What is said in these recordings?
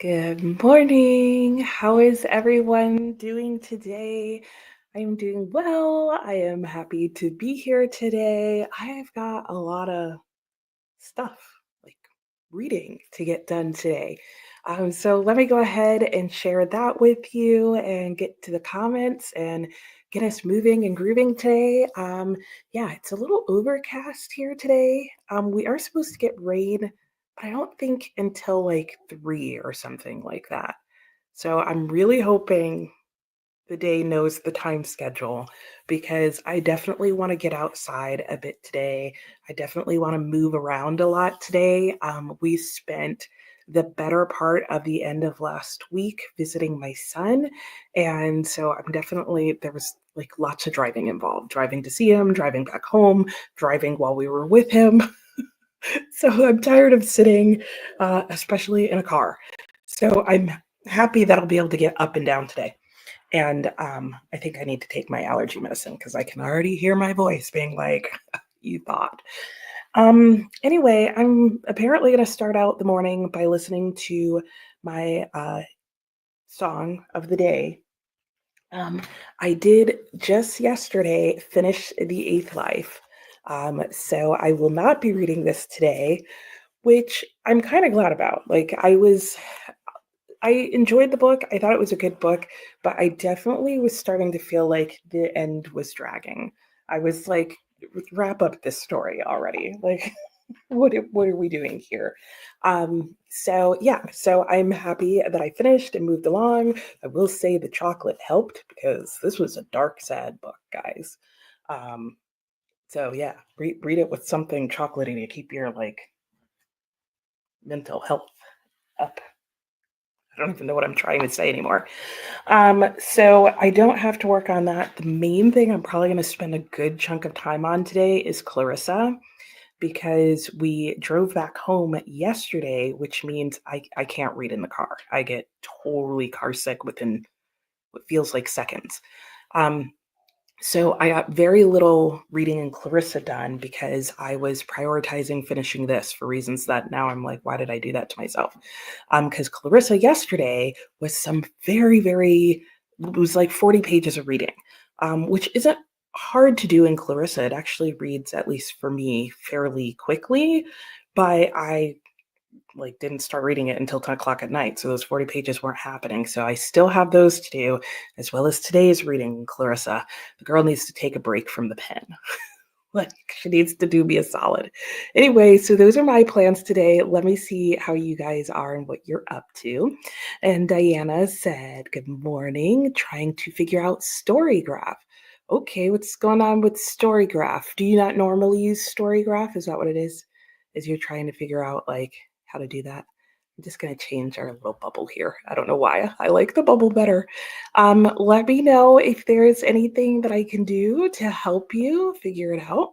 Good morning. How is everyone doing today? I am doing well. I am happy to be here today. I've got a lot of stuff like reading to get done today. So let me go ahead and share that with you and get to the comments and get us moving and grooving today. Yeah, it's a little overcast here today. We are supposed to get rain, but I don't think until like 3 or something like that. So I'm really hoping the day knows the time schedule because I definitely want to get outside a bit today. I definitely want to move around a lot today. We spent the better part of the end of last week visiting my son. And so there was like lots of driving involved, driving to see him, driving back home, driving while we were with him. So I'm tired of sitting, especially in a car. So I'm happy that I'll be able to get up and down today. And I think I need to take my allergy medicine because I can already hear my voice being like, you thought. Anyway, I'm apparently going to start out the morning by listening to my song of the day. I did just yesterday finish The Eighth Life. So I will not be reading this today, which I'm kind of glad about. I enjoyed the book. I thought it was a good book, but I definitely was starting to feel like the end was dragging. I was like, wrap up this story already. Like, what are we doing here? So I'm happy that I finished and moved along. I will say the chocolate helped because this was a dark, sad book, guys. Um, so yeah, read it with something chocolatey to keep your like mental health up. I don't even know what I'm trying to say anymore. So I don't have to work on that. The main thing I'm probably going to spend a good chunk of time on today is Clarissa because we drove back home yesterday, which means I can't read in the car. I get totally car sick within what feels like seconds. Um, so I got very little reading in Clarissa done because I was prioritizing finishing this for reasons that now I'm like, why did I do that to myself? Because Clarissa yesterday was some it was like 40 pages of reading, which isn't hard to do in Clarissa. It actually reads, at least for me, fairly quickly, but I like didn't start reading it until 10 o'clock at night. So those 40 pages weren't happening. So I still have those to do, as well as today's reading, Clarissa. The girl needs to take a break from the pen. Like she needs to do me a solid. Anyway, so those are my plans today. Let me see how you guys are and what you're up to. And Diana said, good morning, trying to figure out Storygraph. Okay, what's going on with Storygraph? Do you not normally use Storygraph? Is that what it is? Is you're trying to figure out like how to do that? I'm just going to change our little bubble here. I don't know why. I like the bubble better. Let me know if there is anything that I can do to help you figure it out.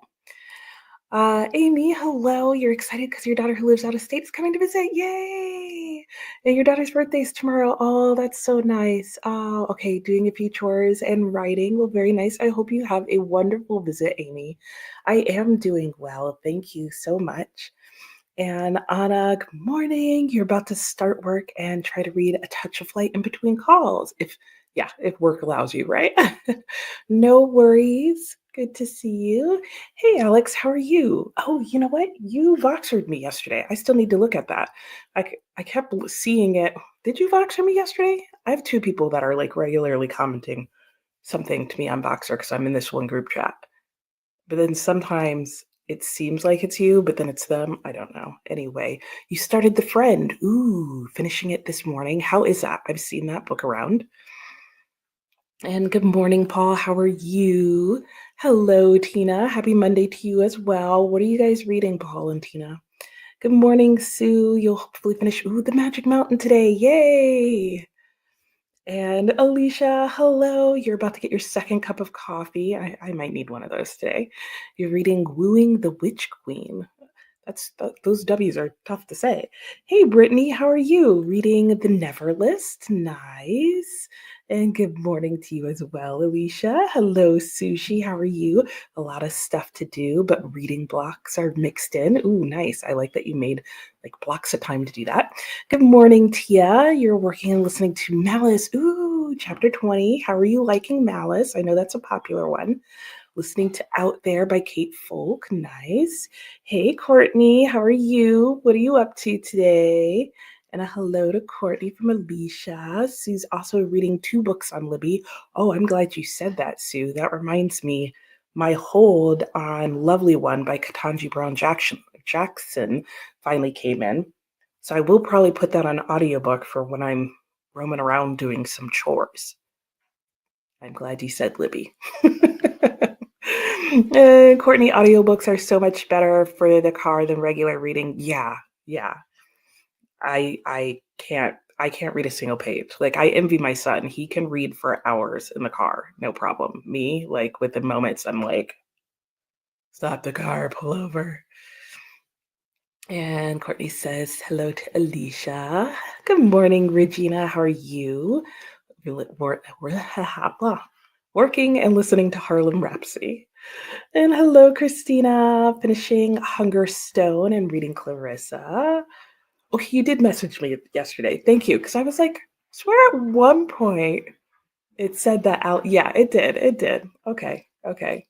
Amy, hello. You're excited because your daughter who lives out of state is coming to visit. Yay! And your daughter's birthday is tomorrow. Oh, that's so nice. Oh, okay. Doing a few chores and writing. Well, very nice. I hope you have a wonderful visit, Amy. I am doing well. Thank you so much. And Anna, good morning. You're about to start work and try to read A Touch of Light in between calls. If work allows you, right? No worries. Good to see you. Hey, Alex, how are you? Oh, you know what? You Voxered me yesterday. I still need to look at that. I kept seeing it. Did you Voxer me yesterday? I have two people that are like regularly commenting something to me on Voxer because I'm in this one group chat. But then sometimes it seems like it's you, but then it's them. I don't know. Anyway, you started The Friend. Ooh, finishing it this morning. How is that? I've seen that book around. And good morning, Paul. How are you? Hello, Tina. Happy Monday to you as well. What are you guys reading, Paul and Tina? Good morning, Sue. You'll hopefully finish The Magic Mountain today. Yay! And Alicia, hello. You're about to get your second cup of coffee. I might need one of those today. You're reading Wooing the Witch Queen. Those W's are tough to say. Hey, Brittany, how are you? Reading The Never List. Nice. And good morning to you as well, Alicia. Hello, Sushi. How are you? A lot of stuff to do, but reading blocks are mixed in. Ooh, nice. I like that you made like blocks of time to do that. Good morning, Tia. You're working and listening to Malice. Ooh, chapter 20. How are you liking Malice? I know that's a popular one. Listening to Out There by Kate Folk. Nice. Hey, Courtney. How are you? What are you up to today? And a hello to Courtney from Alicia. Sue's also reading 2 books on Libby. Oh, I'm glad you said that, Sue. That reminds me, my hold on Lovely One by Ketanji Brown Jackson finally came in. So I will probably put that on audiobook for when I'm roaming around doing some chores. I'm glad you said Libby. Courtney, audiobooks are so much better for the car than regular reading. Yeah, yeah. I can't read a single page. Like I envy my son. He can read for hours in the car, no problem. Me, like within moments, I'm like, stop the car, pull over. And Courtney says hello to Alicia. Good morning, Regina. How are you? We're working and listening to Harlem Rhapsody. And hello, Christina, finishing Hunger Stone and reading Clarissa. Okay, you did message me yesterday. Thank you. Because I was like, I swear at one point it said that out. Yeah, it did. It did. Okay. Okay.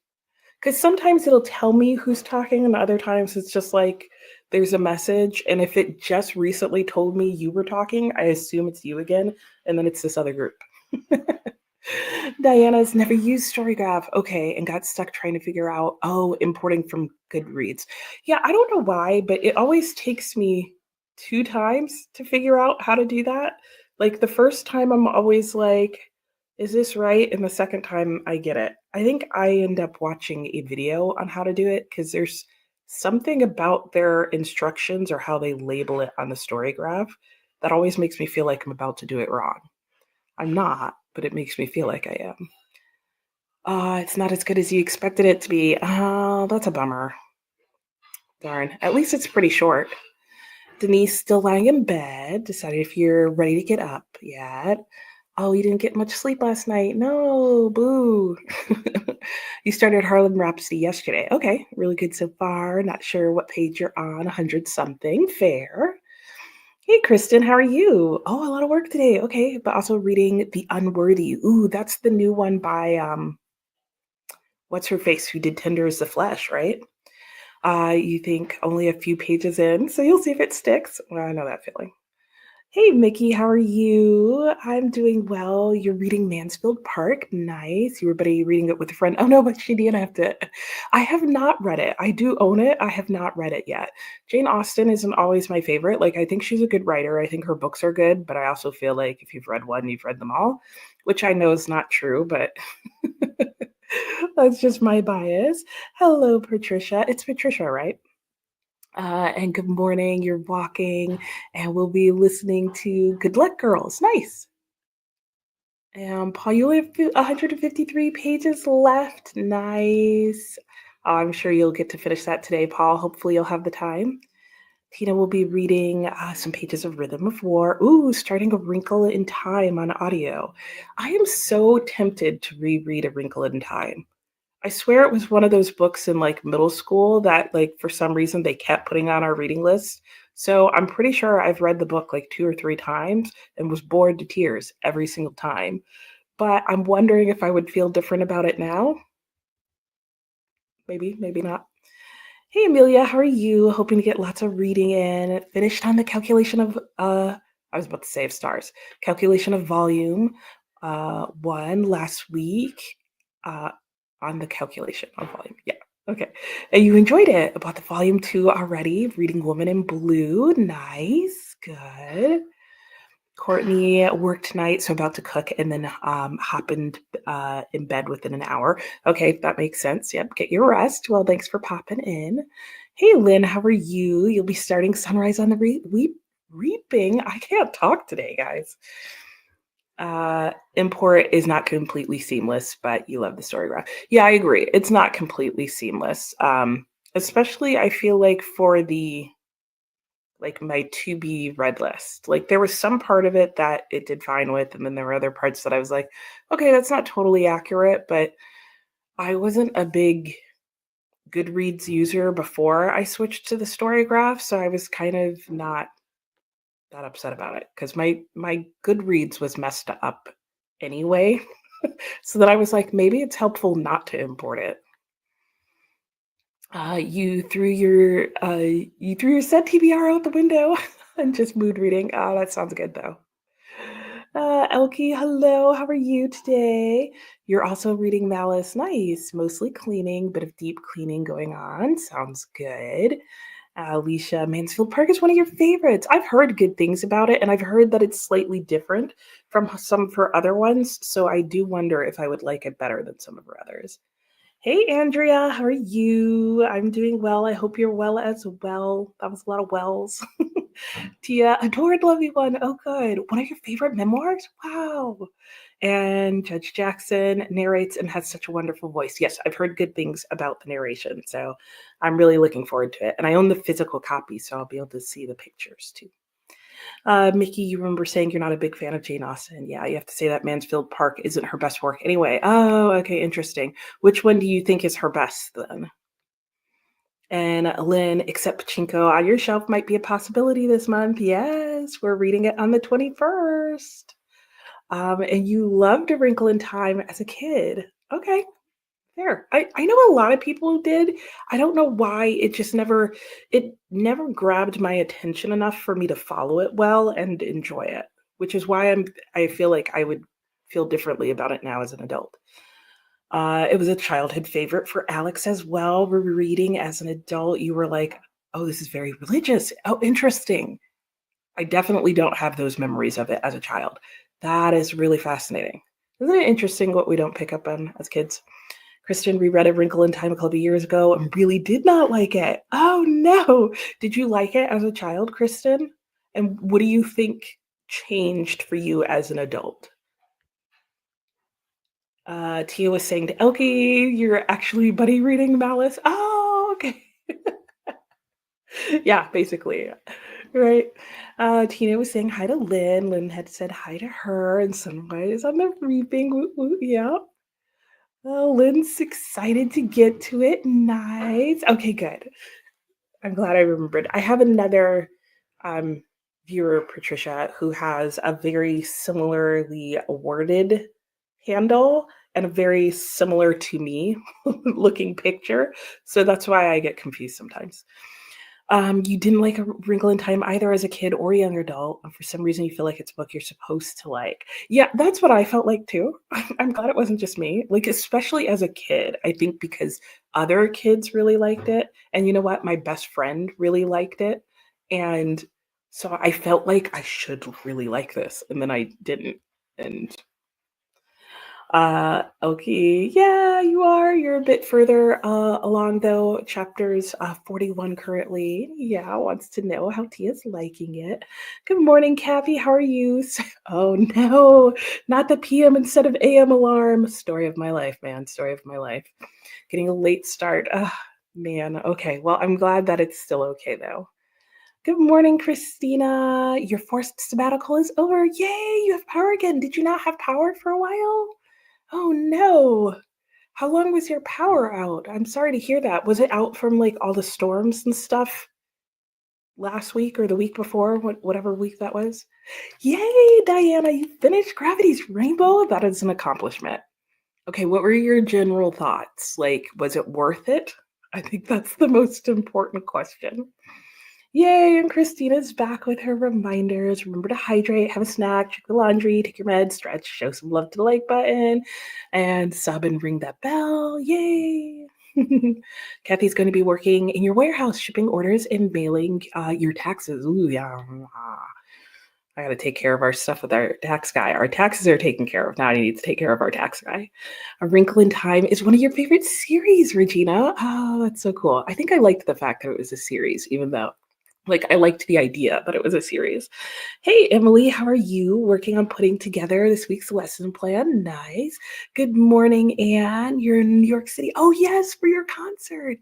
Because sometimes it'll tell me who's talking, and other times it's just like there's a message. And if it just recently told me you were talking, I assume it's you again. And then it's this other group. Diana's never used Storygraph. Okay, and got stuck trying to figure out, importing from Goodreads. Yeah, I don't know why, but it always takes me 2 times to figure out how to do that. Like the first time, I'm always like, is this right? And the second time, I get it. I think I end up watching a video on how to do it because there's something about their instructions or how they label it on the Storygraph that always makes me feel like I'm about to do it wrong. I'm not, but it makes me feel like I am. It's not as good as you expected it to be. Oh, that's a bummer. Darn. At least it's pretty short. Denise still lying in bed, decided if you're ready to get up yet. Oh, you didn't get much sleep last night. No, boo. You started Harlem Rhapsody yesterday. Okay, really good so far. Not sure what page you're on, 100 something. Fair. Hey, Kristen, how are you? Oh, a lot of work today. Okay, but also reading The Unworthy. Ooh, that's the new one by what's her face who did Tender as the Flesh, right? You think only a few pages in, so you'll see if it sticks. Well, I know that feeling. Hey, Mickey, how are you? I'm doing well. You're reading Mansfield Park. Nice. You were buddy reading it with a friend. Oh no, but she didn't have to. I have not read it. I do own it. I have not read it yet. Jane Austen isn't always my favorite. Like, I think she's a good writer. I think her books are good, but I also feel like if you've read one, you've read them all, which I know is not true, but that's just my bias. Hello, Patricia. It's Patricia, right? And good morning. You're walking, and we'll be listening to Good Luck Girls. Nice. And Paul, you only have 153 pages left. Nice. I'm sure you'll get to finish that today, Paul. Hopefully, you'll have the time. Tina will be reading some pages of Rhythm of War. Ooh, starting A Wrinkle in Time on audio. I am so tempted to reread A Wrinkle in Time. I swear it was one of those books in like middle school that like for some reason they kept putting on our reading list. So I'm pretty sure I've read the book like 2 or 3 times and was bored to tears every single time. But I'm wondering if I would feel different about it now. Maybe, maybe not. Hey Amelia, how are you? Hoping to get lots of reading in. Finished on the calculation of I was about to say of stars. Calculation of volume 1 last week. Uh on the calculation of volume. Yeah. Okay. And you enjoyed it. About the volume 2 already. Reading Woman in Blue. Nice. Good. Courtney worked tonight, so about to cook and then hop in bed within an hour. Okay, that makes sense. Yep, get your rest. Well, thanks for popping in. Hey, Lynn, how are you? You'll be starting Sunrise on the Reaping. I can't talk today, guys. Import is not completely seamless, but you love the Storygraph. Yeah, I agree. It's not completely seamless. Especially I feel like for the like my to be read list. Like there was some part of it that it did fine with, and then there were other parts that I was like, okay, that's not totally accurate, but I wasn't a big Goodreads user before I switched to the Storygraph, so I was kind of not that upset about it because my Goodreads was messed up anyway. So that I was like, maybe it's helpful not to import it. You threw your set TBR out the window and just mood reading. Oh, that sounds good though. Elkie, hello. How are you today? You're also reading Malice. Nice. Mostly cleaning, bit of deep cleaning going on. Sounds good. Alicia, Mansfield Park is one of your favorites. I've heard good things about it, and I've heard that it's slightly different from some of her other ones. So I do wonder if I would like it better than some of her others. Hey, Andrea, how are you? I'm doing well. I hope you're well as well. That was a lot of wells. Tia, adored Lovey One. Oh, good. One of your favorite memoirs? Wow. And Judge Jackson narrates and has such a wonderful voice. Yes, I've heard good things about the narration, so I'm really looking forward to it. And I own the physical copy, so I'll be able to see the pictures too. Mickey, you remember saying you're not a big fan of Jane Austen. Yeah, you have to say that Mansfield Park isn't her best work anyway. Oh, okay, interesting. Which one do you think is her best then? And Lynn, except Pachinko on your shelf might be a possibility this month. Yes, we're reading it on the 21st. And you loved A Wrinkle in Time as a kid. Okay, fair. I know a lot of people who did. I don't know why it never grabbed my attention enough for me to follow it well and enjoy it, which is why I feel like I would feel differently about it now as an adult. It was a childhood favorite for Alex as well. We're reading as an adult. You were like, oh, this is very religious. Oh, interesting. I definitely don't have those memories of it as a child. That is really fascinating. Isn't it interesting what we don't pick up on as kids? Kristen reread A Wrinkle in Time a couple of years ago and really did not like it. Oh no. Did you like it as a child, Kristen? And what do you think changed for you as an adult? Tia was saying to Elkie, you're actually buddy reading Malice. Oh, okay. Yeah, basically. Right. Tina was saying hi to Lynn. Lynn had said hi to her, and Sunrise on the reaping. Woo, woo, yeah. Oh, Lynn's excited to get to it. Nice. Okay, good. I'm glad I remembered. I have another um, viewer, Patricia, who has a very similarly worded handle and a very similar to me looking picture. So that's why I get confused sometimes. You didn't like A Wrinkle in Time either as a kid or young adult. For some reason, you feel like it's a book you're supposed to like. Yeah, that's what I felt like too. I'm glad it wasn't just me. Like, especially as a kid, I think because other kids really liked it. And you know what? My best friend really liked it. And so I felt like I should really like this. And then I didn't. And okay, yeah, you are. You're a bit further along though. Chapters 41 currently. Yeah, wants to know how Tia's liking it. Good morning, Kathy. How are you? Oh no, not the PM instead of AM alarm. Story of my life, man. Story of my life. Getting a late start. Man. Okay. Well, I'm glad that it's still okay though. Good morning, Christina. Your forced sabbatical is over. Yay, you have power again. Did you not have power for a while? Oh no. How long was your power out? I'm sorry to hear that. Was it out from like all the storms and stuff last week or the week before, whatever week that was? Yay, Diana, you finished Gravity's Rainbow? That is an accomplishment. Okay, what were your general thoughts? Like, was it worth it? I think that's the most important question. Yay, and Christina's back with her reminders. Remember to hydrate, have a snack, check the laundry, take your meds, stretch, show some love to the like button, and sub and ring that bell. Yay! Kathy's going to be working in your warehouse, shipping orders and mailing your taxes. Ooh, yeah. I got to take care of our stuff with our tax guy. Our taxes are taken care of. Now I need to take care of our tax guy. A Wrinkle in Time is one of your favorite series, Regina. Oh, that's so cool. I think I liked the fact that it was a series, even though Like, I liked the idea that it was a series. Hey, Emily, how are you? Working on putting together this week's lesson plan. Nice. Good morning, Anne. You're in New York City. Oh, yes, for your concert.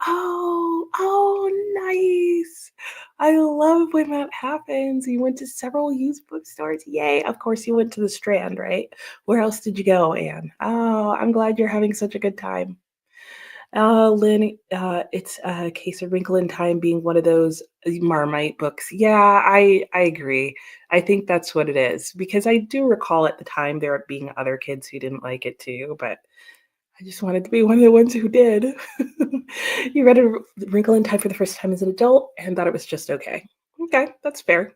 Oh, nice. I love when that happens. You went to several used bookstores. Yay. Of course, you went to the Strand, right? Where else did you go, Anne? Oh, I'm glad you're having such a good time. Lynn, it's a case of Wrinkle in Time being one of those Marmite books. Yeah, I agree. I think that's what it is because I do recall at the time there being other kids who didn't like it too, but I just wanted to be one of the ones who did. You read a Wrinkle in Time for the first time as an adult and thought it was just okay. Okay, that's fair.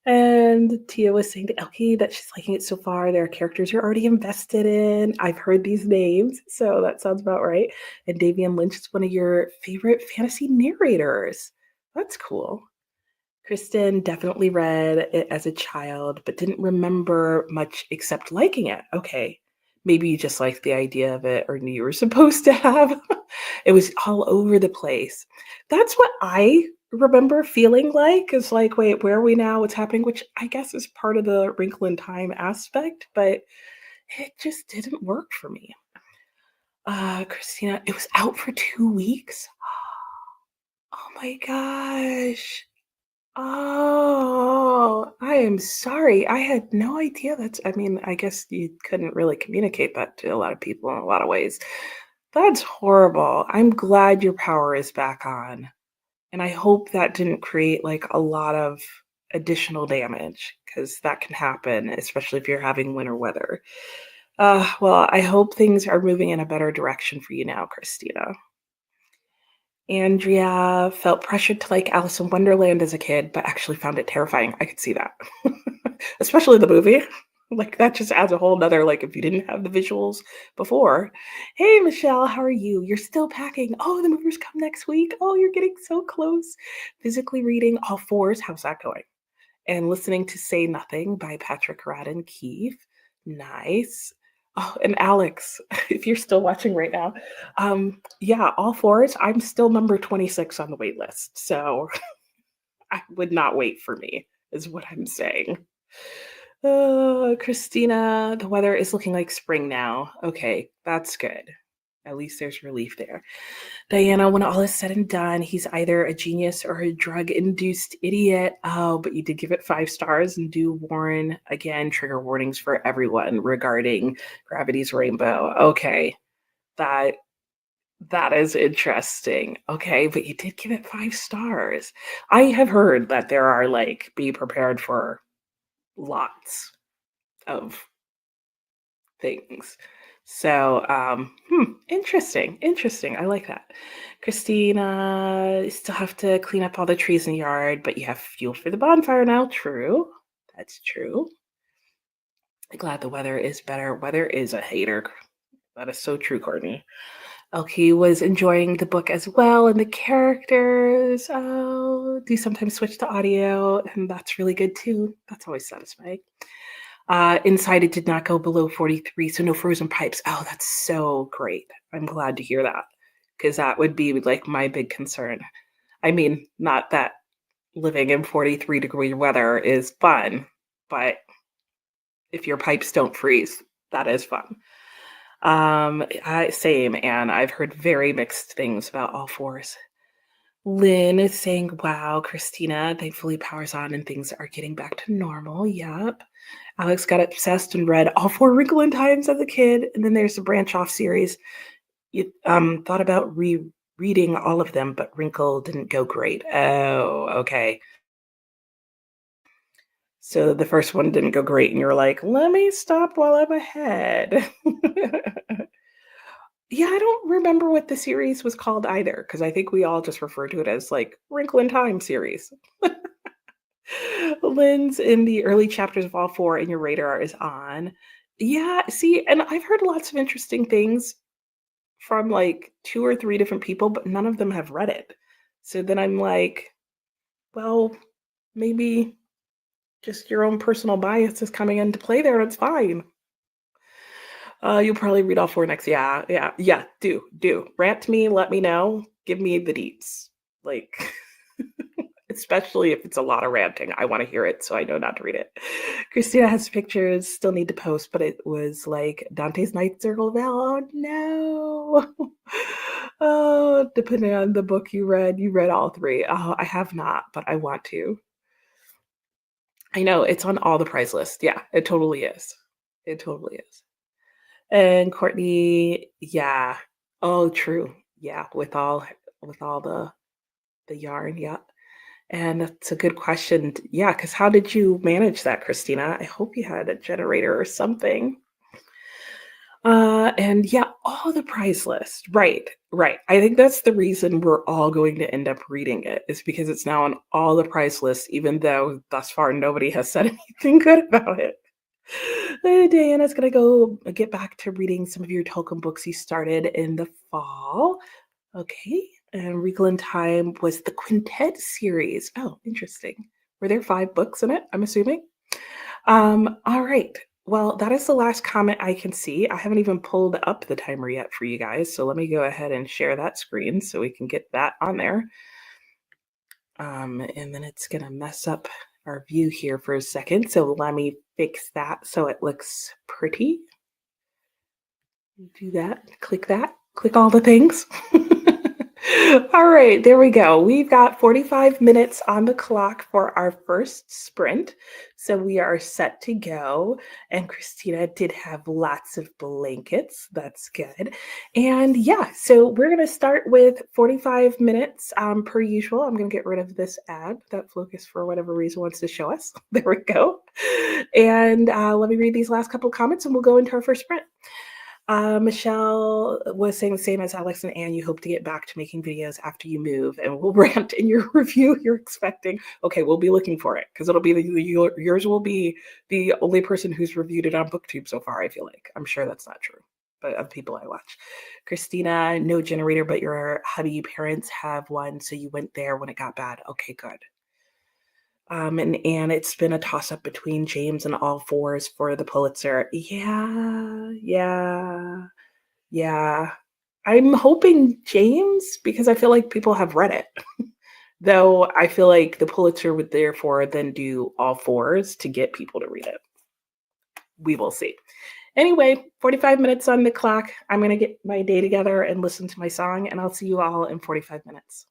And Tia was saying to Elkie that she's liking it so far. There are characters you're already invested in. I've heard these names, so that sounds about right. And Davian Lynch is one of your favorite fantasy narrators. That's cool. Kristen definitely read it as a child, but didn't remember much except liking it. Okay. Maybe you just liked the idea of it or knew you were supposed to have. It was all over the place. That's what I remember feeling like is like, wait, where are we now? What's happening? Which I guess is part of the Wrinkle in Time aspect, but it just didn't work for me. Christina, it was out for 2 weeks. Oh my gosh. Oh, I am sorry. I had no idea I mean, I guess you couldn't really communicate that to a lot of people in a lot of ways. That's horrible. I'm glad your power is back on. And I hope that didn't create like a lot of additional damage because that can happen, especially if you're having winter weather. Well, I hope things are moving in a better direction for you now, Christina. Andrea felt pressured to like Alice in Wonderland as a kid, but actually found it terrifying. I could see that. Especially the movie. Like that just adds a whole nother, like if you didn't have the visuals before. Hey Michelle, how are you? You're still packing. Oh, the movers come next week. Oh, you're getting so close. Physically reading all fours. How's that going? And listening to Say Nothing by Patrick Radden Keefe. Nice. Oh, and Alex, if you're still watching right now, yeah, all fours. I'm still number 26 on the wait list. So I would not wait for me, is what I'm saying. Christina, the weather is looking like spring now. Okay, that's good. At least there's relief there. Diana, when all is said and done, he's either a genius or a drug induced idiot. Oh, but you did give it 5 stars and do warn again, trigger warnings for everyone regarding Gravity's Rainbow. Okay, that that is interesting. Okay, but you did give it 5 stars. I have heard that there are like be prepared for lots of things. So, interesting. I like that. Christina, you still have to clean up all the trees in the yard, but you have fuel for the bonfire now. True. That's true. I'm glad the weather is better. Weather is a hater. That is so true, Courtney. Elkie was enjoying the book as well and the characters. Oh, do sometimes switch to audio, and that's really good too. That's always satisfying. Inside, it did not go below 43, so no frozen pipes. Oh, that's so great. I'm glad to hear that because that would be like my big concern. I mean, not that living in 43-degree weather is fun, but if your pipes don't freeze, that is fun. Same, and I've heard very mixed things about all fours. Lynn is saying, wow, Christina, thankfully power's on and things are getting back to normal. Yep. Alex got obsessed and read all four Wrinkle in Times as a kid. And then there's the branch off series. You thought about rereading all of them, but Wrinkle didn't go great. Oh, okay. So the first one didn't go great, and you were like, let me stop while I'm ahead. Yeah, I don't remember what the series was called either, because I think we all just refer to it as like Wrinkle in Time series. Lynn's in the early chapters of all four, and your radar is on. Yeah, see, and I've heard lots of interesting things from like 2 or 3 different people, but none of them have read it. So then I'm like, well, maybe just your own personal bias is coming into play there, and it's fine. You'll probably read all four next. Yeah. Do rant to me. Let me know. Give me the deets. Like, especially if it's a lot of ranting. I want to hear it, so I know not to read it. Christina has pictures, still need to post, but it was like Dante's Ninth Circle of Hell. Oh no. Oh, depending on the book you read all three. Oh, I have not, but I want to. I know it's on all the prize lists. Yeah, it totally is. It totally is. And Courtney, yeah. Oh, true. Yeah, with all the yarn, yeah. And that's a good question. Yeah, because how did you manage that, Christina? I hope you had a generator or something. And yeah, all the prize list. Right, right. I think that's the reason we're all going to end up reading it, is because it's now on all the prize lists, even though thus far nobody has said anything good about it. Diana's gonna go get back to reading some of your Tolkien books you started in the fall. Okay. And Wrinkle in Time was the Quintet series. Oh, interesting. Were there 5 books in it? I'm assuming. All right. Well, that is the last comment I can see. I haven't even pulled up the timer yet for you guys. So let me go ahead and share that screen so we can get that on there. And then it's going to mess up our view here for a second. So let me fix that so it looks pretty. Do that, click all the things. All right, there we go. We've got 45 minutes on the clock for our first sprint. So we are set to go. And Christina did have lots of blankets. That's good. And yeah, so we're going to start with 45 minutes per usual. I'm going to get rid of this ad that Focus, for whatever reason, wants to show us. There we go. And let me read these last couple comments and we'll go into our first sprint. Michelle was saying the same as Alex and Anne. You hope to get back to making videos after you move, and we'll rant in your review you're expecting. Okay, we'll be looking for it because it'll be yours will be the only person who's reviewed it on BookTube so far. I feel like I'm sure that's not true, but of people I watch. Christina, no generator, but your hubby parents have one, so you went there when it got bad. Okay, good. And it's been a toss up between James and All Fours for the Pulitzer. Yeah. I'm hoping James because I feel like people have read it. Though I feel like the Pulitzer would therefore then do All Fours to get people to read it. We will see. Anyway, 45 minutes on the clock. I'm going to get my day together and listen to my song, and I'll see you all in 45 minutes.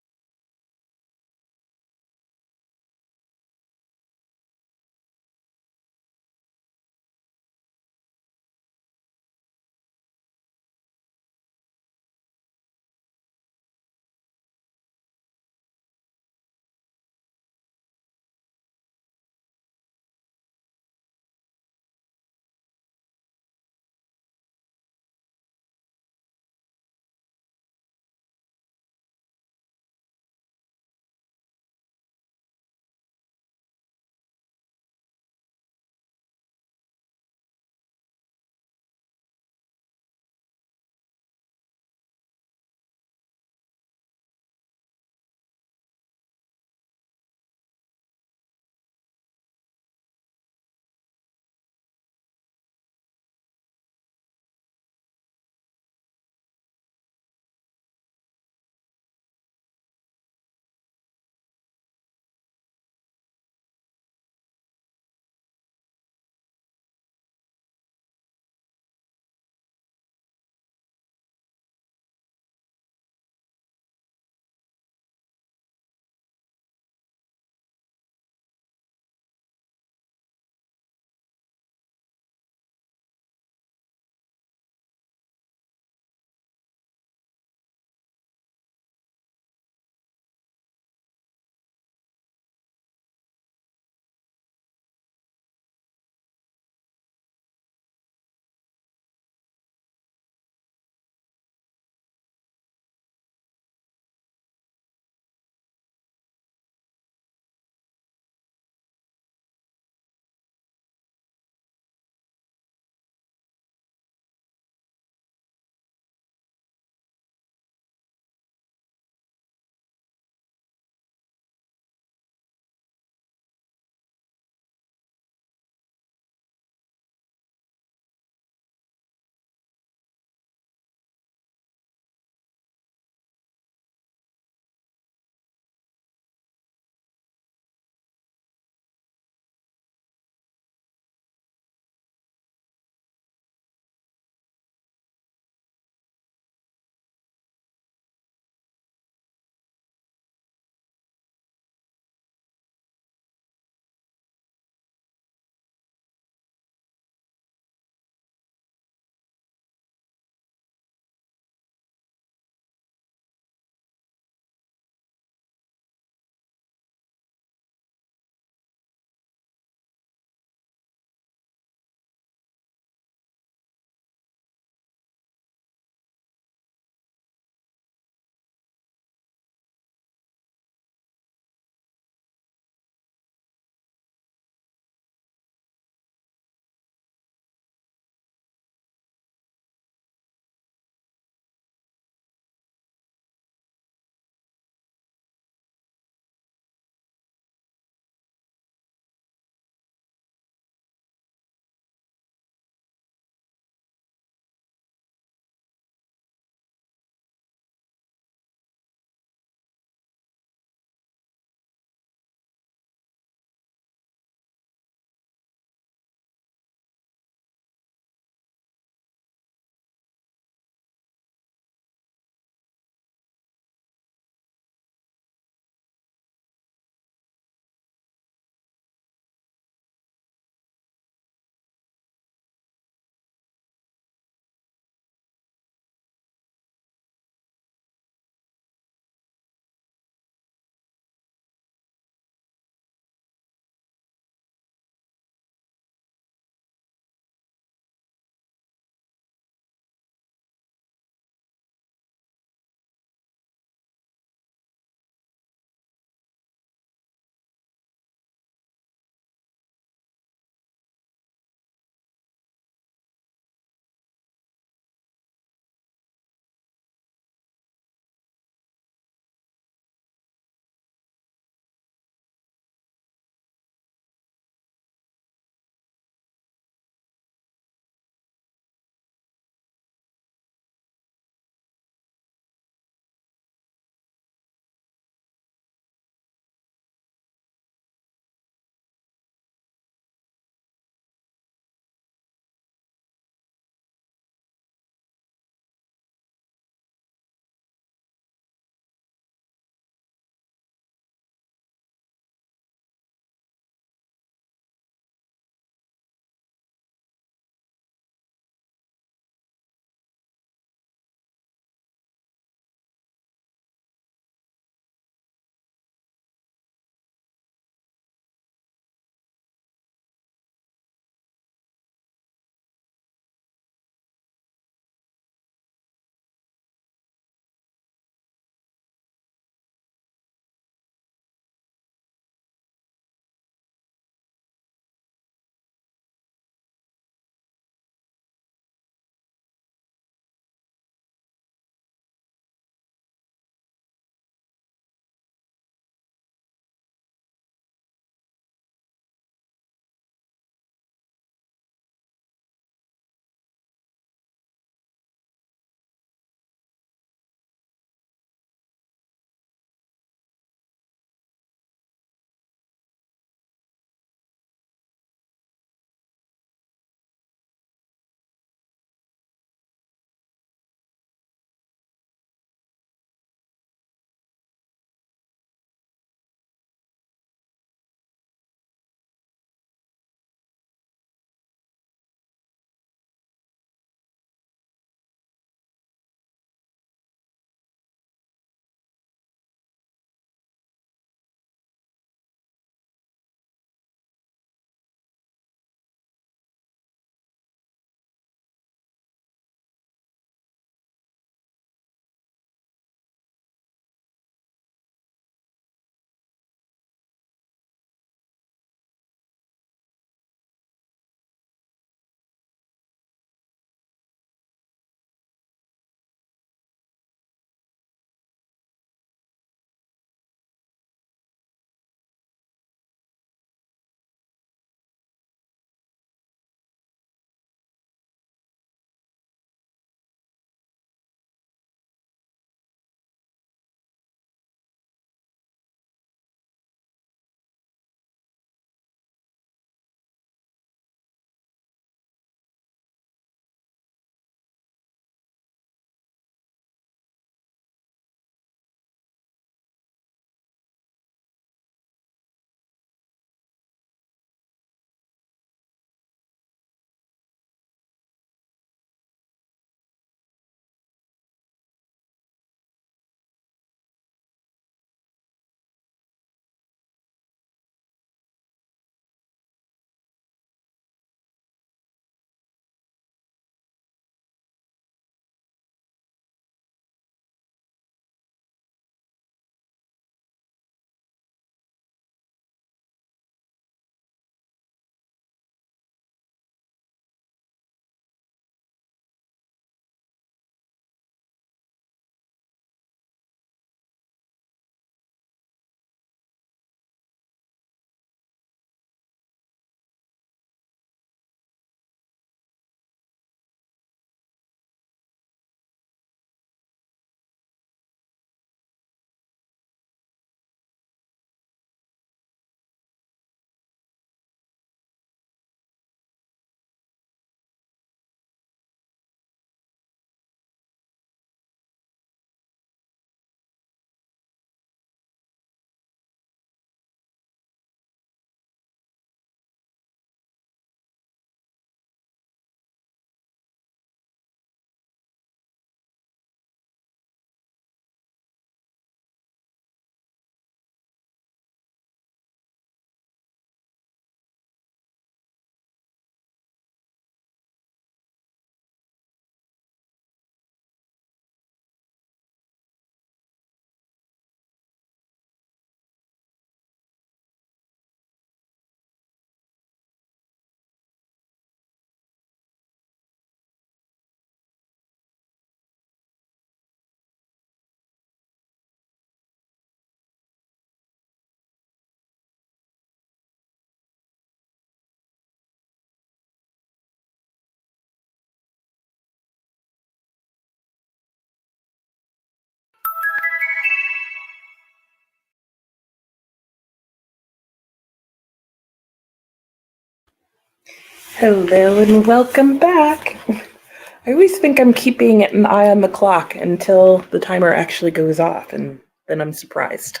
Hello and welcome back. I always think I'm keeping an eye on the clock until the timer actually goes off, and then I'm surprised.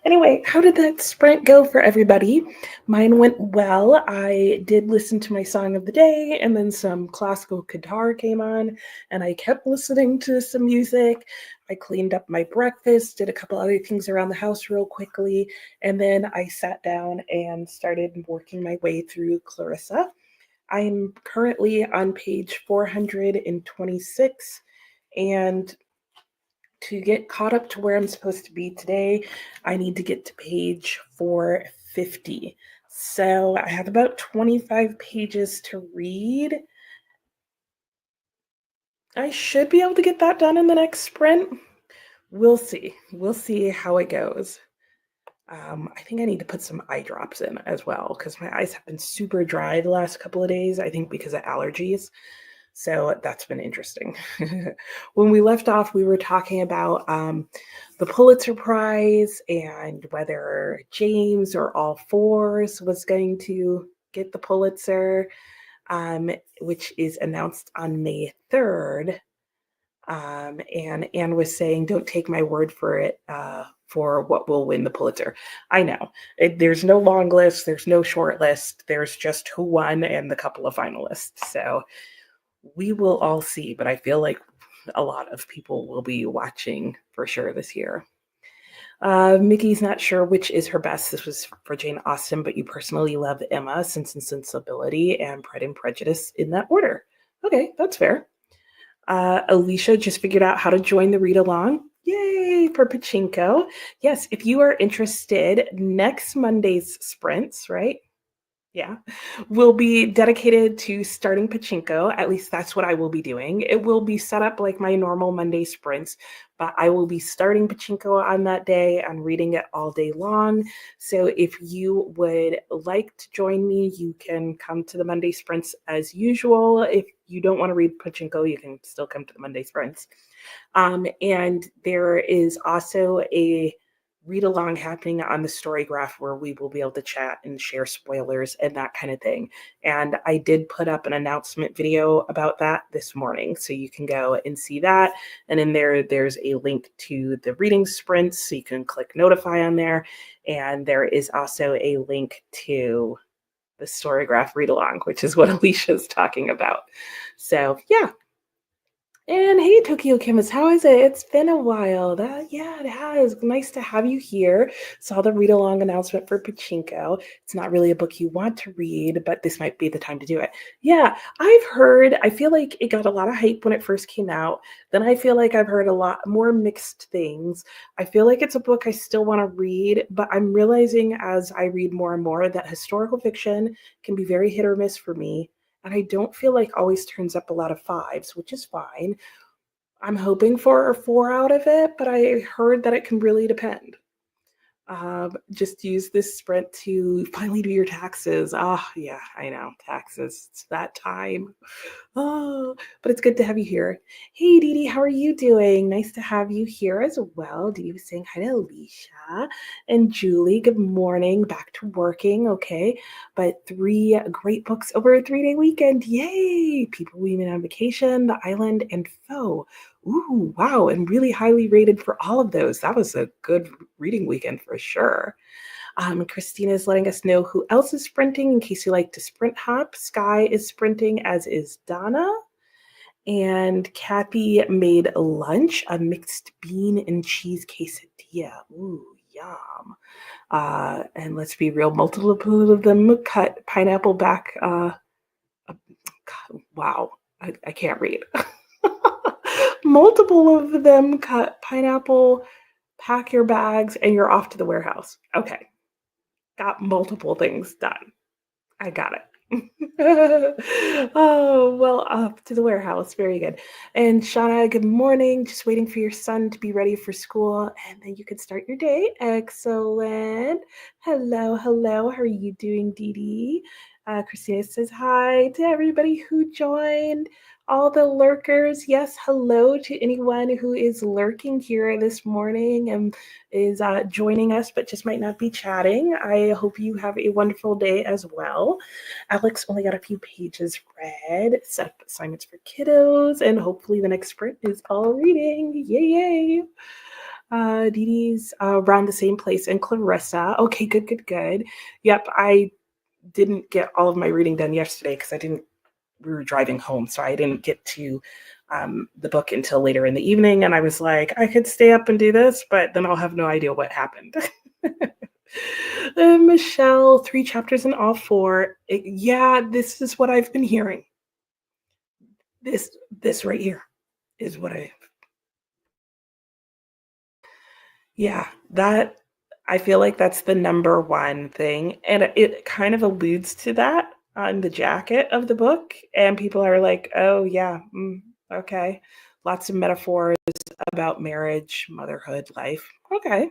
Anyway, how did that sprint go for everybody? Mine went well. I did listen to my song of the day, and then some classical guitar came on, and I kept listening to some music. I cleaned up my breakfast, did a couple other things around the house real quickly, and then I sat down and started working my way through Clarissa. I'm currently on page 426, and to get caught up to where I'm supposed to be today, I need to get to page 450. So I have about 25 pages to read. I should be able to get that done in the next sprint. We'll see. We'll see how it goes. I think I need to put some eye drops in as well because my eyes have been super dry the last couple of days, I think because of allergies. So that's been interesting. When we left off, we were talking about the Pulitzer Prize and whether James or All Fours was going to get the Pulitzer, which is announced on May 3rd. And Anne was saying, don't take my word for it for what will win the Pulitzer. I know. There's no long list, there's no short list, there's just who won and the couple of finalists. So we will all see, but I feel like a lot of people will be watching for sure this year. Mickey's not sure which is her best. This was for Jane Austen, but you personally love Emma, Sense and Sensibility, and Pride and Prejudice in that order. Okay, that's fair. Alicia just figured out how to join the read along. Yay for Pachinko. Yes, if you are interested, next Monday's sprints, right? Yeah, will be dedicated to starting Pachinko. At least that's what I will be doing. It will be set up like my normal Monday sprints, but I will be starting Pachinko on that day and reading it all day long. So if you would like to join me, you can come to the Monday sprints as usual. If you don't want to read Pachinko, you can still come to the Monday sprints. And there is also a read along happening on the story graph where we will be able to chat and share spoilers and that kind of thing. And I did put up an announcement video about that this morning. So you can go and see that. And in there's a link to the reading sprints. So you can click notify on there. And there is also a link to the story graph read along, which is what Alicia's talking about. So yeah, and hey, Tokyo Chemist, how is it? It's been a while. Yeah, it has. Nice to have you here. Saw the read along announcement for Pachinko. It's not really a book you want to read, but this might be the time to do it. Yeah, I've heard, I feel like it got a lot of hype when it first came out. Then I feel like I've heard a lot more mixed things. I feel like it's a book I still want to read, but I'm realizing as I read more and more that historical fiction can be very hit or miss for me. And I don't feel like always turns up a lot of fives, which is fine. I'm hoping for a 4 out of it, but I heard that it can really depend. Just use this sprint to finally do your taxes. Yeah, I know, taxes. It's that time. Oh, but it's good to have you here. Hey, Dee Dee, how are you doing? Nice to have you here as well. Dee Dee was saying hi to Alicia and Julie. Good morning. Back to working. Okay, but 3 great books over a 3-day weekend. Yay! People Weaving on Vacation, The Island, and Foe. Ooh, wow, and really highly rated for all of those. That was a good reading weekend for sure. Christina is letting us know who else is sprinting in case you like to sprint hop. Sky is sprinting, as is Donna. And Kathy made lunch, a mixed bean and cheese quesadilla. Ooh, yum. And let's be real, multiple of them cut pineapple back. Wow, I can't read. Multiple of them cut pineapple, pack your bags, and you're off to the warehouse. Okay, got multiple things done. I got it. Oh, well, up to the warehouse. Very good. And Shauna, good morning. Just waiting for your son to be ready for school, and then you can start your day. Excellent. Hello, hello. How are you doing, Dee Dee? Christina says hi to everybody who joined. all the lurkers. Yes, hello to anyone who is lurking here this morning and is joining us, but just might not be chatting. I hope you have a wonderful day as well. Alex only got a few pages read, set up assignments for kiddos, and hopefully the next sprint is all reading. Yay, yay. Dee Dee's around the same place, and Clarissa. Okay, good, good, good. Yep, I didn't get all of my reading done yesterday because we were driving home, so I didn't get to the book until later in the evening. And I was like, I could stay up and do this, but then I'll have no idea what happened. Michelle, 3 chapters in all 4. Yeah, this is what I've been hearing. This right here is what yeah, that I feel like that's the number one thing. And it kind of alludes to that on the jacket of the book. And people are like, oh, yeah, okay. Lots of metaphors about marriage, motherhood, life. Okay,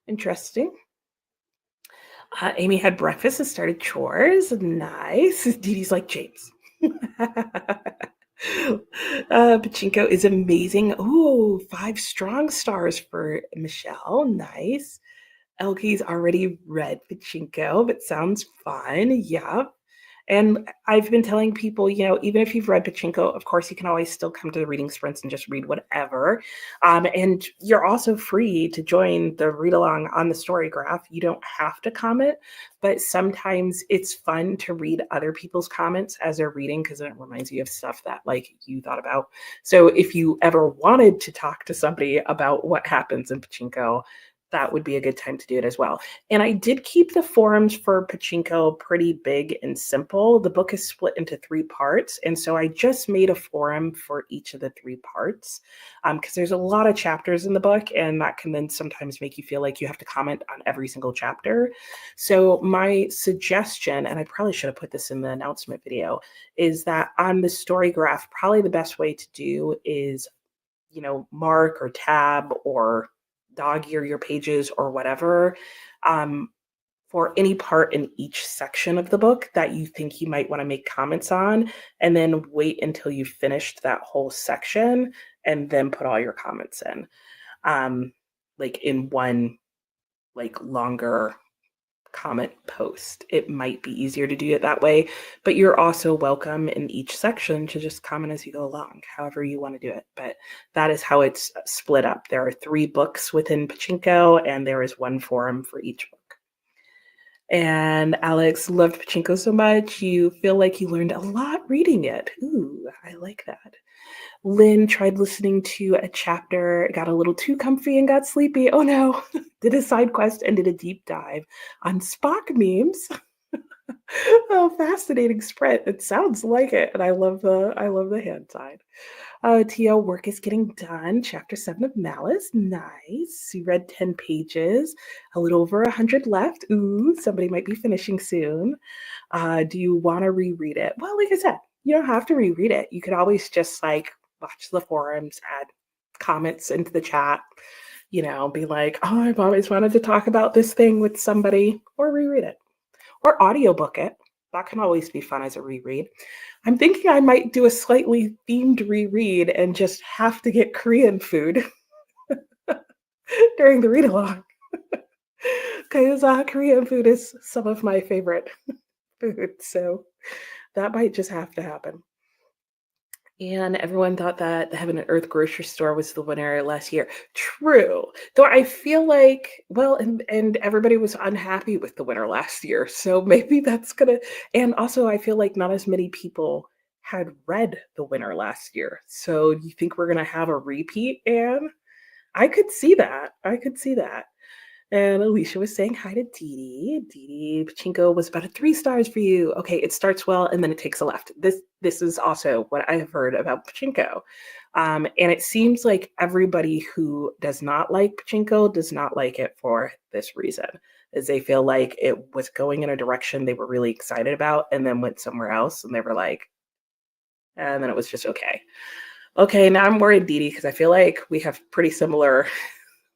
interesting. Amy had breakfast and started chores. Nice. Dee Dee's like, James. Pachinko is amazing. Oh, 5 strong stars for Michelle. Nice. Elke's already read Pachinko, but sounds fun. Yep. And I've been telling people, even if you've read Pachinko, of course, you can always still come to the reading sprints and just read whatever. And you're also free to join the read along on the story graph. You don't have to comment, but sometimes it's fun to read other people's comments as they're reading because it reminds you of stuff that like you thought about. So if you ever wanted to talk to somebody about what happens in Pachinko, that would be a good time to do it as well. And I did keep the forums for Pachinko pretty big and simple. The book is split into 3 parts. And so I just made a forum for each of the 3 parts because there's a lot of chapters in the book, and that can then sometimes make you feel like you have to comment on every single chapter. So my suggestion, and I probably should have put this in the announcement video, is that on the story graph, probably the best way to do is, mark or tab or dog ear your pages or whatever for any part in each section of the book that you think you might want to make comments on, and then wait until you've finished that whole section and then put all your comments in like in one like longer comment post. It might be easier to do it that way, but you're also welcome in each section to just comment as you go along, however you want to do it. But that is how it's split up. There are 3 books within Pachinko, and there is 1 forum for each book. And Alex loved Pachinko so much, you feel like you learned a lot reading it. Ooh, I like that. Lynn tried listening to a chapter, got a little too comfy and got sleepy. Oh no, did a side quest and did a deep dive on Spock memes. Oh, fascinating spread. It sounds like it. And I love the hand side. Tia, work is getting done. Chapter 7 of Malice. Nice. You read 10 pages, a little over 100 left. Ooh, somebody might be finishing soon. Do you want to reread it? Well, like I said, you don't have to reread it. You could always just like watch the forums, add comments into the chat, be like, oh, I've always wanted to talk about this thing with somebody, or reread it. Or audiobook it. That can always be fun as a reread. I'm thinking I might do a slightly themed reread and just have to get Korean food during the read along. Because Korean food is some of my favorite food. So that might just have to happen. And everyone thought that the Heaven and Earth grocery store was the winner last year. True. Though I feel like, well, and everybody was unhappy with the winner last year. So maybe that's gonna, and also I feel like not as many people had read the winner last year. So you think we're gonna have a repeat, Anne? I could see that. I could see that. And Alicia was saying hi to Dee Dee. Dee Dee, Pachinko was about a 3 stars for you. Okay, it starts well and then it takes a left. This is also what I have heard about Pachinko. And it seems like everybody who does not like Pachinko does not like it for this reason, is they feel like it was going in a direction they were really excited about and then went somewhere else and they were like, and then it was just okay. Okay, now I'm worried, Dee Dee, because I feel like we have pretty similar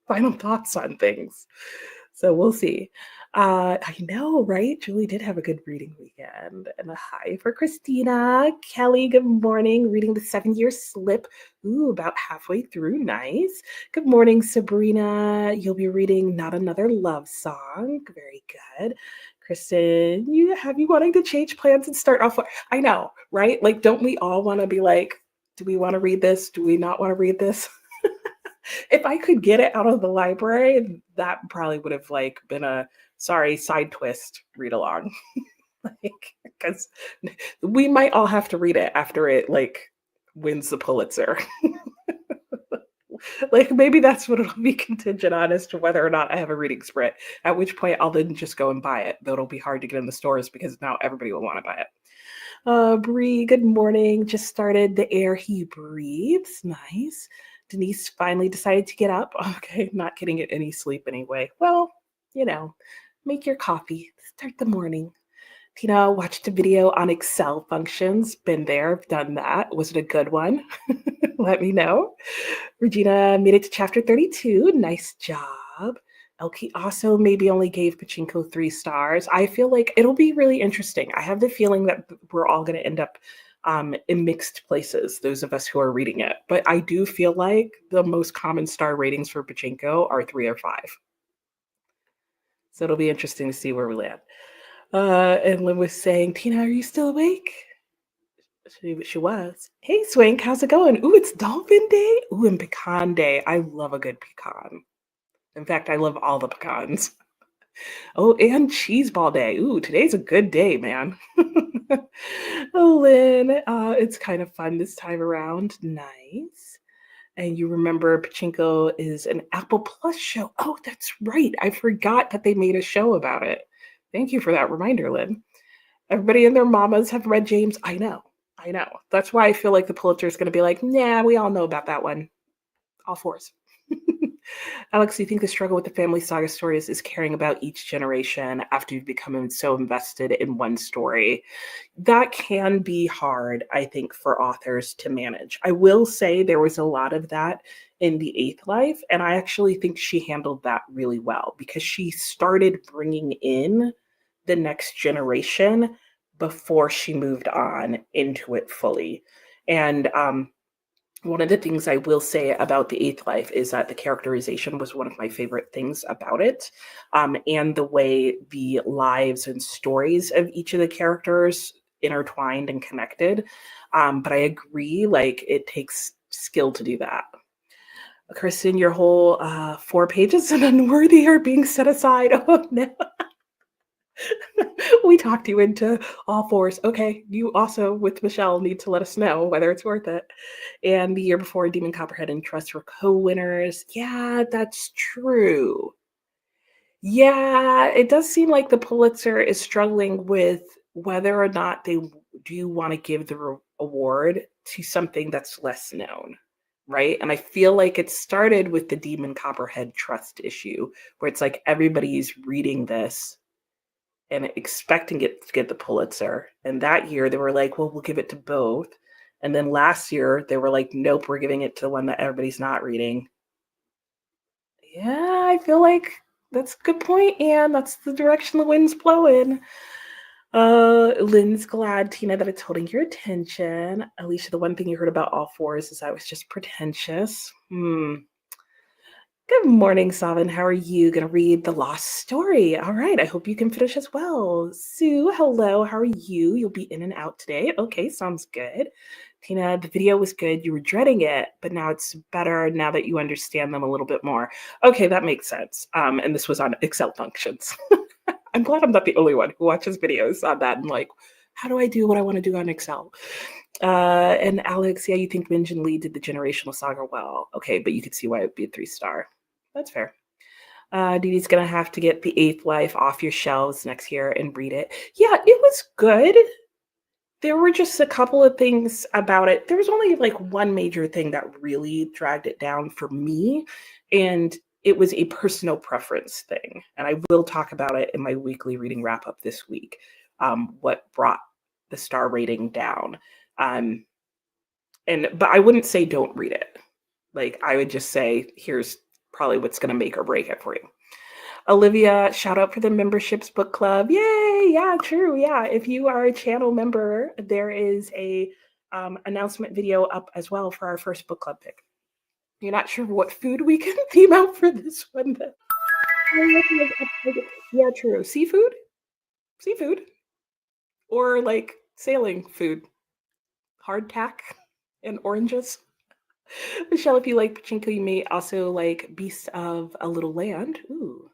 final thoughts on things. So we'll see. I know, right? Julie did have a good reading weekend. And a hi for Christina. Kelly, good morning. Reading the 7 Year Slip. Ooh, about halfway through. Nice. Good morning, Sabrina. You'll be reading Not Another Love Song. Very good. Kristen, you wanting to change plans and start off? I know, right? Like, don't we all want to be like, do we want to read this? Do we not want to read this? If I could get it out of the library, that probably would have like been a sorry side twist read along. Like, because we might all have to read it after it like wins the Pulitzer. Like maybe that's what it'll be contingent on as to whether or not I have a reading sprint. At which point I'll then just go and buy it. Though it'll be hard to get in the stores because now everybody will want to buy it. Bree, good morning. Just started The Air He Breathes. Nice. Denise finally decided to get up. Okay, not getting it any sleep anyway. Well, you know, make your coffee. Start the morning. Tina watched a video on Excel functions. Been there, done that. Was it a good one? Let me know. Regina made it to chapter 32. Nice job. Elke also maybe only gave Pachinko 3 stars. I feel like it'll be really interesting. I have the feeling that we're all going to end up in mixed places, those of us who are reading it. But I do feel like the most common star ratings for Pachinko are 3 or 5. So it'll be interesting to see where we land. And Lynn was saying, Tina, are you still awake? She was. Hey, Swank, how's it going? Ooh, it's Dolphin Day. Ooh, and Pecan Day. I love a good pecan. In fact, I love all the pecans. Oh, and Cheese Ball Day. Ooh, today's a good day, man. Oh, Lynn, it's kind of fun this time around. Nice. And you remember Pachinko is an Apple Plus show. Oh, that's right. I forgot that they made a show about it. Thank you for that reminder, Lynn. Everybody and their mamas have read James. I know. I know. That's why I feel like the Pulitzer is going to be like, nah, we all know about that one. All fours. Alex, do you think the struggle with the family saga stories is caring about each generation after you've become so invested in one story? That can be hard, I think, for authors to manage. I will say there was a lot of that in The Eighth Life, and I actually think she handled that really well because she started bringing in the next generation before she moved on into it fully. And one of the things I will say about The Eighth Life is that the characterization was one of my favorite things about it, and the way the lives and stories of each of the characters intertwined and connected. But I agree, like it takes skill to do that. Kristen, your whole 4 pages and unworthy are being set aside. Oh no. We talked you into all fours. Okay, you also with Michelle need to let us know whether it's worth it. And the year before, Demon Copperhead and Trust were co-winners. Yeah, that's true. Yeah, it does seem like the Pulitzer is struggling with whether or not they do want to give the award to something that's less known, right? And I feel like it started with the Demon Copperhead Trust issue, where it's like everybody's reading this and expecting it to get the Pulitzer. And that year they were like, well, we'll give it to both. And then last year they were like, nope, we're giving it to the one that everybody's not reading. Yeah, I feel like that's a good point, and that's the direction the wind's blowing. Lynn's glad, Tina, that it's holding your attention. Alicia, the one thing you heard about all fours is I was just pretentious. Good morning, Savin. How are you? Going to read The Lost Story. All right. I hope you can finish as well. Sue, hello. How are you? You'll be in and out today. Okay, sounds good. Tina, the video was good. You were dreading it, but now it's better now that you understand them a little bit more. Okay, that makes sense. And this was on Excel functions. I'm glad I'm not the only one who watches videos on that and like, how do I do what I want to do on Excel? And Alex, yeah, you think Minjin and Lee did the generational saga well. Okay, but you could see why it would be a 3-star. That's fair. Dee Dee's gonna have to get The Eighth Life off your shelves next year and read it. Yeah, it was good. There were just a couple of things about it. There was only like one major thing that really dragged it down for me, and it was a personal preference thing. And I will talk about it in my weekly reading wrap up this week. What brought the star rating down? But I wouldn't say don't read it. Like I would just say, here's probably what's going to make or break it for you. Olivia, shout out for the memberships book club. Yay! Yeah, true. Yeah. If you are a channel member, there is a announcement video up as well for our first book club pick. You're not sure what food we can theme out for this one. Yeah, true. Seafood? Seafood. Or like sailing food. Hardtack and oranges. Michelle, if you like pachinko, you may also like Beast of a Little Land. Ooh.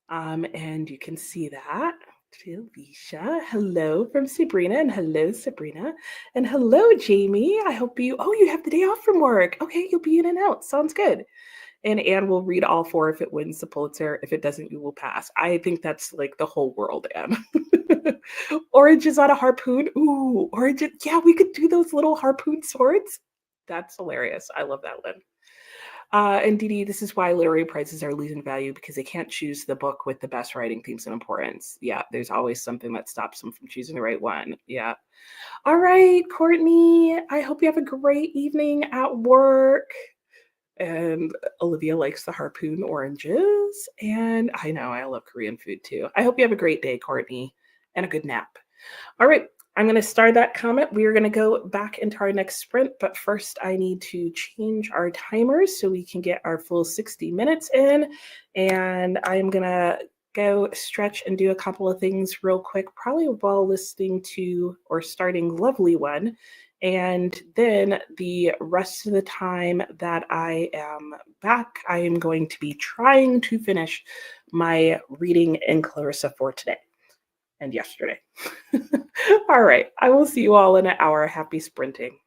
And you can see that. Felicia, hello from Sabrina, and hello, Sabrina, and hello, Jamie. I hope you have the day off from work. Okay, you'll be in and out. Sounds good. And Anne will read all four if it wins the Pulitzer. If it doesn't, you will pass. I think that's like the whole world, Anne. Oranges on a harpoon. Ooh, orange. Yeah, we could do those little harpoon swords. That's hilarious. I love that one. And Dee Dee, this is why literary prizes are losing value because they can't choose the book with the best writing themes and importance. Yeah, there's always something that stops them from choosing the right one. Yeah. All right, Courtney, I hope you have a great evening at work. And Olivia likes the harpoon oranges. And I know I love Korean food too. I hope you have a great day, Courtney, and a good nap. All right, I'm going to start that comment. We are going to go back into our next sprint, but first I need to change our timers so we can get our full 60 minutes in. And I'm going to go stretch and do a couple of things real quick, probably while listening to or starting Lovely One. And then the rest of the time that I am back, I am going to be trying to finish my reading in Clarissa for today and yesterday. All right. I will see you all in an hour. Happy sprinting.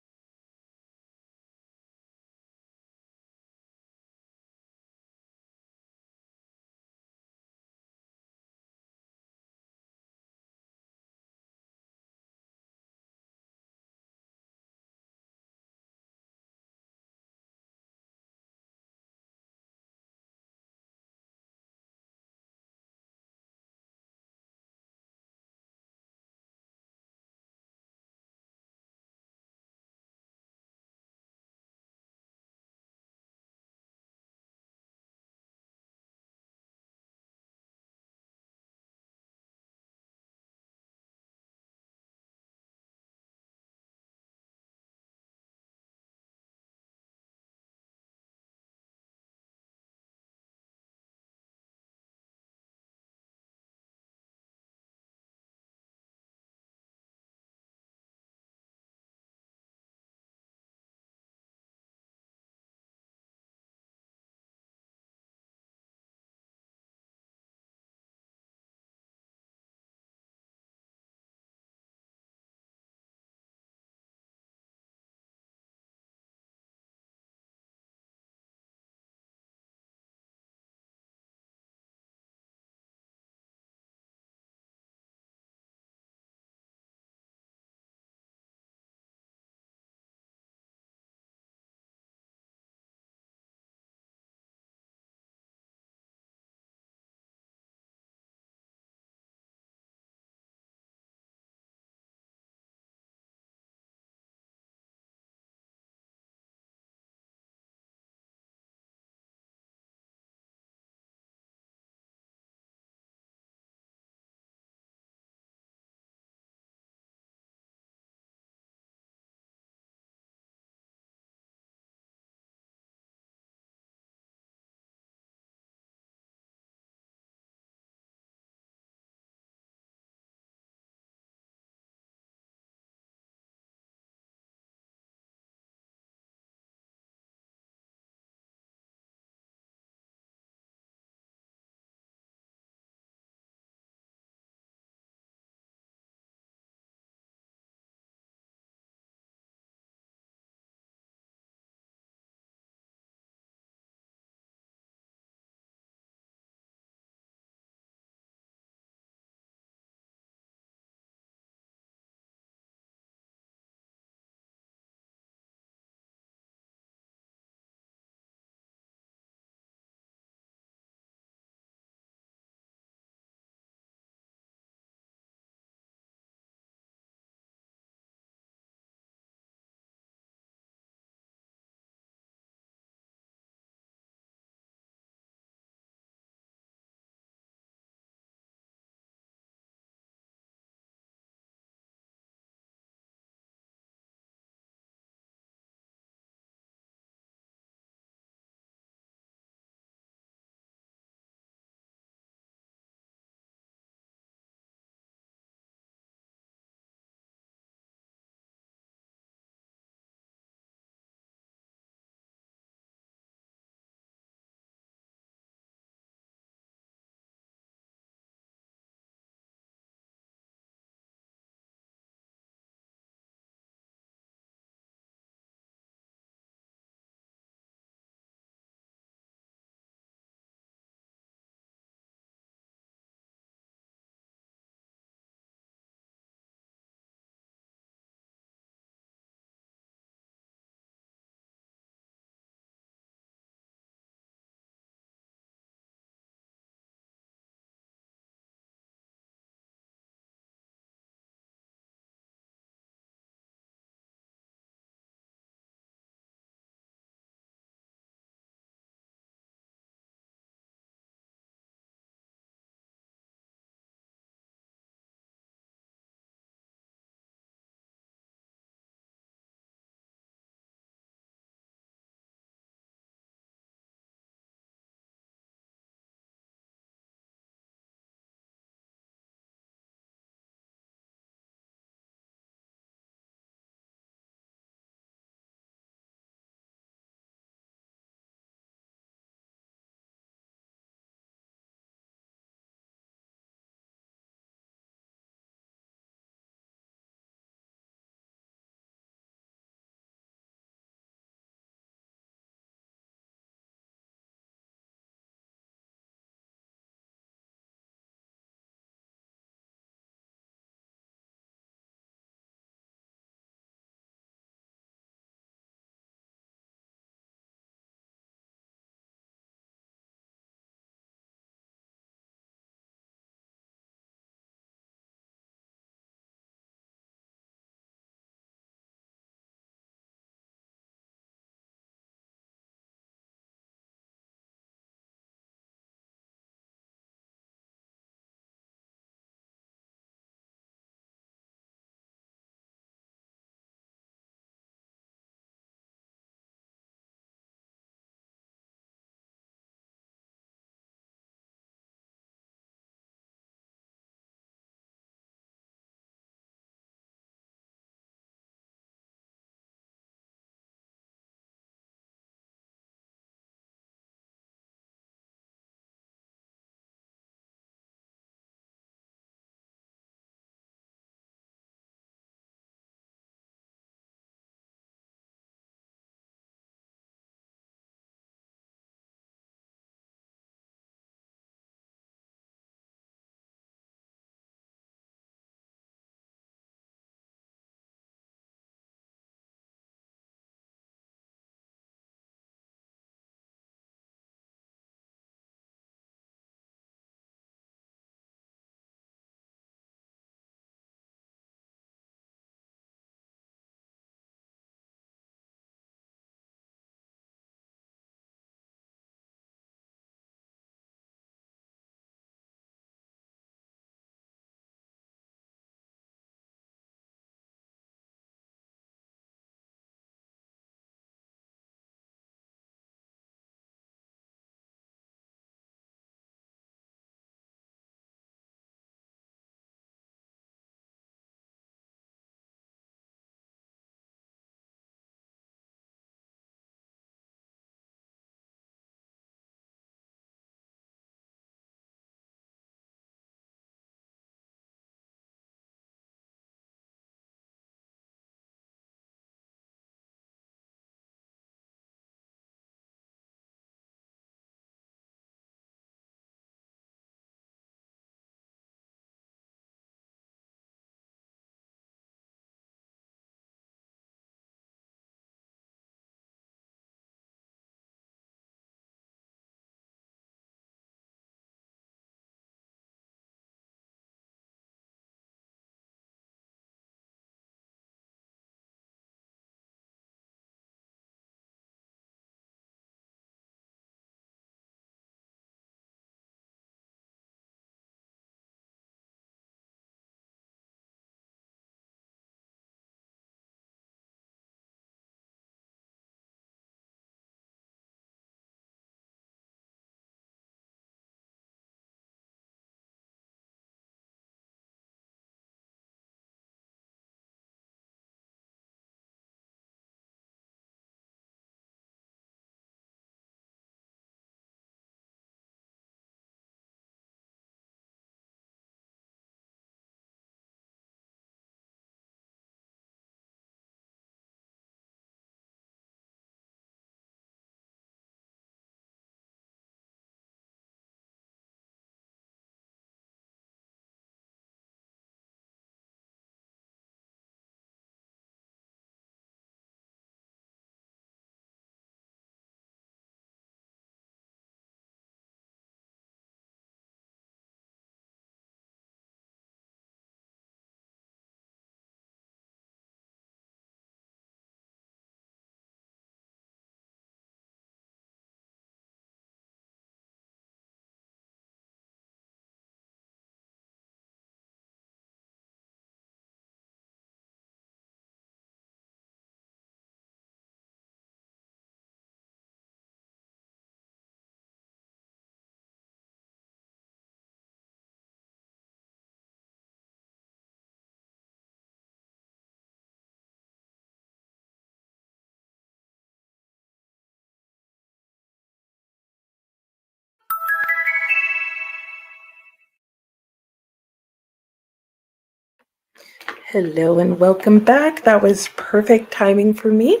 Hello and welcome back. That was perfect timing for me.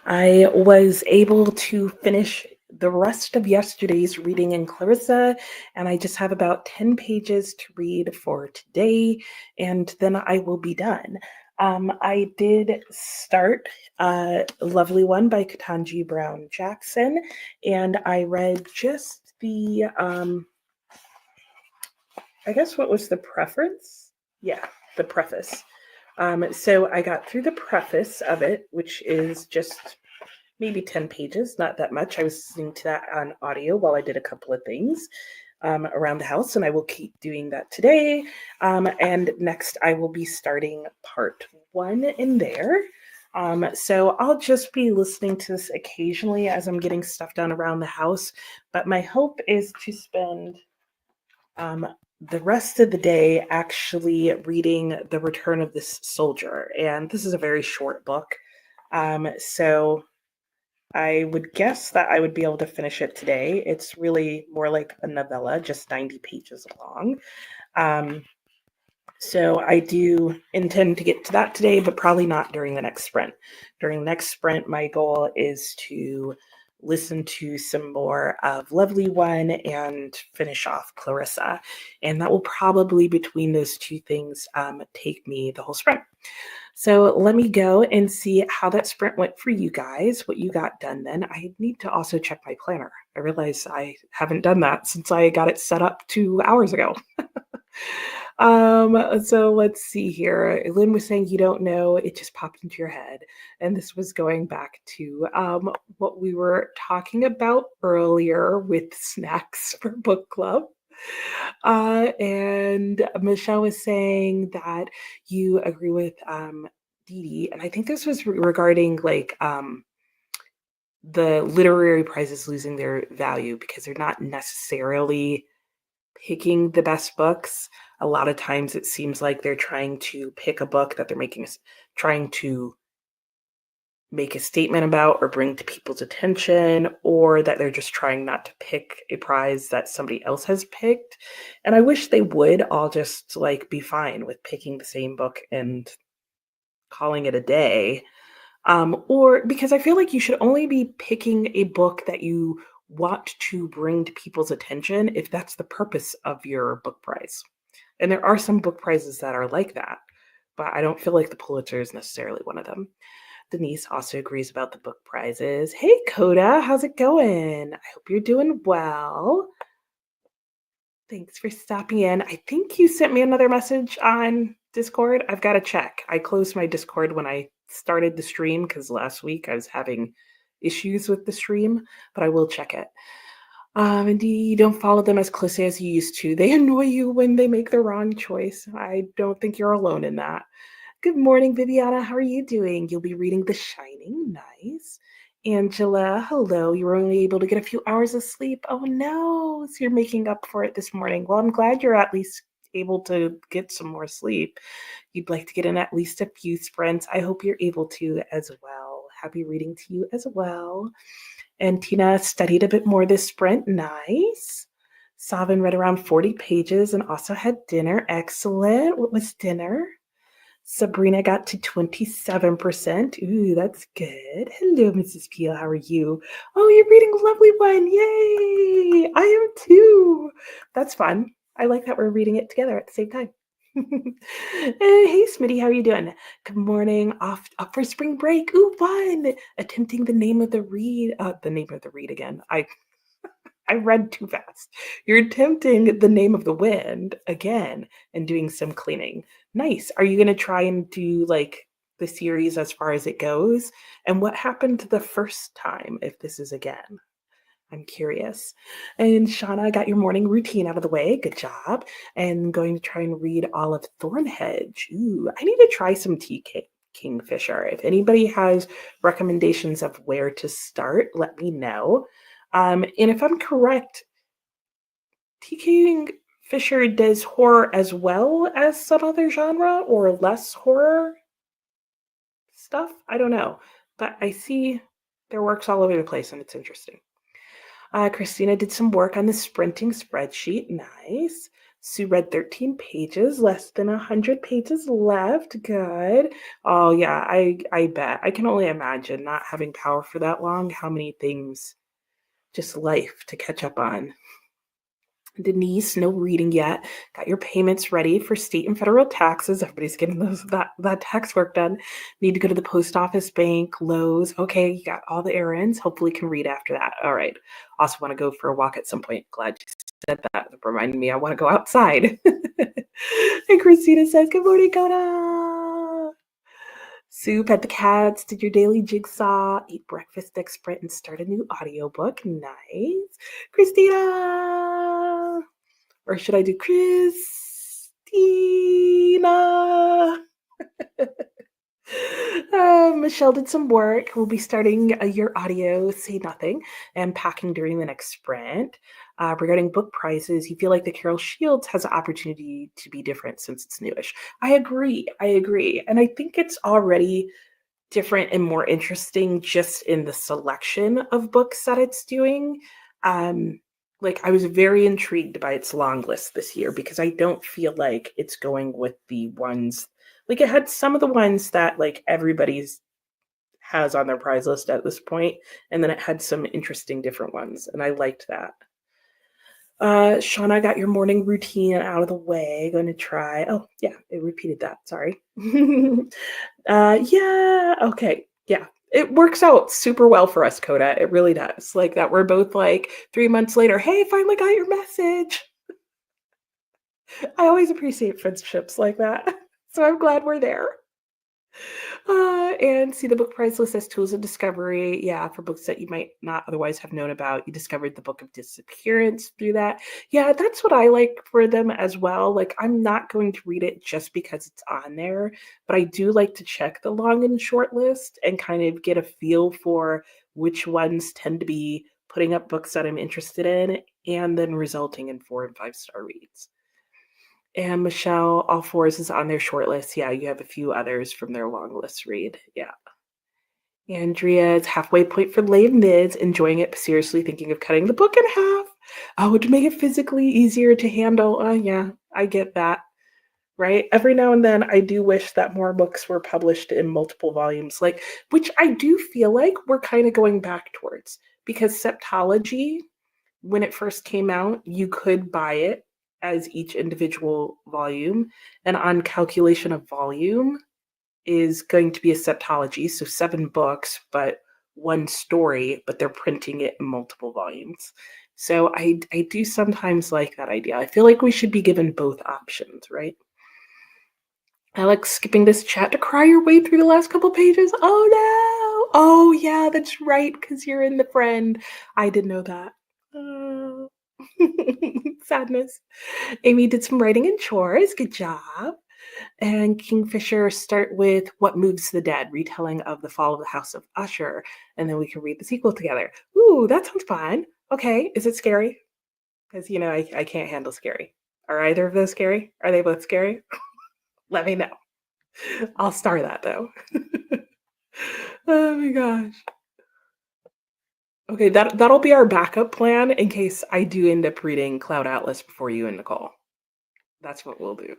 I was able to finish the rest of yesterday's reading in Clarissa, and I just have about 10 pages to read for today, and then I will be done. I did start Lovely One by Ketanji Brown Jackson, and I read just I guess what was the preference? Yeah, the preface. So I got through the preface of it, which is just maybe 10 pages, not that much. I was listening to that on audio while I did a couple of things around the house, and I will keep doing that today. And next, I will be starting part one in there. So I'll just be listening to this occasionally as I'm getting stuff done around the house. But my hope is to spend um, the rest of the day actually reading The Return of this Soldier. And this is a very short book. So I would guess that I would be able to finish it today. It's really more like a novella, just 90 pages long. Um, so I do intend to get to that today, but probably not during the next sprint. During the next sprint, my goal is to listen to some more of Lovely One and finish off Clarissa. And that will probably, between those two things, take me the whole sprint. So let me go and see how that sprint went for you guys, what you got done then. I need to also check my planner. I realize I haven't done that since I got it set up 2 hours ago. So let's see here. Lynn was saying you don't know, it just popped into your head. And this was going back to what we were talking about earlier with snacks for book club. And Michelle was saying that you agree with Dee Dee, and I think this was regarding like the literary prizes losing their value because they're not necessarily picking the best books. A lot of times it seems like they're trying to pick a book that they're trying to make a statement about or bring to people's attention, or that they're just trying not to pick a prize that somebody else has picked. And I wish they would all just like be fine with picking the same book and calling it a day. Or because I feel like you should only be picking a book that you want to bring to people's attention if that's the purpose of your book prize. And there are some book prizes that are like that, but I don't feel like the Pulitzer is necessarily one of them. Denise also agrees about the book prizes. Hey, Coda, how's it going? I hope you're doing well. Thanks for stopping in. I think you sent me another message on Discord. I've got to check. I closed my Discord when I started the stream because last week I was having issues with the stream, but I will check it. And you don't follow them as closely as you used to. They annoy you when they make the wrong choice. I don't think you're alone in that. Good morning, Viviana. How are you doing? You'll be reading The Shining. Nice. Angela, hello. You were only able to get a few hours of sleep. Oh no. So you're making up for it this morning. Well, I'm glad you're at least able to get some more sleep. You'd like to get in at least a few sprints. I hope you're able to as well. Happy reading to you as well. And Tina studied a bit more this sprint. Nice. Savin read around 40 pages and also had dinner. Excellent. What was dinner? Sabrina got to 27%. Ooh, that's good. Hello, Mrs. Peel. How are you? Oh, you're reading a lovely one. Yay! I am too. That's fun. I like that we're reading it together at the same time. Hey, Smitty, how are you doing? Good morning. Off for spring break. Ooh, fun. Attempting the name of the read. The name of the read again. I read too fast. You're attempting the name of the wind again and doing some cleaning. Nice. Are you going to try and do like the series as far as it goes? And what happened the first time if this is again? I'm curious. And Shauna got your morning routine out of the way. Good job. And going to try and read all of Thornhedge. Ooh, I need to try some TK Kingfisher. If anybody has recommendations of where to start, let me know. And if I'm correct, TK Fisher does horror as well as some other genre or less horror stuff. I don't know. But I see their works all over the place and it's interesting. Christina did some work on the sprinting spreadsheet. Nice. Sue read 13 pages, less than 100 pages left. Good. Oh yeah, I bet. I can only imagine not having power for that long, how many things, just life to catch up on. Denise, no reading yet. Got your payments ready for state and federal taxes. Everybody's getting that tax work done. Need to go to the post office, bank, Lowe's. Okay, you got all the errands. Hopefully can read after that. All right. Also want to go for a walk at some point. Glad you said that. That reminded me I want to go outside. And Christina says, good morning, Coda. Soup at the cats, did your daily jigsaw, eat breakfast, next sprint, and start a new audiobook. Nice. Christina! Or should I do Christina? Michelle did some work. We'll be starting your audio, Say Nothing, and packing during the next sprint. Regarding book prices, you feel like the Carol Shields has an opportunity to be different since it's newish. I agree. And I think it's already different and more interesting just in the selection of books that it's doing. Like I was very intrigued by its long list this year because I don't feel like it's going with the ones, like it had some of the ones that like everybody's has on their prize list at this point, and then it had some interesting different ones, and I liked that. Shauna, got your morning routine out of the way. Going to try. Oh, yeah, it repeated that. Sorry. Yeah, okay. Yeah. It works out super well for us, Coda. It really does. Like that we're both like 3 months later, hey, finally got your message. I always appreciate friendships like that. So I'm glad we're there. And see the book price list as tools of discovery. Yeah, for books that you might not otherwise have known about. You discovered the Book of Disappearance through that. Yeah, that's what I like for them as well. Like, I'm not going to read it just because it's on there, but I do like to check the long and short list and kind of get a feel for which ones tend to be putting up books that I'm interested in and then resulting in 4 and 5-star reads. And Michelle, All Fours is on their short list. Yeah, you have a few others from their long list read. Yeah. Andrea, it's halfway point for Les Mids, enjoying it, but seriously thinking of cutting the book in half. Oh, to make it physically easier to handle. Yeah, I get that. Right? Every now and then, I do wish that more books were published in multiple volumes, like, which I do feel like we're kind of going back towards because Septology, when it first came out, you could buy it as each individual volume. And on calculation of volume is going to be a septology, so 7 books, but 1 story, but they're printing it in multiple volumes. So I do sometimes like that idea. I feel like we should be given both options, right? Alex, skipping this chat to cry your way through the last couple pages. Oh no! Oh yeah, that's right, because you're in the friend. I didn't know that. Oh. Sadness. Amy did some writing and chores. Good job. And Kingfisher, start with What Moves the Dead, retelling of the fall of the House of Usher. And then we can read the sequel together. Ooh, that sounds fun. Okay, is it scary? Because, I can't handle scary. Are either of those scary? Are they both scary? Let me know. I'll star that, though. Oh my gosh. Okay, that'll be our backup plan in case I do end up reading Cloud Atlas before you and Nicole. That's what we'll do.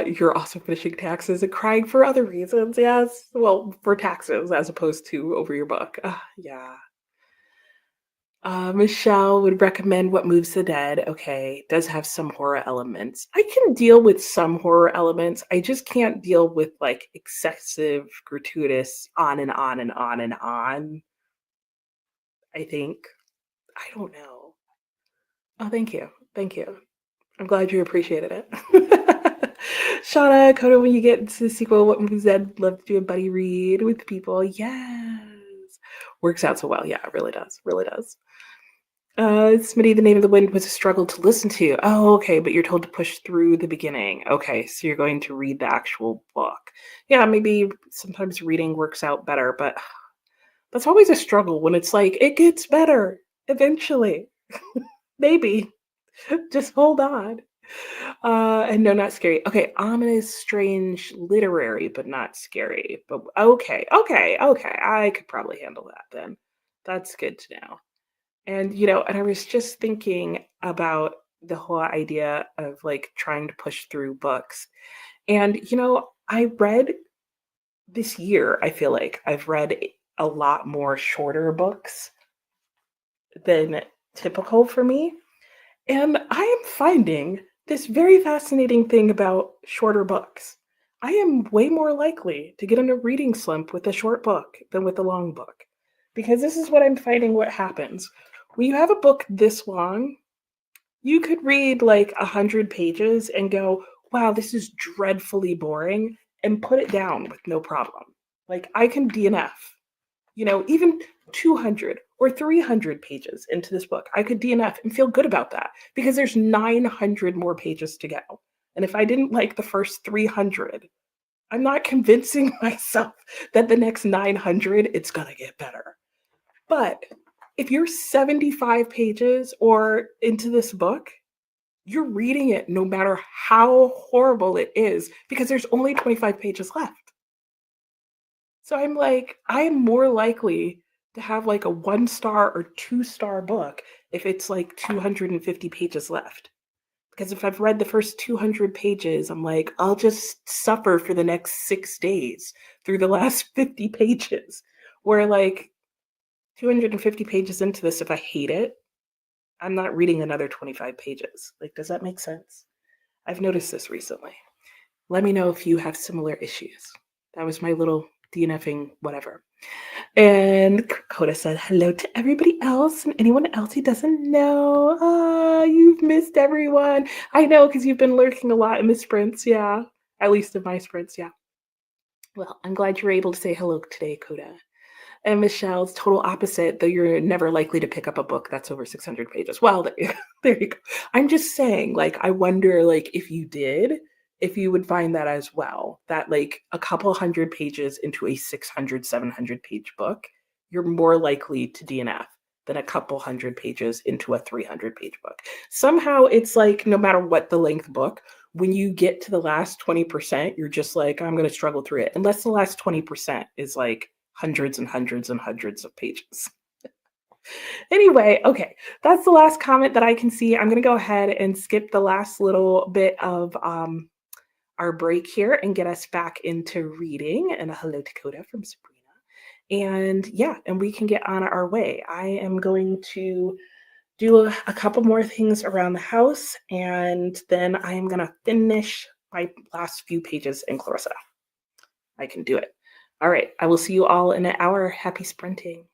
You're also finishing taxes and crying for other reasons. Yes, well, for taxes as opposed to over your book. Yeah. Michelle would recommend What Moves the Dead. Okay, does have some horror elements. I can deal with some horror elements. I just can't deal with like excessive, gratuitous on and on and on and on. I think. I don't know. Oh, thank you. Thank you. I'm glad you appreciated it. Shauna, Coda, when you get into the sequel, What Moves I'd love to do a buddy read with people. Yes. Works out so well. Yeah, it really does. Really does. Smitty, The Name of the Wind was a struggle to listen to. Oh, okay, but you're told to push through the beginning. Okay, so you're going to read the actual book. Yeah, maybe sometimes reading works out better, but that's always a struggle when it's like, it gets better eventually. Maybe. Just hold on. And no, not scary. Okay, ominous, strange, literary, but not scary. But okay. I could probably handle that then. That's good to know. And and I was just thinking about the whole idea of like trying to push through books. And I read this year, I feel like I've read a lot more shorter books than typical for me. And I am finding this very fascinating thing about shorter books. I am way more likely to get in a reading slump with a short book than with a long book. Because this is what I'm finding what happens. When you have a book this long, you could read like 100 pages and go, wow, this is dreadfully boring, and put it down with no problem. Like I can DNF, even 200 or 300 pages into this book. I could DNF and feel good about that because there's 900 more pages to go. And if I didn't like the first 300, I'm not convincing myself that the next 900 it's going to get better. But if you're 75 pages or into this book, you're reading it no matter how horrible it is because there's only 25 pages left. So I'm like, I'm more likely to have like a 1 star or 2 star book if it's like 250 pages left. Because if I've read the first 200 pages, I'm like, I'll just suffer for the next 6 days through the last 50 pages. Where like 250 pages into this, if I hate it, I'm not reading another 25 pages. Like, does that make sense? I've noticed this recently. Let me know if you have similar issues. That was my little DNFing whatever. And Coda said hello to everybody else and anyone else who doesn't know. Ah, you've missed everyone. I know because you've been lurking a lot in the sprints. Yeah, at least in my sprints. Yeah. Well, I'm glad you were able to say hello today, Coda. And Michelle's total opposite, though you're never likely to pick up a book that's over 600 pages. Well, there you go. I'm just saying, like, I wonder, like, if you did, if you would find that as well, that like a couple hundred pages into a 600, 700 page book, you're more likely to DNF than a couple hundred pages into a 300-page book. Somehow it's like, no matter what the length book, when you get to the last 20%, you're just like, I'm going to struggle through it. Unless the last 20% is like hundreds and hundreds and hundreds of pages. Anyway, okay, that's the last comment that I can see. I'm going to go ahead and skip the last little bit of our break here and get us back into reading. And a hello to Coda from Sabrina. And yeah, and we can get on our way. I am going to do a couple more things around the house, and then I am going to finish my last few pages in Clarissa. I can do it. All right, I will see you all in an hour. Happy sprinting.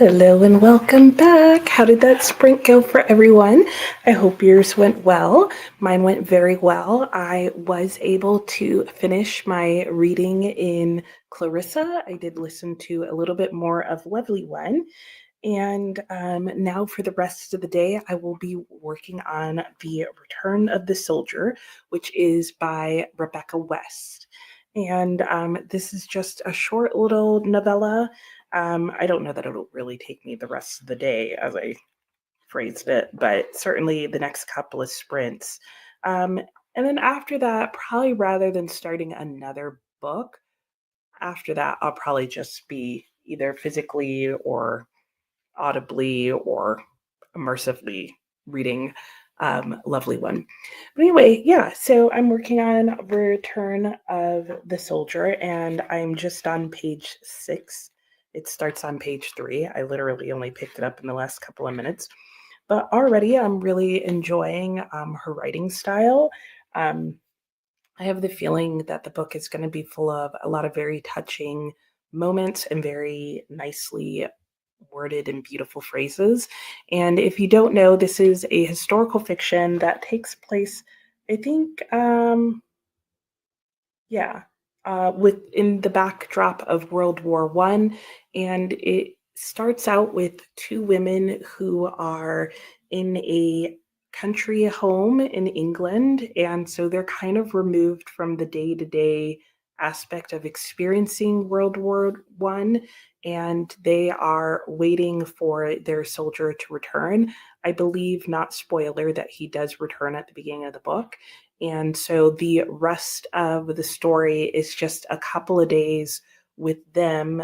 Hello and welcome back. How did that sprint go for everyone? I hope yours went well. Mine went very well. I was able to finish my reading in Clarissa. I did listen to a little bit more of Lovely One. And now for the rest of the day, I will be working on The Return of the Soldier, which is by Rebecca West. And this is just a short little novella. I don't know that it'll really take me the rest of the day, as I phrased it, but certainly the next couple of sprints. Um, and then after that, probably rather than starting another book, after that, I'll probably just be either physically or audibly or immersively reading Lovely One. But anyway, yeah, so I'm working on Return of the Soldier, and I'm just on page 6. It starts on page 3. I literally only picked it up in the last couple of minutes. But already I'm really enjoying her writing style. Um, I have the feeling that the book is going to be full of a lot of very touching moments and very nicely worded and beautiful phrases. And if you don't know, this is a historical fiction that takes place, I think, yeah, within the backdrop of World War One, and it starts out with two women who are in a country home in England, and so they're kind of removed from the day-to-day aspect of experiencing World War One, and they are waiting for their soldier to return. I believe, not spoiler, that he does return at the beginning of the book. And so the rest of the story is just a couple of days with them,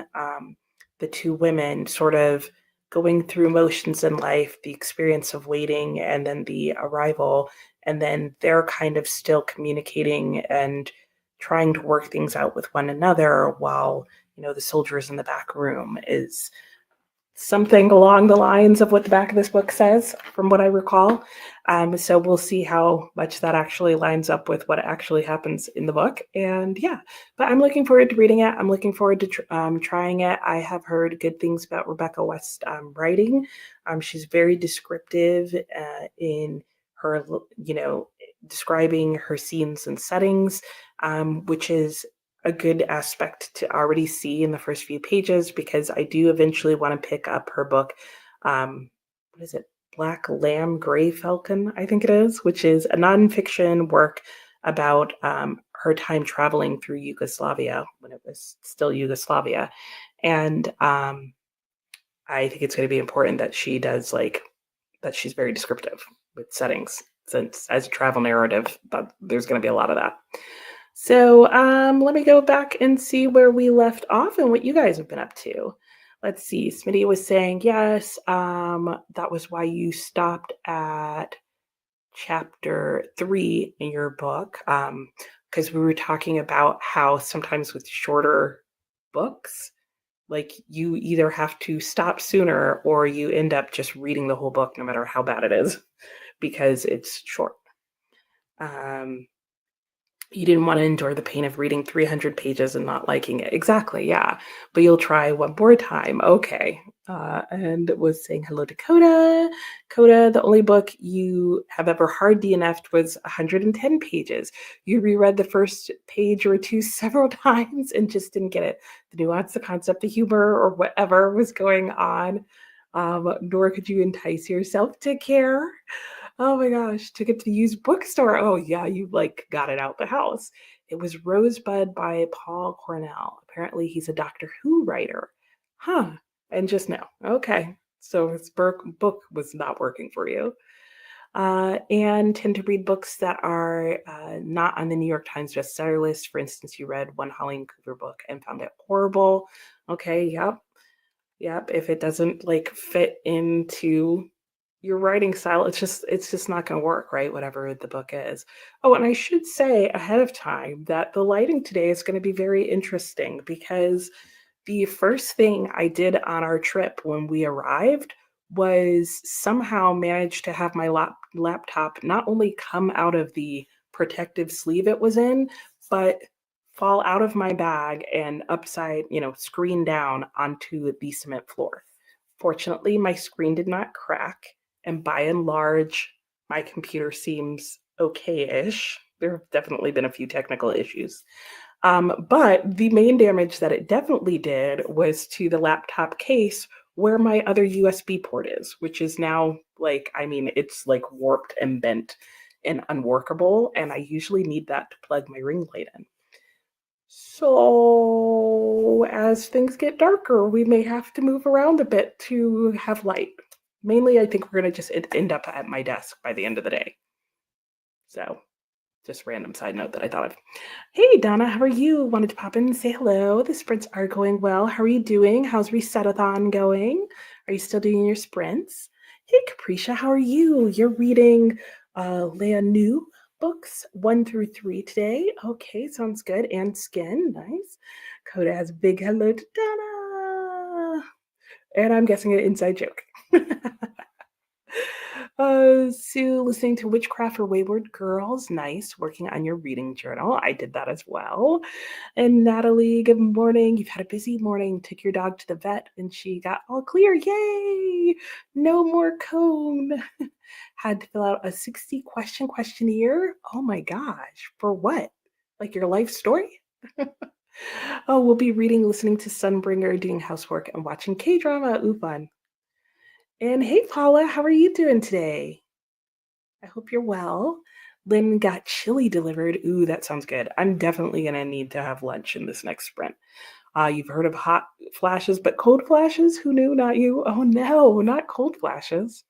the two women, sort of going through motions in life, the experience of waiting, and then the arrival. And then they're kind of still communicating and trying to work things out with one another while, the soldiers in the back room is something along the lines of what the back of this book says, from what I recall. So we'll see how much that actually lines up with what actually happens in the book. And yeah, but I'm looking forward to reading it. I'm looking forward to trying it. I have heard good things about Rebecca West writing. She's very descriptive in her, describing her scenes and settings, which is a good aspect to already see in the first few pages, because I do eventually want to pick up her book. What is it? Black Lamb, Gray Falcon, I think it is, which is a nonfiction work about her time traveling through Yugoslavia when it was still Yugoslavia. And I think it's going to be important that she does that she's very descriptive with settings, since as a travel narrative, but there's going to be a lot of that. So let me go back and see where we left off and what you guys have been up to. Let's see. Smitty was saying, yes, that was why you stopped at chapter 3 in your book, because we were talking about how sometimes with shorter books, like you either have to stop sooner or you end up just reading the whole book no matter how bad it is because it's short. You didn't want to endure the pain of reading 300 pages and not liking it. Exactly, yeah. But you'll try one more time. Okay. And was saying hello to Coda. Coda, the only book you have ever hard DNF'd was 110 pages. You reread the first page or two several times and just didn't get it. The nuance, the concept, the humor, or whatever was going on. Nor could you entice yourself to care. Oh my gosh, took it to the used bookstore. Oh yeah, you got it out the house. It was Rosebud by Paul Cornell. Apparently he's a Doctor Who writer. Huh. And just now. Okay. So his book was not working for you. And tend to read books that are not on the New York Times bestseller list. For instance, you read one Holly Cooper book and found it horrible. Okay, yep. Yep. If it doesn't fit into your writing style, it's just not going to work, right? Whatever the book is. Oh, and I should say ahead of time that the lighting today is going to be very interesting, because the first thing I did on our trip when we arrived was somehow manage to have my laptop not only come out of the protective sleeve it was in, but fall out of my bag and upside, screen down onto the cement floor. Fortunately, my screen did not crack, and by and large, my computer seems okay-ish. There have definitely been a few technical issues. But the main damage that it definitely did was to the laptop case where my other USB port is, which is now like, I mean, it's like warped and bent and unworkable. And I usually need that to plug my ring light in. So, as things get darker, we may have to move around a bit to have light. Mainly, I think we're going to just end up at my desk by the end of the day. So, just random side note that I thought of. Hey, Donna, how are you? Wanted to pop in and say hello. The sprints are going well. How are you doing? How's Resetathon going? Are you still doing your sprints? Hey, Capricia, how are you? You're reading Leah New books 1 through 3 today. Okay, sounds good. And Skin, nice. Coda has a big hello to Donna. And I'm guessing an inside joke. Sue, listening to Witchcraft for Wayward Girls. Nice. Working on your reading journal. I did that as well. And Natalie, good morning. You've had a busy morning. Took your dog to the vet and she got all clear. Yay! No more cone. Had to fill out a 60-question questionnaire. Oh my gosh. For what? Like your life story? Oh, we'll be reading, listening to Sunbringer, doing housework, and watching K-drama. Ooh, fun. And hey, Paula, how are you doing today? I hope you're well. Lynn got chili delivered. Ooh, that sounds good. I'm definitely going to need to have lunch in this next sprint. You've heard of hot flashes, but cold flashes? Who knew? Not you. Oh, no, not cold flashes.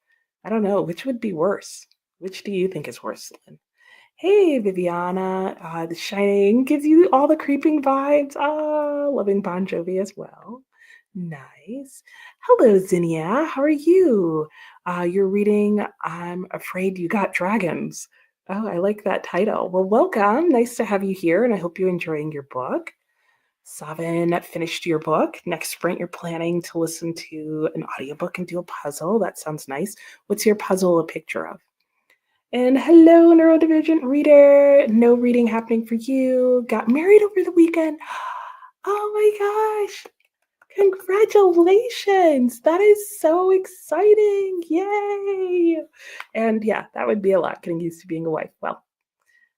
I don't know. Which would be worse? Which do you think is worse, Lynn? Hey, Viviana. The Shining gives you all the creeping vibes. Loving Bon Jovi as well. Nice. Hello, Zinnia. How are you? You're reading I'm Afraid You Got Dragons. Oh, I like that title. Well, welcome. Nice to have you here, and I hope you're enjoying your book. Savin finished your book. Next sprint, you're planning to listen to an audiobook and do a puzzle. That sounds nice. What's your puzzle a picture of? And hello, neurodivergent reader. No reading happening for you. Got married over the weekend. Oh my gosh. Congratulations. That is so exciting. Yay. And yeah, that would be a lot getting used to being a wife. Well,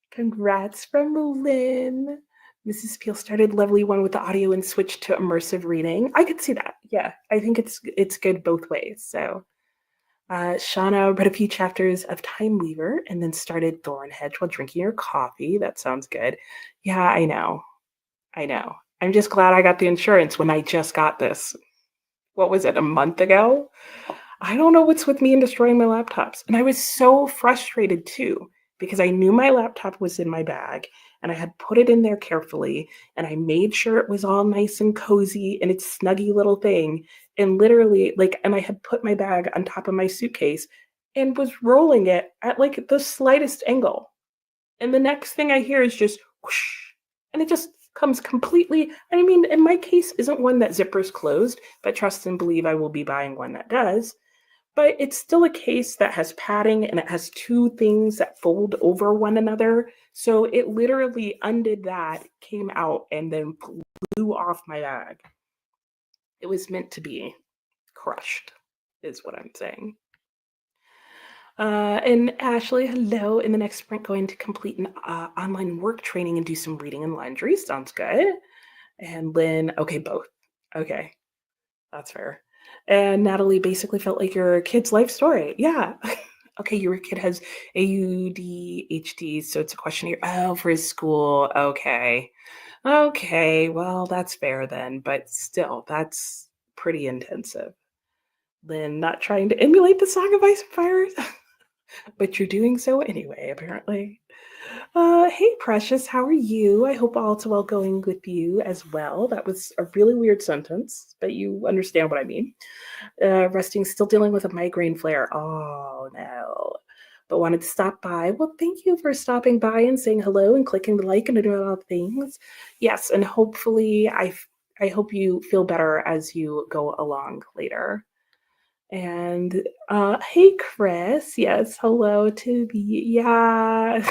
congrats from Lynn. Mrs. Peel started Lovely One with the audio and switched to immersive reading. I could see that. Yeah, I think it's good both ways. So Shauna read a few chapters of Time Weaver and then started Thornhedge while drinking her coffee. That sounds good. Yeah, I know. I know. I'm just glad I got the insurance when I just got this. What was it, a month ago? I don't know what's with me and destroying my laptops. And I was so frustrated too, because I knew my laptop was in my bag and I had put it in there carefully and I made sure it was all nice and cozy and its snuggy little thing. And literally, like, and I had put my bag on top of my suitcase and was rolling it at like the slightest angle. And the next thing I hear is just whoosh, and it just comes completely. I mean, in my case, isn't one that zippers closed, but trust and believe I will be buying one that does. But it's still a case that has padding and it has two things that fold over one another. So it literally undid that, came out, and then blew off my bag. It was meant to be crushed, is what I'm saying. And Ashley, hello. In the next sprint, going to complete an online work training and do some reading and laundry. Sounds good. And Lynn, okay, both. Okay, that's fair. And Natalie basically felt like your kid's life story. Yeah. Okay, your kid has AUDHD, so it's a question here. Oh, for his school. Okay. Okay, well, that's fair then, but still, that's pretty intensive. Lynn, not trying to emulate the Song of Ice and Fire, but you're doing so anyway, apparently. Hey, Precious, how are you? I hope all's well going with you as well. That was a really weird sentence, but you understand what I mean. Resting, still dealing with a migraine flare. Oh, no. But wanted to stop by. Well, thank you for stopping by and saying hello and clicking the like and doing all the things. Yes, and hopefully I hope you feel better as you go along later. And hey, Chris. Yes, hello to the yeah.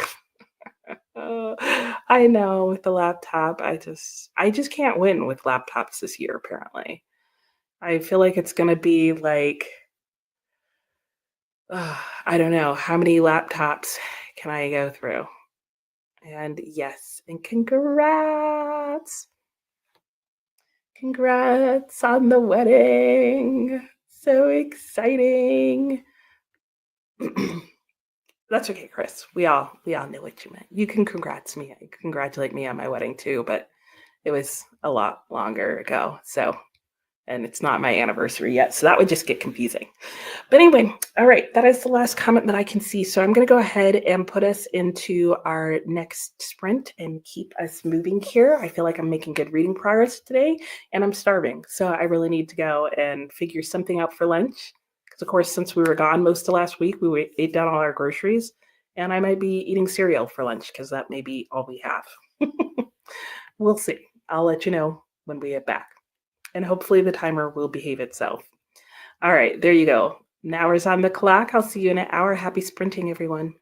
I know with the laptop, I just can't win with laptops this year, apparently. I feel like it's gonna be like, I don't know, how many laptops can I go through? And yes, and congrats. Congrats on the wedding. So exciting. That's okay, Chris. We all know what you meant. You can congratulate me on my wedding too, but it was a lot longer ago. So, and it's not my anniversary yet, so that would just get confusing. But anyway, all right, that is the last comment that I can see. So I'm going to go ahead and put us into our next sprint and keep us moving here. I feel like I'm making good reading progress today, and I'm starving. So I really need to go and figure something out for lunch. Because, of course, since we were gone most of last week, we ate down all our groceries, and I might be eating cereal for lunch because that may be all we have. We'll see. I'll let you know when we get back. And hopefully the timer will behave itself. All right, there you go. An hour's on the clock. I'll see you in an hour. Happy sprinting, everyone.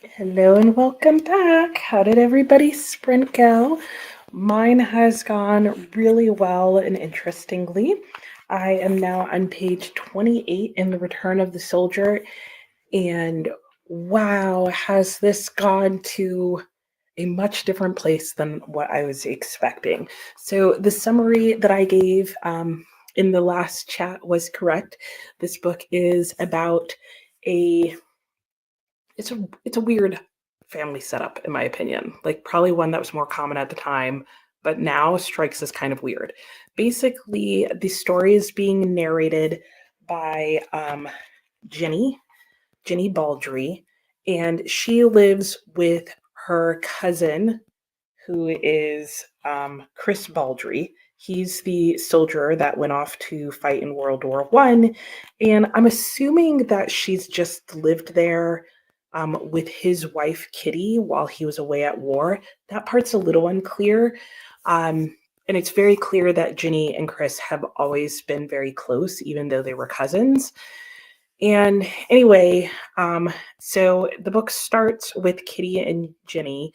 Hello and welcome back. How did everybody's sprint go? Mine has gone really well and interestingly. I am now on page 28 in The Return of the Soldier, and wow, has this gone to a much different place than what I was expecting. So, the summary that I gave in the last chat was correct. This book is about a it's a weird family setup in my opinion. Like probably one that was more common at the time, but now strikes as kind of weird. Basically, the story is being narrated by Jenny, Jenny Baldry, and she lives with her cousin who is Chris Baldry. He's the soldier that went off to fight in World War One, and I'm assuming that she's just lived there with his wife Kitty while he was away at war. That part's a little unclear, and it's very clear that Ginny and Chris have always been very close, even though they were cousins. And anyway, so the book starts with Kitty and Ginny,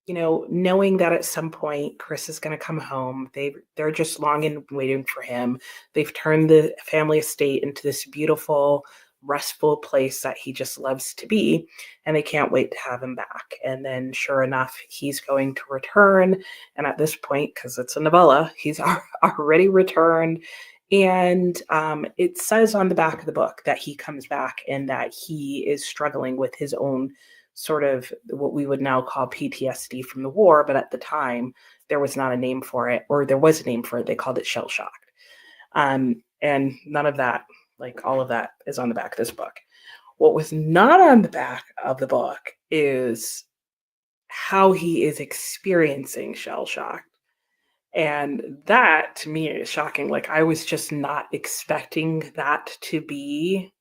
knowing that at some point Chris is going to come home. They're just longing and waiting for him. They've turned the family estate into this beautiful, restful place that he just loves to be, and they can't wait to have him back. And then, sure enough, he's going to return. And at this point, because it's a novella, he's already returned. And it says on the back of the book that he comes back and that he is struggling with his own sort of what we would now call PTSD from the war, but at the time there was not a name for it, or there was a name for it. They called it shell shocked. And none of that, like all of that, is on the back of this book. What was not on the back of the book is how he is experiencing shell shock. And that to me is shocking. Like I was just not expecting that to be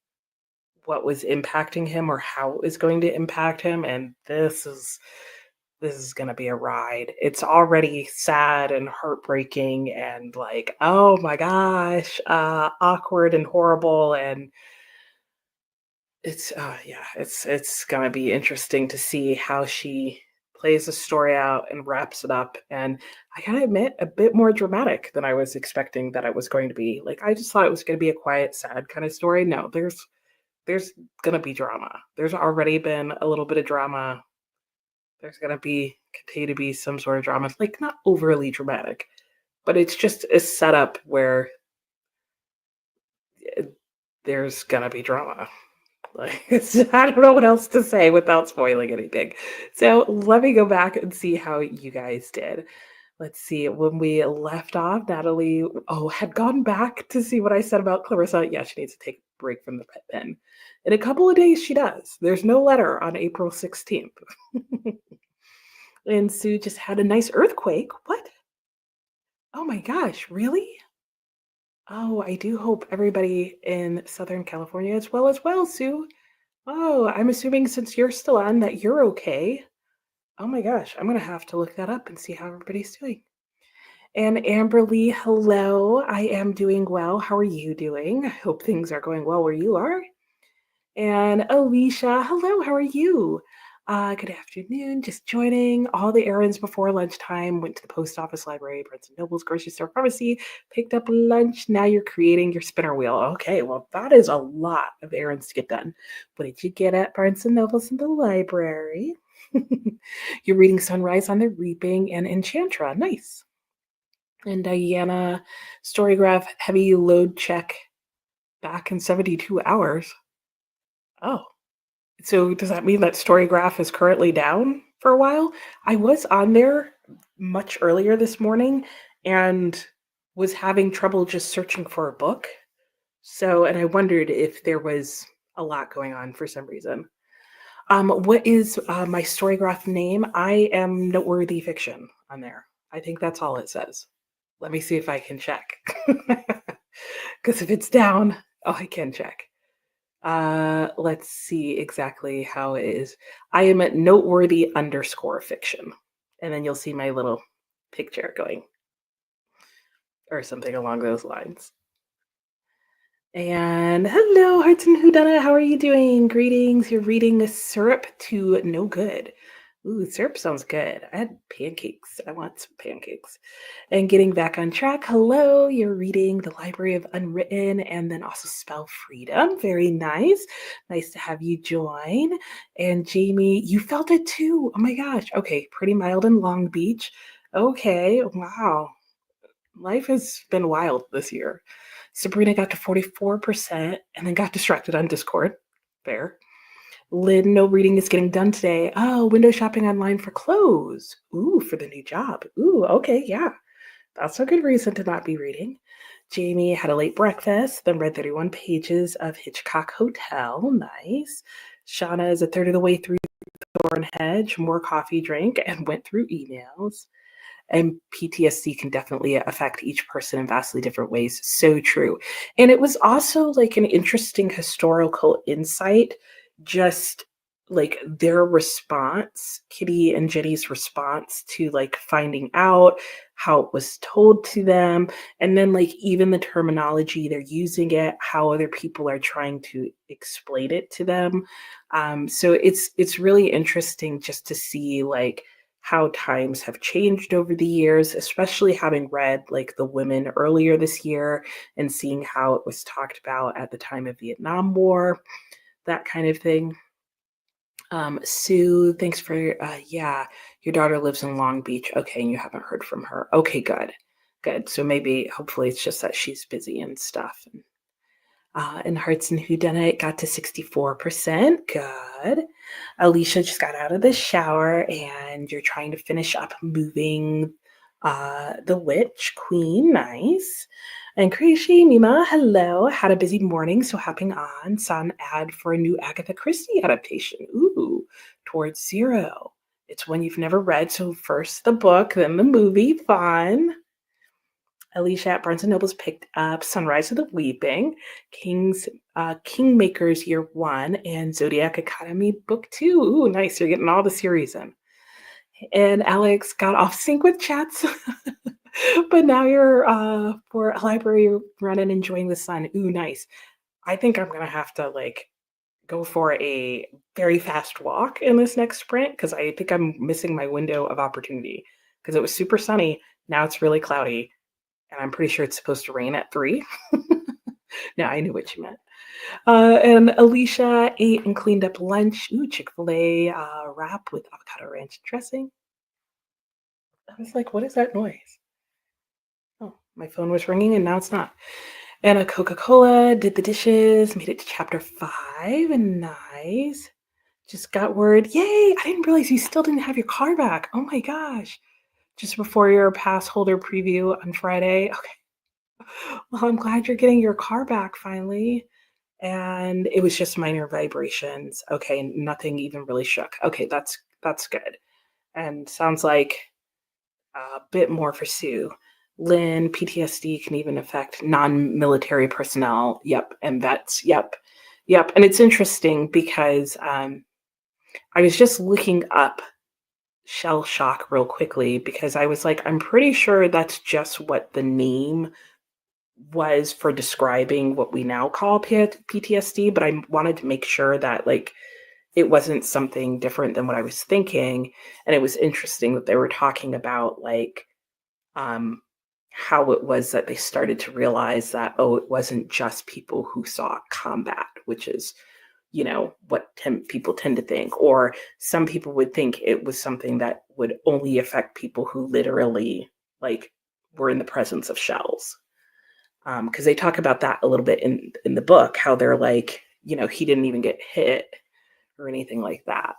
what was impacting him or how it was going to impact him, and this is going to be a ride. It's already sad and heartbreaking and like, oh my gosh, awkward and horrible. And it's going to be interesting to see how she plays the story out and wraps it up. And I gotta admit, a bit more dramatic than I was expecting that it was going to be. Like I just thought it was going to be a quiet sad kind of story. No, there's gonna be drama. There's already been a little bit of drama. There's gonna be continue to be some sort of drama. Like not overly dramatic, but it's just a setup where eh, there's gonna be drama. Like I don't know what else to say without spoiling anything. So let me go back and see how you guys did. Let's see. When we left off, Natalie, had gone back to see what I said about Clarissa. Yeah, she needs to take a break from the pen. In a couple of days, she does. There's no letter on April 16th. And Sue just had a nice earthquake. What? Oh my gosh, really? Oh, I do hope everybody in Southern California is well, Sue. Oh, I'm assuming since you're still on that you're okay. Oh my gosh, I'm gonna have to look that up and see how everybody's doing. And Amberly, hello. I am doing well. How are you doing? I hope things are going well where you are. And Alicia, hello. How are you? Good afternoon. Just joining all the errands before lunchtime. Went to the post office, library, Barnes and Noble's, grocery store, pharmacy. Picked up lunch. Now you're creating your spinner wheel. Okay, well that is a lot of errands to get done. What did you get at Barnes and Noble's in the library? You're reading Sunrise on the Reaping and Enchantra. Nice. And Diana, Storygraph, heavy load check back in 72 hours. Oh, so does that mean that Storygraph is currently down for a while? I was on there much earlier this morning and was having trouble just searching for a book. So, and I wondered if there was a lot going on for some reason. What is my Storygraph name? I am Noteworthy Fiction on there. I think that's all it says. Let me see if I can check. Because if it's down, I can check. Let's see exactly how it is. I am at noteworthy underscore fiction. And then you'll see my little picture going or something along those lines. And hello, Hearts and Whodunit. How are you doing? Greetings. You're reading a syrup to no good. Ooh, syrup sounds good. I had pancakes. I want some pancakes. And getting back on track. Hello, you're reading The Library of Unwritten and then also Spell Freedom. Very nice. Nice to have you join. And Jamie, you felt it too. Oh my gosh. Okay, pretty mild in Long Beach. Okay, wow. Life has been wild this year. Sabrina got to 44% and then got distracted on Discord. Fair. Lynn, no reading is getting done today. Oh, window shopping online for clothes. Ooh, for the new job. Ooh, okay, yeah. That's a good reason to not be reading. Jamie had a late breakfast, then read 31 pages of Hitchcock Hotel. Nice. Shauna is a third of the way through Thorn Hedge, more coffee drink, and went through emails. And PTSD can definitely affect each person in vastly different ways. So true. And it was also like an interesting historical insight, just like their response, Kitty and Jenny's response to like finding out how it was told to them, and then like even the terminology they're using it, how other people are trying to explain it to them. So it's really interesting just to see like how times have changed over the years, especially having read like The Women earlier this year and seeing how it was talked about at the time of Vietnam War, that kind of thing. Sue, thanks for yeah, your daughter lives in Long Beach. Okay, and you haven't heard from her. Okay, good. Good. So maybe hopefully it's just that she's busy and stuff. And Hearts and Whodunit got to 64%. Good. Alicia just got out of the shower and you're trying to finish up moving the Witch Queen. Nice. And Krishi, Mima, hello. Had a busy morning, so hopping on. Saw an ad for a new Agatha Christie adaptation. Ooh, Towards Zero. It's one you've never read, so first the book, then the movie. Fun. Alicia at Barnes& Noble's picked up Sunrise of the Weeping, Kingmakers Year 1, and Zodiac Academy Book 2. Ooh, nice. You're getting all the series in. And Alex got off sync with chats, but now you're for a library run and enjoying the sun. Ooh, nice. I think I'm going to have to like go for a very fast walk in this next sprint because I think I'm missing my window of opportunity because it was super sunny. Now it's really cloudy and I'm pretty sure it's supposed to rain at 3. No, I knew what you meant. And Alicia ate and cleaned up lunch. Ooh, Chick-fil-A wrap with avocado ranch dressing. I was like, what is that noise? Oh, my phone was ringing and now it's not. And a Coca-Cola, did the dishes, made it to chapter 5, and nice. Just got word, yay, I didn't realize you still didn't have your car back. Oh my gosh. Just before your pass holder preview on Friday. Okay. Well, I'm glad you're getting your car back finally. And it was just minor vibrations. Okay, nothing even really shook. Okay, that's good. And sounds like a bit more for Sue. Lynn, PTSD can even affect non-military personnel. Yep, and vets. Yep, yep. And it's interesting because I was just looking up shell shock real quickly because I was like, I'm pretty sure that's just what the name was for describing what we now call PTSD, but I wanted to make sure that like it wasn't something different than what I was thinking. And it was interesting that they were talking about like um, how it was that they started to realize that, oh, it wasn't just people who saw combat, which is, you know, what people tend to think, or some people would think it was something that would only affect people who literally like were in the presence of shells. Because they talk about that a little bit in the book, how they're like, you know, he didn't even get hit or anything like that.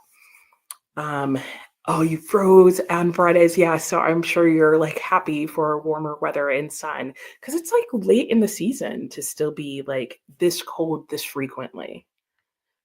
Um, oh, you froze on Fridays. Yeah, so I'm sure you're like happy for warmer weather and sun because it's like late in the season to still be like this cold this frequently.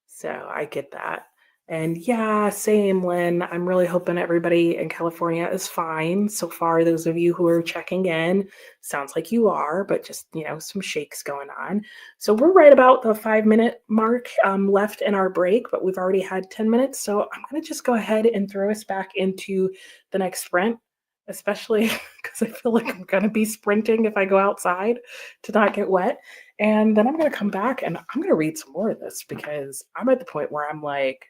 So I get that. And yeah, same, Lynn. I'm really hoping everybody in California is fine. So far, those of you who are checking in, sounds like you are, but just, you know, some shakes going on. So we're right about the 5-minute mark left in our break, but we've already had 10 minutes. So I'm going to just go ahead and throw us back into the next sprint especially because I feel like I'm gonna be sprinting if I go outside to not get wet. And then I'm gonna come back and I'm gonna read some more of this because I'm at the point where I'm like,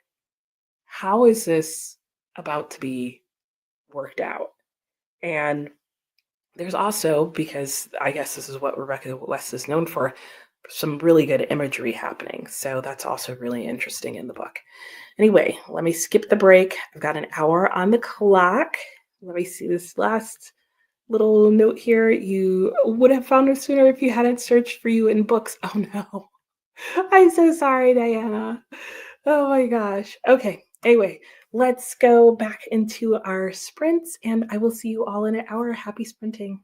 how is this about to be worked out? And there's also, because I guess this is what Rebecca West is known for, some really good imagery happening. So that's also really interesting in the book. Anyway, let me skip the break. I've got an hour on the clock. Let me see this last little note here. You would have found it sooner if you hadn't searched for you in books. Oh no. I'm so sorry, Diana. Oh my gosh. Okay. Anyway, let's go back into our sprints and I will see you all in an hour. Happy sprinting.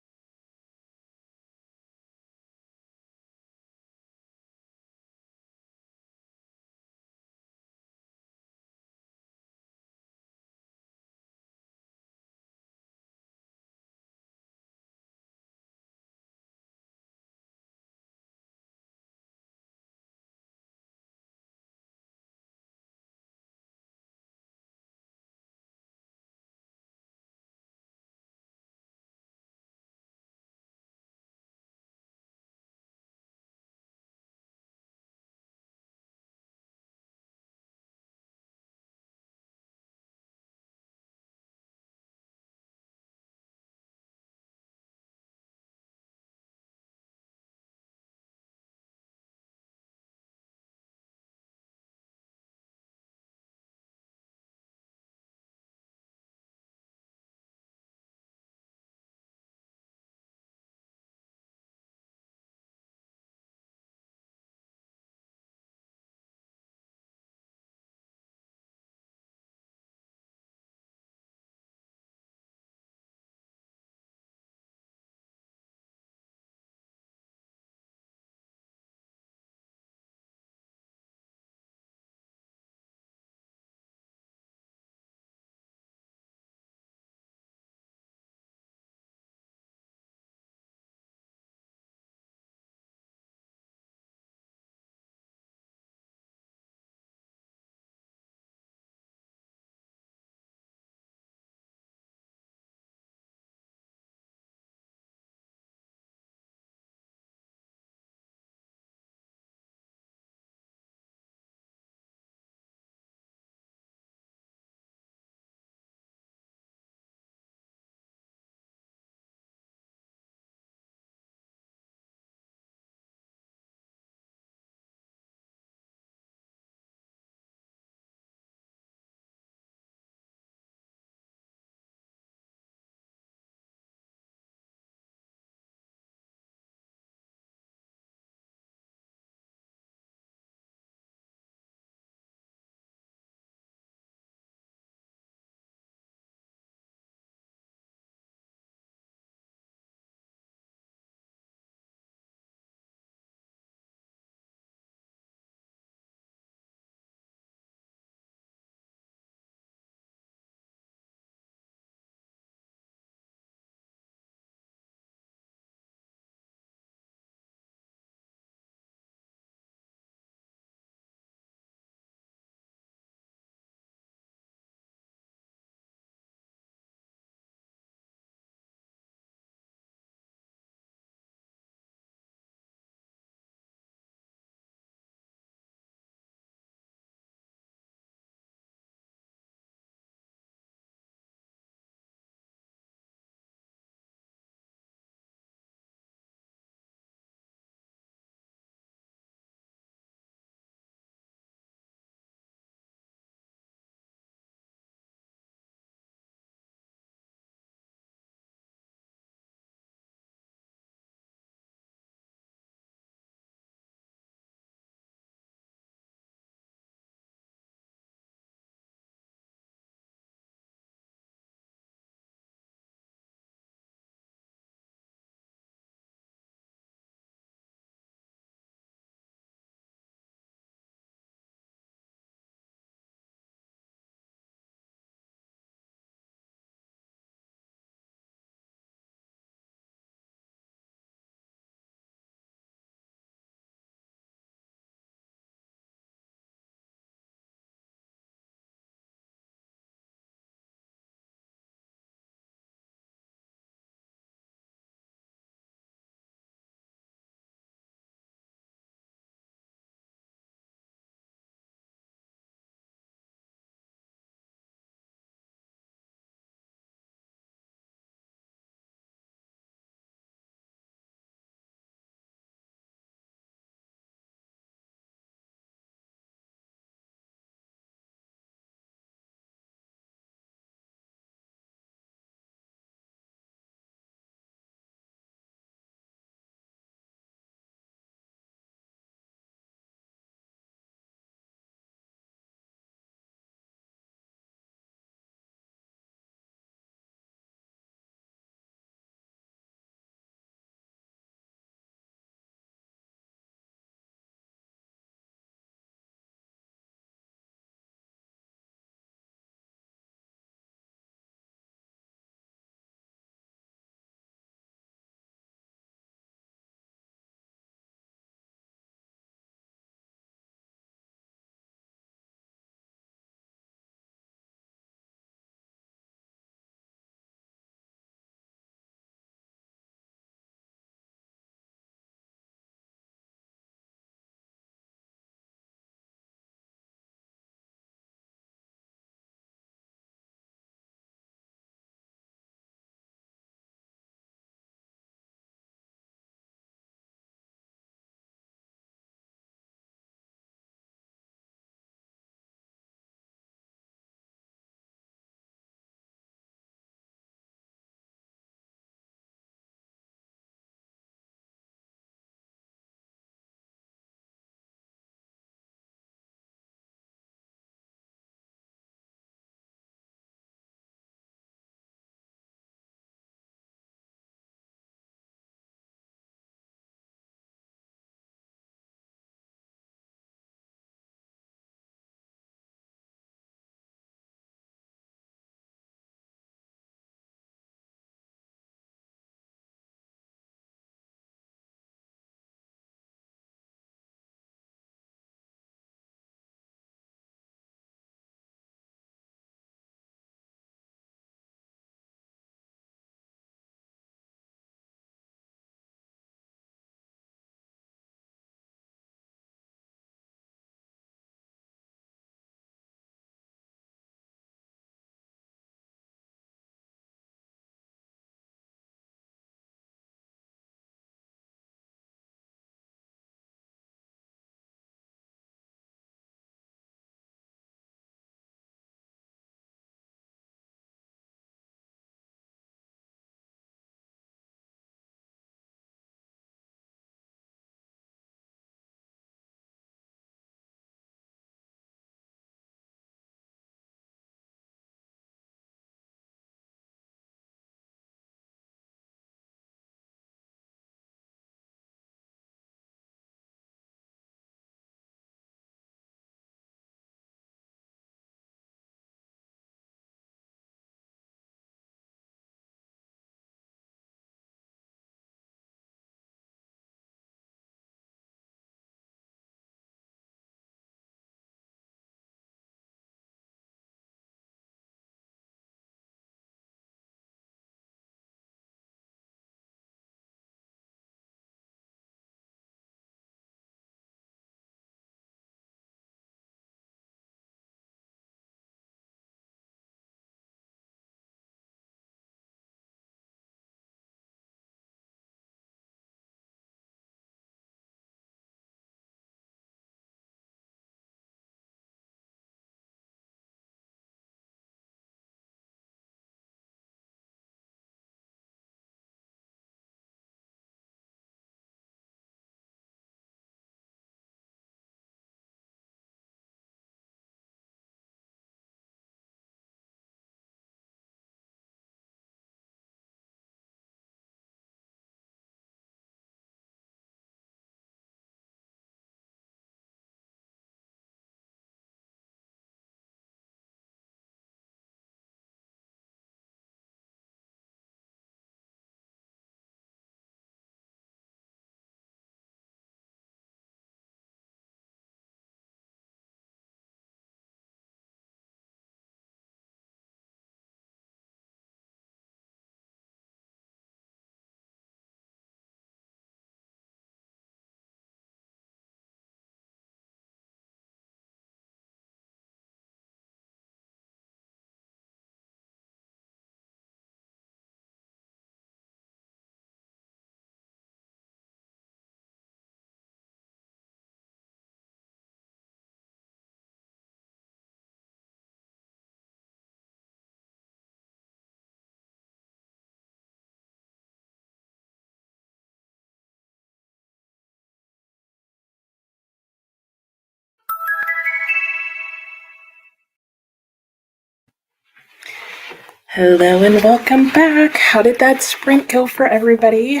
Hello and welcome back. How did that sprint go for everybody?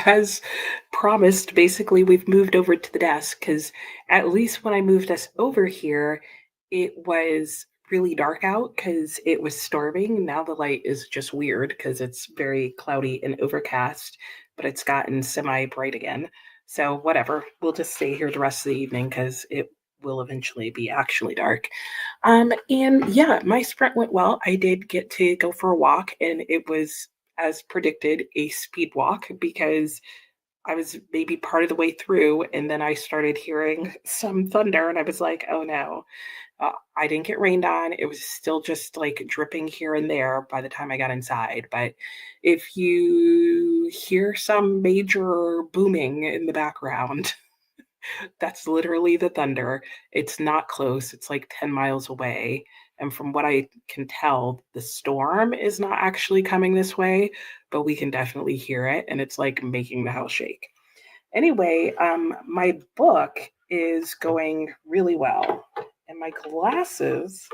As promised, basically, we've moved over to the desk because at least when I moved us over here, it was really dark out because it was storming. Now the light is just weird because it's very cloudy and overcast, but it's gotten semi bright again. So, whatever, we'll just stay here the rest of the evening because it will eventually be actually dark. And yeah, my sprint went well. I did get to go for a walk, and it was, as predicted, a speed walk because I was maybe part of the way through, and then I started hearing some thunder, and I was like, oh no. I didn't get rained on. It was still just like dripping here and there by the time I got inside. But if you hear some major booming in the background, that's literally the thunder. It's not close. It's like 10 miles away. And from what I can tell, the storm is not actually coming this way, but we can definitely hear it. And it's like making the house shake. Anyway, my book is going really well. And my glasses,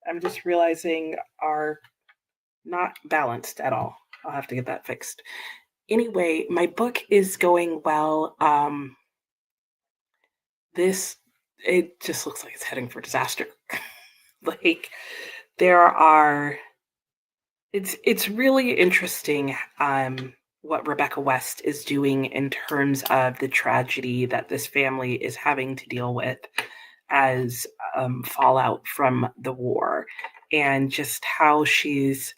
I'm just realizing, are not balanced at all. I'll have to get that fixed. Anyway, my book is going well. This it just looks like it's heading for disaster. Like there are it's really interesting what Rebecca West is doing in terms of the tragedy that this family is having to deal with as fallout from the war, and just how she's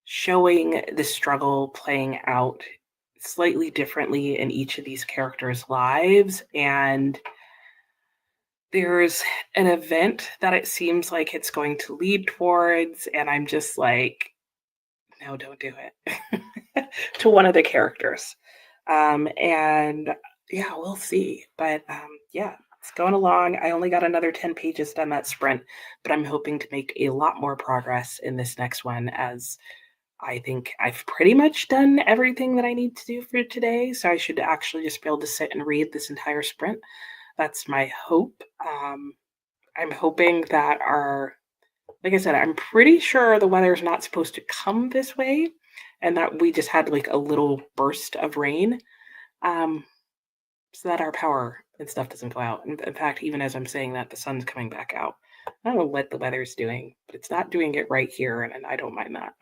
showing the struggle playing out slightly differently in each of these characters' lives. And there's an event that it seems like it's going to lead towards, and I'm just like, no, don't do it to one of the characters. And yeah, we'll see. But yeah, it's going along. I only got another 10 pages done that sprint, but I'm hoping to make a lot more progress in this next one, as I think I've pretty much done everything that I need to do for today. So I should actually just be able to sit and read this entire sprint. That's my hope. I'm hoping that like I said, I'm pretty sure the weather's not supposed to come this way, and that we just had like a little burst of rain, um, so that our power and stuff doesn't go out. In fact, even as I'm saying that, the sun's coming back out. I don't know what the weather's doing, but it's not doing it right here, and I don't mind that.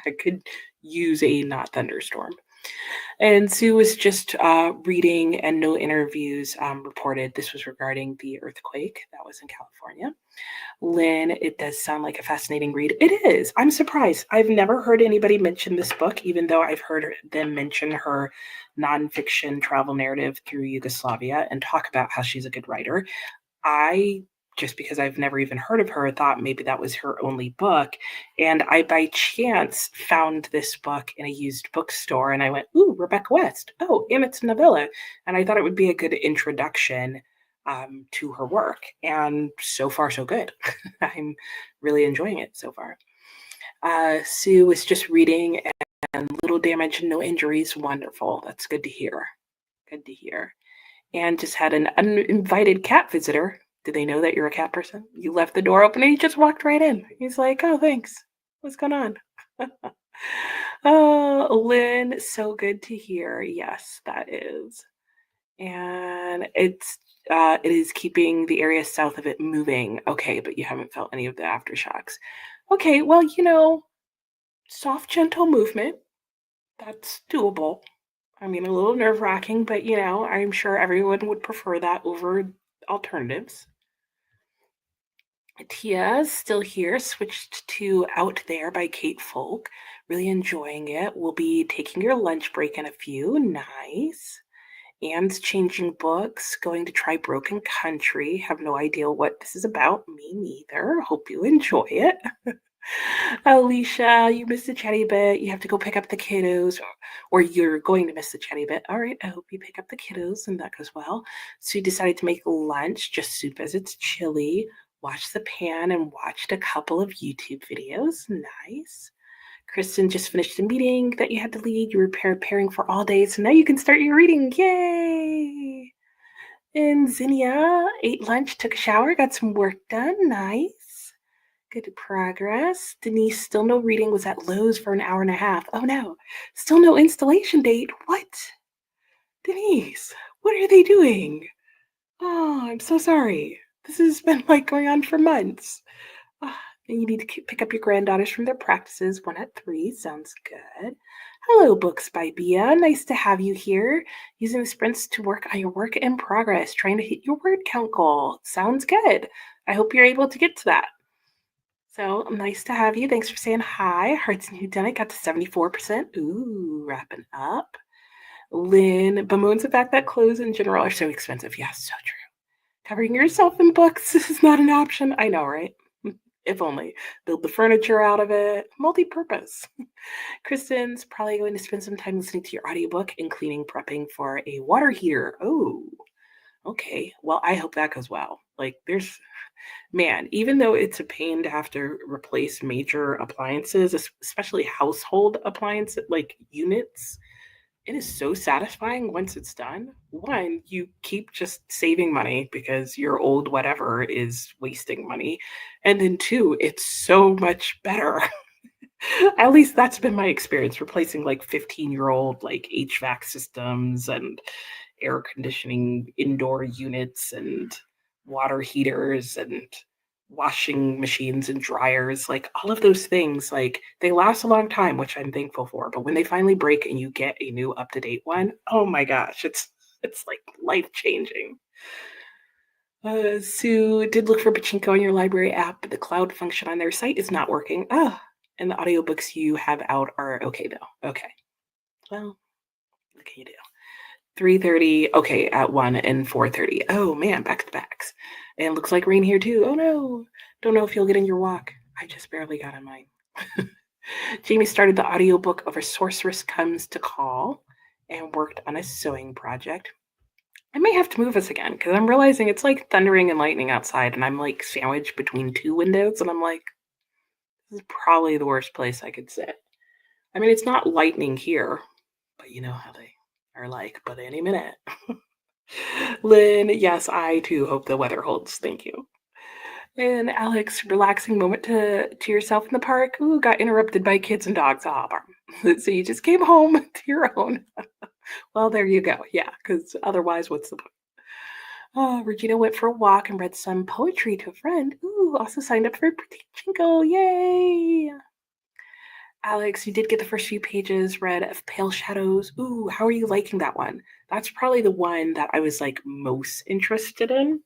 I could use a not thunderstorm. And Sue was just reading, and no interviews reported. This was regarding the earthquake that was in California. Lynn, it does sound like a fascinating read. It is. I'm surprised. I've never heard anybody mention this book, even though I've heard them mention her nonfiction travel narrative through Yugoslavia and talk about how she's a good writer. I, just because I've never even heard of her, thought maybe that was her only book. And I, by chance, found this book in a used bookstore, and I went, ooh, Rebecca West. Oh, and it's a novella. And I thought it would be a good introduction to her work. And so far, so good. I'm really enjoying it so far. Sue was just reading, and little damage, no injuries. Wonderful. That's good to hear. Good to hear. And just had an uninvited cat visitor. Do they know that you're a cat person? You left the door open and he just walked right in. He's like, oh, thanks. What's going on? Oh, Lynn, so good to hear. Yes, that is. And it is keeping the area south of it moving. Okay, but you haven't felt any of the aftershocks. Okay, well, soft, gentle movement. That's doable. I mean, a little nerve wracking, but I'm sure everyone would prefer that over alternatives. Tia's still here, switched to Out There by Kate Folk. Really enjoying it. We'll be taking your lunch break in a few. Nice. Anne's changing books, going to try Broken Country. Have no idea what this is about. Me neither. Hope you enjoy it. Alicia, you missed the chatty bit. You have to go pick up the kiddos, or you're going to miss the chatty bit. All right, I hope you pick up the kiddos and that goes well. So you decided to make lunch, just soup as it's chilly. Watched the pan and watched a couple of YouTube videos. Nice. Kristen just finished a meeting that you had to lead. You were preparing for all day, so now you can start your reading. Yay! And Zinnia ate lunch, took a shower, got some work done. Nice. Good progress. Denise, still no reading, was at Lowe's for an hour and a half. Oh no, still no installation date. What? Denise, what are they doing? Oh, I'm so sorry. This has been like going on for months. Ah, and you need to pick up your granddaughters from their practices, one at 3. Sounds good. Hello, Books by Bia. Nice to have you here. Using the sprints to work on your work in progress, trying to hit your word count goal. Sounds good. I hope you're able to get to that. So nice to have you. Thanks for saying hi. Hearts and Whodunit got to 74%. Ooh, wrapping up. Lynn bemoans the fact that clothes in general are so expensive. Yeah, so true. Covering yourself in books is not an option. I know, right? If only. Build the furniture out of it. Multi-purpose. Kristen's probably going to spend some time listening to your audiobook and cleaning, prepping for a water heater. Oh, okay. Well, I hope that goes well. Like, man, even though it's a pain to have to replace major appliances, especially household appliances, like units, it is so satisfying once it's done. One, you keep just saving money because your old whatever is wasting money. And then two, it's so much better. At least that's been my experience replacing like 15-year-old like HVAC systems and air conditioning indoor units and water heaters and washing machines and dryers, like all of those things, like they last a long time, which I'm thankful for. But when they finally break and you get a new up-to-date one, oh my gosh, it's like life-changing. Sue did look for Pachinko on your library app, but the cloud function on their site is not working. And the audiobooks you have out are okay though. Okay. Well, what can you do? 3:30, okay, at 1 and 4:30. Oh man, back to backs. And looks like rain here too. Oh no. Don't know if you'll get in your walk. I just barely got on mine. Jamie started the audiobook of A Sorceress Comes to Call and worked on a sewing project. I may have to move us again because I'm realizing it's like thundering and lightning outside, and I'm like sandwiched between 2 windows, and I'm like, this is probably the worst place I could sit. I mean, it's not lightning here, but you know how they are like, but any minute. Lynn, yes, I too hope the weather holds. Thank you. And Alex, relaxing moment to yourself in the park. Ooh, got interrupted by kids and dogs. Ah, so you just came home to your own. Well, there you go. Yeah, because otherwise, what's the point? Oh, Regina went for a walk and read some poetry to a friend. Ooh, also signed up for Pachinko. Yay! Alex, you did get the first few pages read of Pale Shadows. Ooh, how are you liking that one? That's probably the one that I was like most interested in.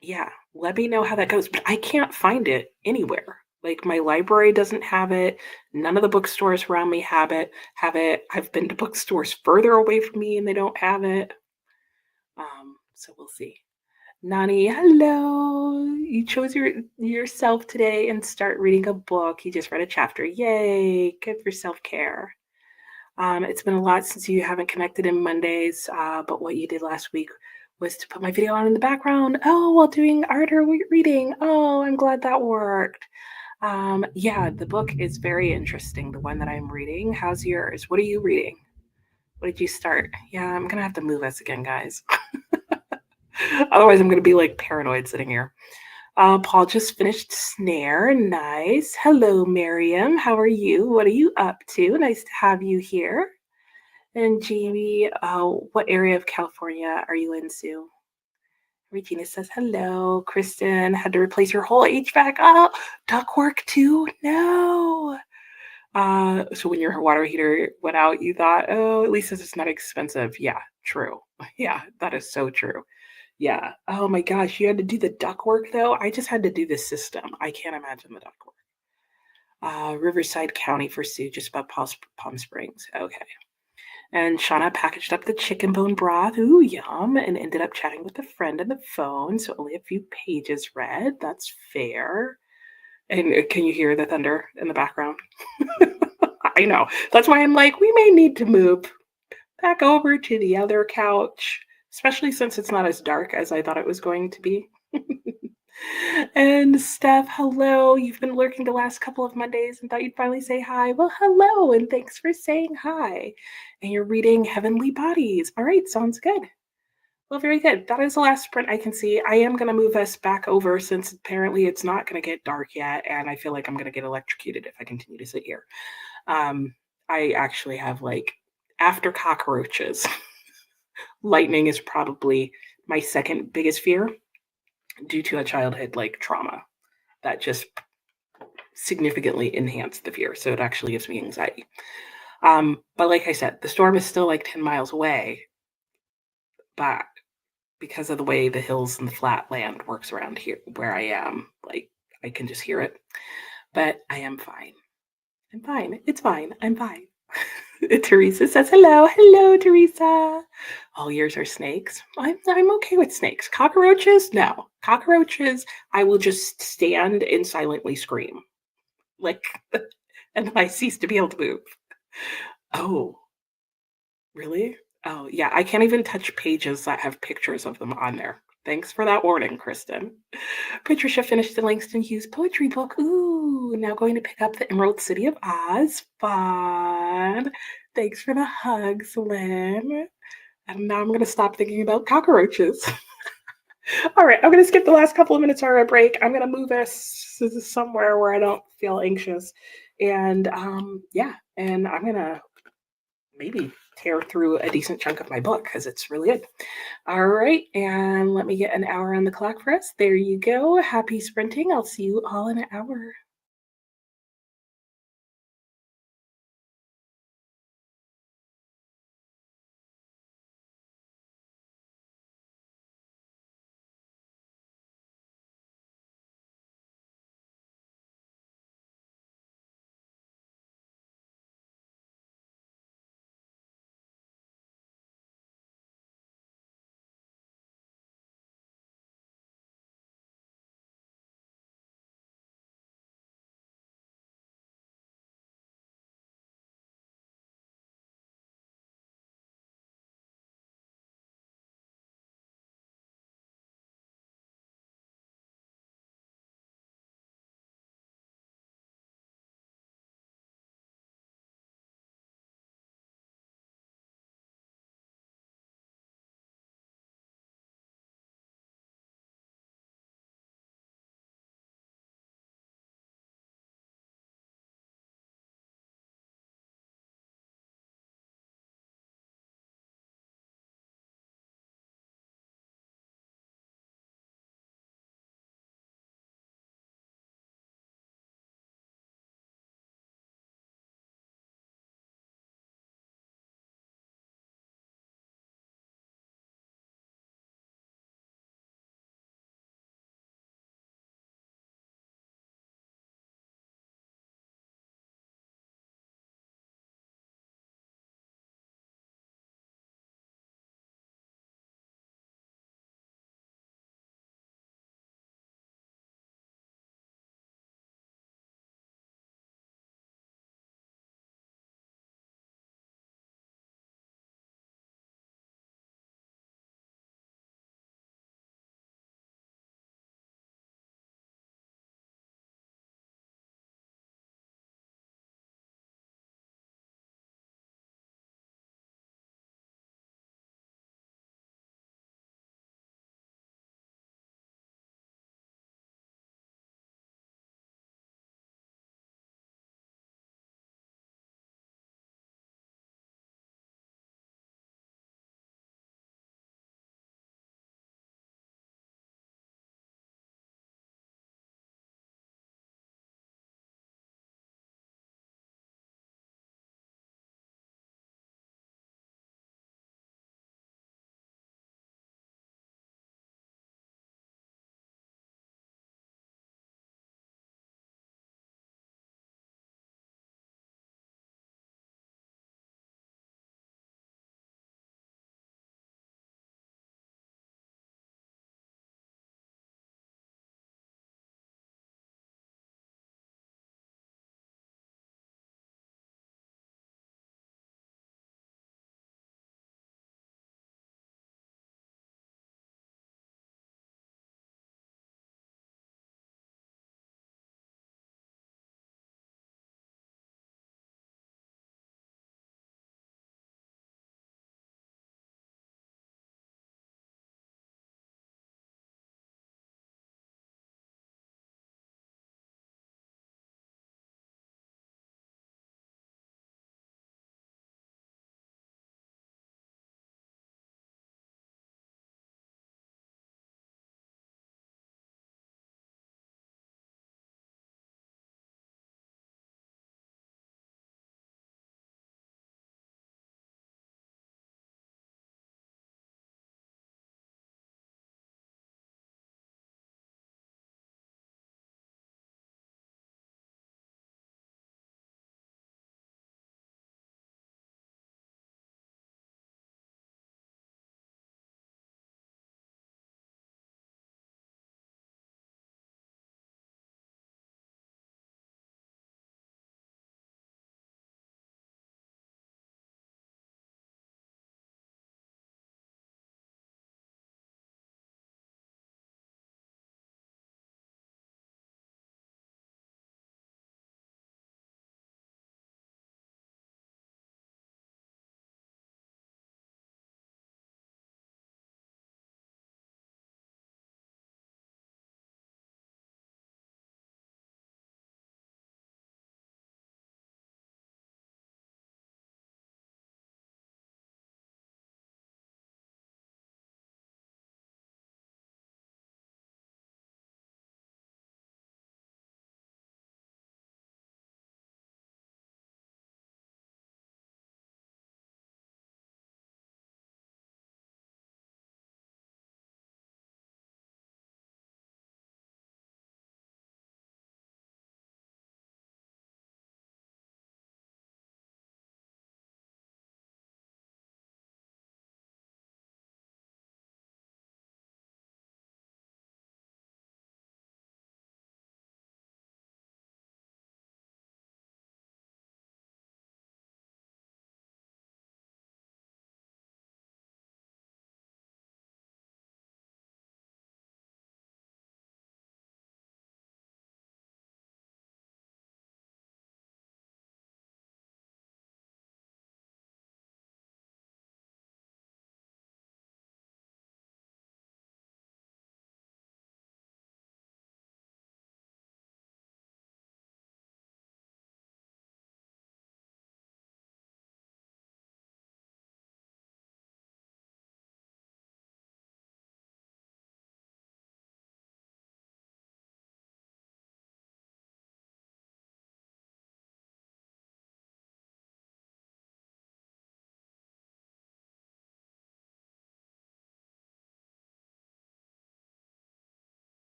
Yeah, let me know how that goes. But I can't find it anywhere. Like my library doesn't have it. None of the bookstores around me have it. I've been to bookstores further away from me and they don't have it. So we'll see. Nani, hello. You chose yourself today and start reading a book. You just read a chapter. Yay. Good for self-care. It's been a lot since you haven't connected in Mondays, but what you did last week was to put my video on in the background. Oh, while doing art or reading. Oh, I'm glad that worked. Yeah, the book is very interesting, the one that I'm reading. How's yours? What are you reading? What did you start? Yeah, I'm going to have to move us again, guys. Otherwise, I'm going to be like paranoid sitting here. Paul just finished Snare. Nice. Hello, Miriam. How are you? What are you up to? Nice to have you here. And Jamie, what area of California are you in, Sue? Regina says, hello. Kristen, had to replace your whole HVAC. Oh, ductwork too? No. So when your water heater went out, you thought, oh, at least it's not expensive. Yeah, true. Yeah, that is so true. Yeah. Oh my gosh, you had to do the ductwork though? I just had to do the system. I can't imagine the ductwork. Riverside County for Sue, just above Palm Springs. Okay. And Shauna packaged up the chicken bone broth. Ooh, yum. And ended up chatting with a friend on the phone. So only a few pages read. That's fair. And can you hear the thunder in the background? I know. That's why I'm like, we may need to move back over to the other couch, especially since it's not as dark as I thought it was going to be. And Steph, hello. You've been lurking the last couple of Mondays and thought you'd finally say hi. Well, hello, and thanks for saying hi. And you're reading Heavenly Bodies. All right, sounds good. Well, very good. That is the last sprint I can see. I am going to move us back over since apparently it's not going to get dark yet, and I feel like I'm going to get electrocuted if I continue to sit here. Um, I actually have like after cockroaches, lightning is probably my second biggest fear due to a childhood like trauma that just significantly enhanced the fear. So it actually gives me anxiety. But like I said, the storm is still like 10 miles away, but because of the way the hills and the flat land works around here where I am, like I can just hear it. But I am fine. I'm fine. It's fine. I'm fine. Teresa says hello. Hello, Teresa. All yours are snakes. I'm okay with snakes. Cockroaches? No. Cockroaches, I will just stand and silently scream. Like and I cease to be able to move. Oh, really? Oh, yeah. I can't even touch pages that have pictures of them on there. Thanks for that warning, Kristen. Patricia finished the Langston Hughes poetry book. Ooh, now going to pick up the Emerald City of Oz. Fun. Thanks for the hugs, Lynn. And now I'm going to stop thinking about cockroaches. All right, I'm going to skip the last couple of minutes of our break. I'm going to move us somewhere where I don't feel anxious. And yeah, and I'm going to maybe tear through a decent chunk of my book because it's really good. All right, and let me get an hour on the clock for us. There you go. Happy sprinting. I'll see you all in an hour.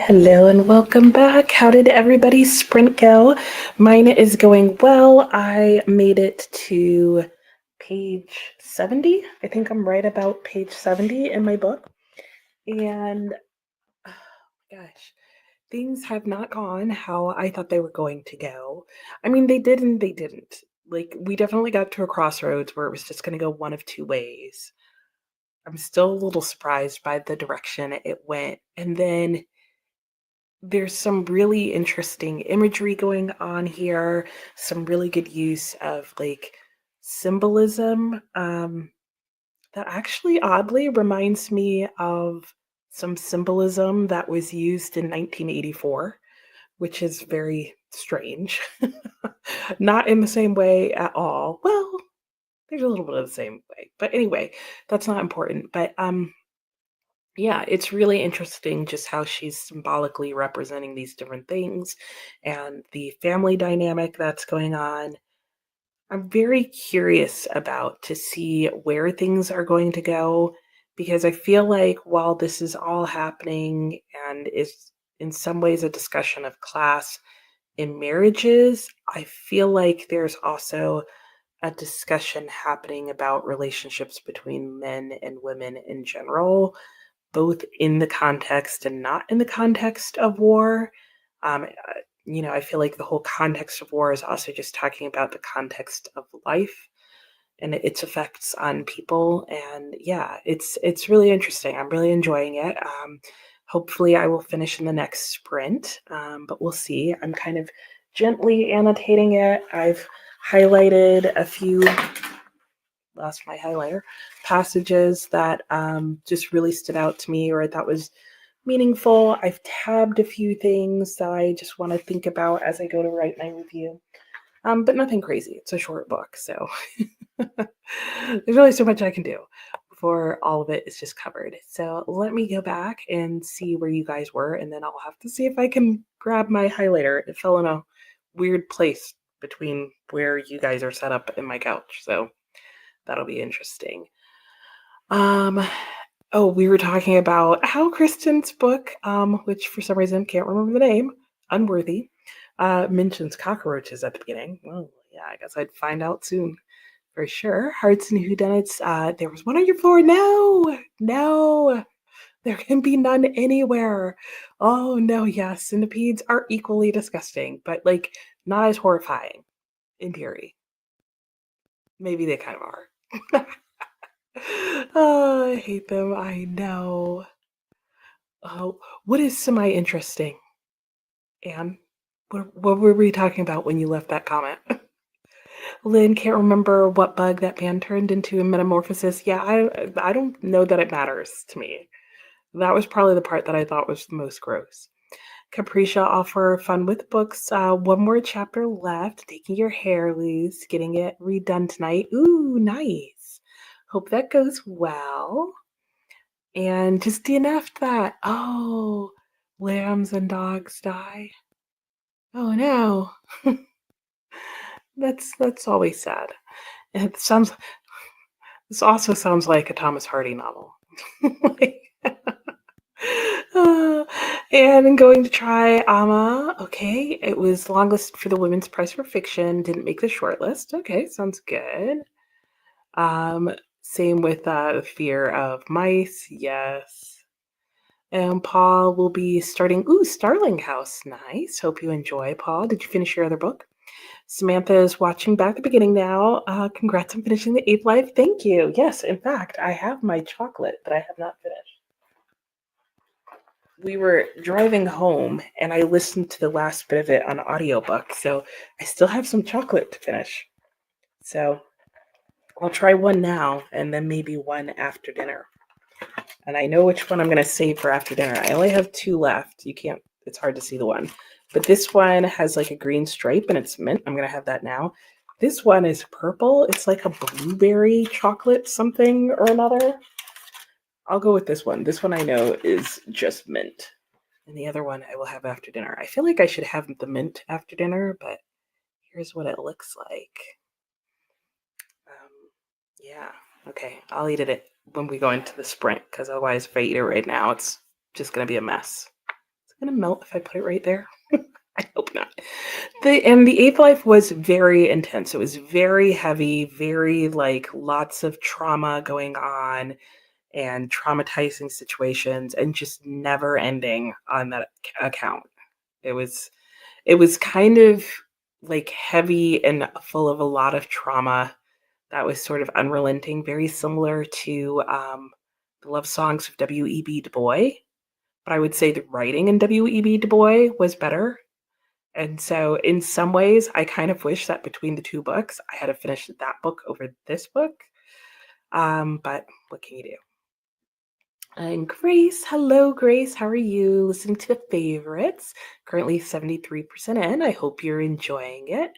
Hello and welcome back. How did everybody's sprint go? Mine is going well. I made it to page 70. I think I'm right about page 70 in my book. And oh gosh, things have not gone how I thought they were going to go. I mean, they did and they didn't. Like, we definitely got to a crossroads where it was just going to go one of two ways. I'm still a little surprised by the direction it went. And then there's some really interesting imagery going on here, some really good use of like symbolism that actually oddly reminds me of some symbolism that was used in 1984, which is very strange. Not in the same way at all. Well, there's a little bit of the same way. But anyway, that's not important. But yeah, it's really interesting just how she's symbolically representing these different things and the family dynamic that's going on. I'm very curious about to see where things are going to go because I feel like while this is all happening and is in some ways a discussion of class in marriages, I feel like there's also a discussion happening about relationships between men and women in general, both in the context and not in the context of war. I feel like the whole context of war is also just talking about the context of life and its effects on people. And yeah, it's really interesting. I'm really enjoying it. Hopefully, I will finish in the next sprint, but we'll see. I'm kind of gently annotating it. I've highlighted a few lost my highlighter passages that just really stood out to me or I thought was meaningful. I've tabbed a few things that I just want to think about as I go to write my review. But nothing crazy. It's a short book, so there's really so much I can do before all of it is just covered. So let me go back and see where you guys were, and then I'll have to see if I can grab my highlighter. It fell in a weird place between where you guys are set up in my couch. So that'll be interesting. Um, oh, we were talking about how Kristen's book, which for some reason can't remember the name, Unworthy, mentions cockroaches at the beginning. Well, yeah, I guess I'd find out soon for sure. Hearts and Whodunits, there was one on your floor. No, no, there can be none anywhere. Oh, no, yes, centipedes are equally disgusting, but like not as horrifying in theory. Maybe they kind of are. Oh, I hate them. I know. Oh, what is semi-interesting, Anne? What were we talking about when you left that comment? Lynn can't remember what bug that man turned into in Metamorphosis. Yeah, I don't know that it matters to me. That was probably the part that I thought was the most gross. Capricia offer fun with books. One more chapter left. Taking your hair loose, getting it redone tonight. Ooh, nice. Hope that goes well. And just DNF'd that. Oh, lambs and dogs die. Oh no. That's always sad. It sounds this also sounds like a Thomas Hardy novel. Like, uh, and I'm going to try Amma. Okay, it was longlisted for the Women's Prize for Fiction. Didn't make the shortlist. Okay, sounds good. Um, Same with Fear of Mice. Yes. And Paul will be starting. Ooh, Starling House. Nice. Hope you enjoy, Paul. Did you finish your other book? Samantha is watching back the beginning now. Congrats on finishing The Eighth Life. Thank you. Yes, in fact, I have my chocolate that I have not finished. We were driving home and I listened to the last bit of it on audiobook, so I still have some chocolate to finish. So I'll try one now and then maybe one after dinner. And I know which one I'm going to save for after dinner. I only have two left. It's hard to see the one. But this one has like a green stripe and it's mint. I'm going to have that now. This one is purple. It's like a blueberry chocolate something or another. I'll go with this one. This one I know is just mint. And the other one I will have after dinner. I feel like I should have the mint after dinner, but here's what it looks like. Yeah. Okay. I'll eat it when we go into the sprint because otherwise, if I eat it right now, it's just going to be a mess. gonna melt if I put it right there. I hope not. The Eighth Life was very intense. It was very heavy, very like lots of trauma going on and traumatizing situations and just never ending on that account. It was it was kind of like heavy and full of a lot of trauma that was sort of unrelenting, very similar to the love songs of W.E.B. Du Bois. But I would say the writing in W.E.B. Du Bois was better. And so, in some ways, I kind of wish that between the two books, I had to finish that book over this book. But what can you do? And Grace, hello, Grace. How are you? Listening to the favorites. Currently 73% in. I hope you're enjoying it.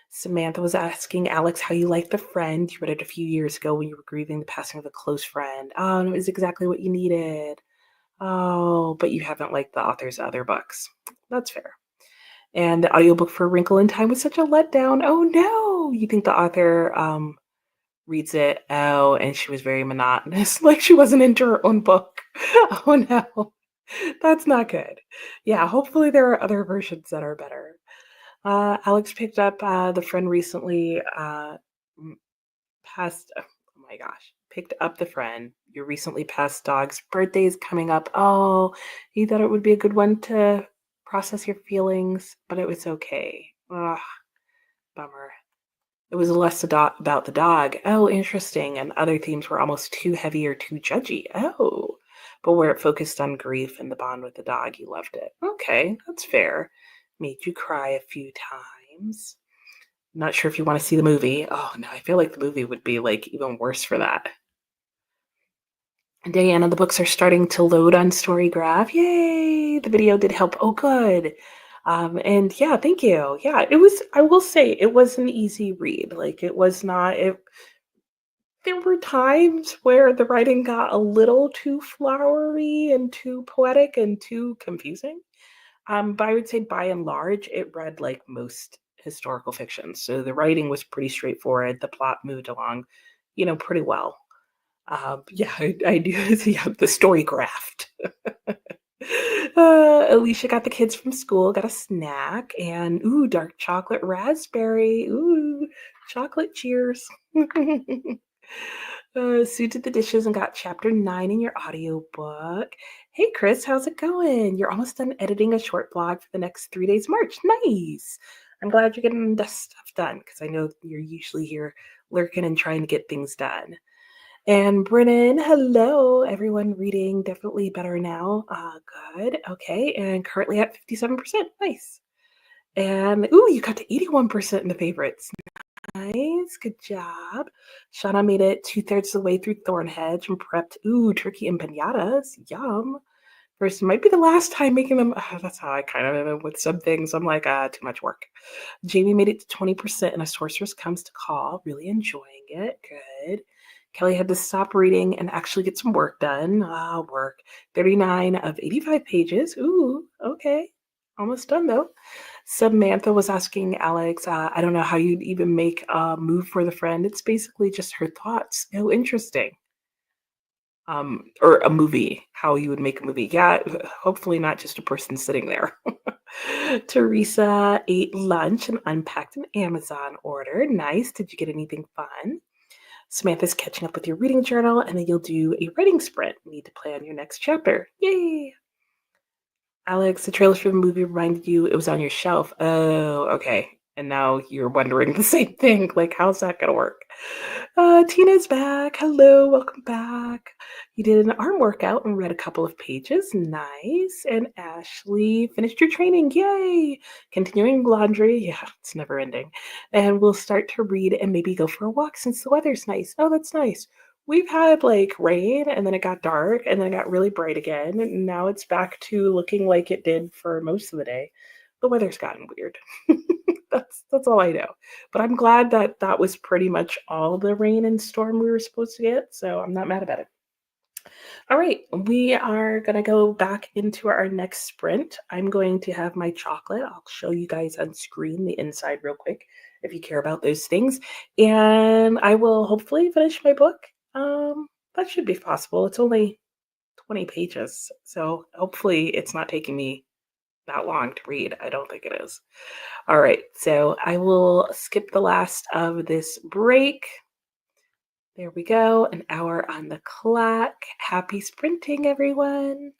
Samantha was asking Alex how you like The Friend. You read it a few years ago when you were grieving the passing of a close friend. Oh, and it was exactly what you needed. Oh, but you haven't liked the author's other books. That's fair. And the audiobook for Wrinkle in Time was such a letdown. Oh no! You think the author reads it, oh, and she was very monotonous, like she wasn't into her own book. Oh no. That's not good. Yeah, hopefully there are other versions that are better. Alex picked up The Friend recently, passed, oh my gosh, picked up The Friend. Your recently passed dog's birthday is coming up. Oh, he thought it would be a good one to process your feelings, but it was okay. Ugh, bummer. It was less about the dog. Oh, interesting. And other themes were almost too heavy or too judgy. Oh, but where it focused on grief and the bond with the dog, you loved it. Okay, that's fair. Made you cry a few times. Not sure if you want to see the movie. Oh, no, I feel like the movie would be like even worse for that. And Diana, the books are starting to load on Storygraph. Yay! The video did help. Oh, good. And yeah, thank you. Yeah, it was, I will say, it was an easy read. Like, it was not, there were times where the writing got a little too flowery and too poetic and too confusing. But I would say by and large, it read like most historical fiction. So the writing was pretty straightforward. The plot moved along, pretty well. Yeah, I do. Yeah, the story craft. Alicia got the kids from school, got a snack, and ooh, dark chocolate raspberry. Ooh, chocolate cheers. Sue did the dishes and got chapter 9 in your audiobook. Hey, Chris, how's it going? You're almost done editing a short blog for the next 3 days March. Nice. I'm glad you're getting this stuff done because I know you're usually here lurking and trying to get things done. And Brennan, hello. Everyone reading definitely better now. Good. Okay. And currently at 57%. Nice. And ooh, you got to 81% in the favorites. Nice. Good job. Shauna made it 2/3 of the way through Thornhedge and prepped, ooh, turkey and pinatas. Yum. First, might be the last time making them. That's how I kind of am with some things. I'm like, too much work. Jamie made it to 20% and A Sorceress Comes to Call. Really enjoying it. Good. Kelly had to stop reading and actually get some work done. Work. 39 of 85 pages. Ooh, okay. Almost done though. Samantha was asking Alex, I don't know how you'd even make a move for the friend. It's basically just her thoughts. Oh, interesting. Or a movie, how you would make a movie. Yeah, hopefully not just a person sitting there. Teresa ate lunch and unpacked an Amazon order. Nice. Did you get anything fun? Samantha's catching up with your reading journal, and then you'll do a writing sprint. Need to plan your next chapter. Yay! Alex, the trailer for the movie reminded you it was on your shelf. Oh, okay. And now you're wondering the same thing. Like, how's that gonna work? Tina's back. Hello, welcome back. You did an arm workout and read a couple of pages. Nice. And Ashley finished your training. Yay! Continuing laundry. Yeah, it's never ending. And we'll start to read and maybe go for a walk since the weather's nice. Oh, that's nice. We've had like rain and then it got dark and then it got really bright again. And now it's back to looking like it did for most of the day. The weather's gotten weird. That's all I know. But I'm glad that that was pretty much all the rain and storm we were supposed to get. So I'm not mad about it. All right, we are going to go back into our next sprint. I'm going to have my chocolate. I'll show you guys on screen the inside real quick if you care about those things. And I will hopefully finish my book. That should be possible. It's only 20 pages. So hopefully it's not taking me that long to read. I don't think it is. All right, so I will skip the last of this break. There we go, an hour on the clock. Happy sprinting, everyone.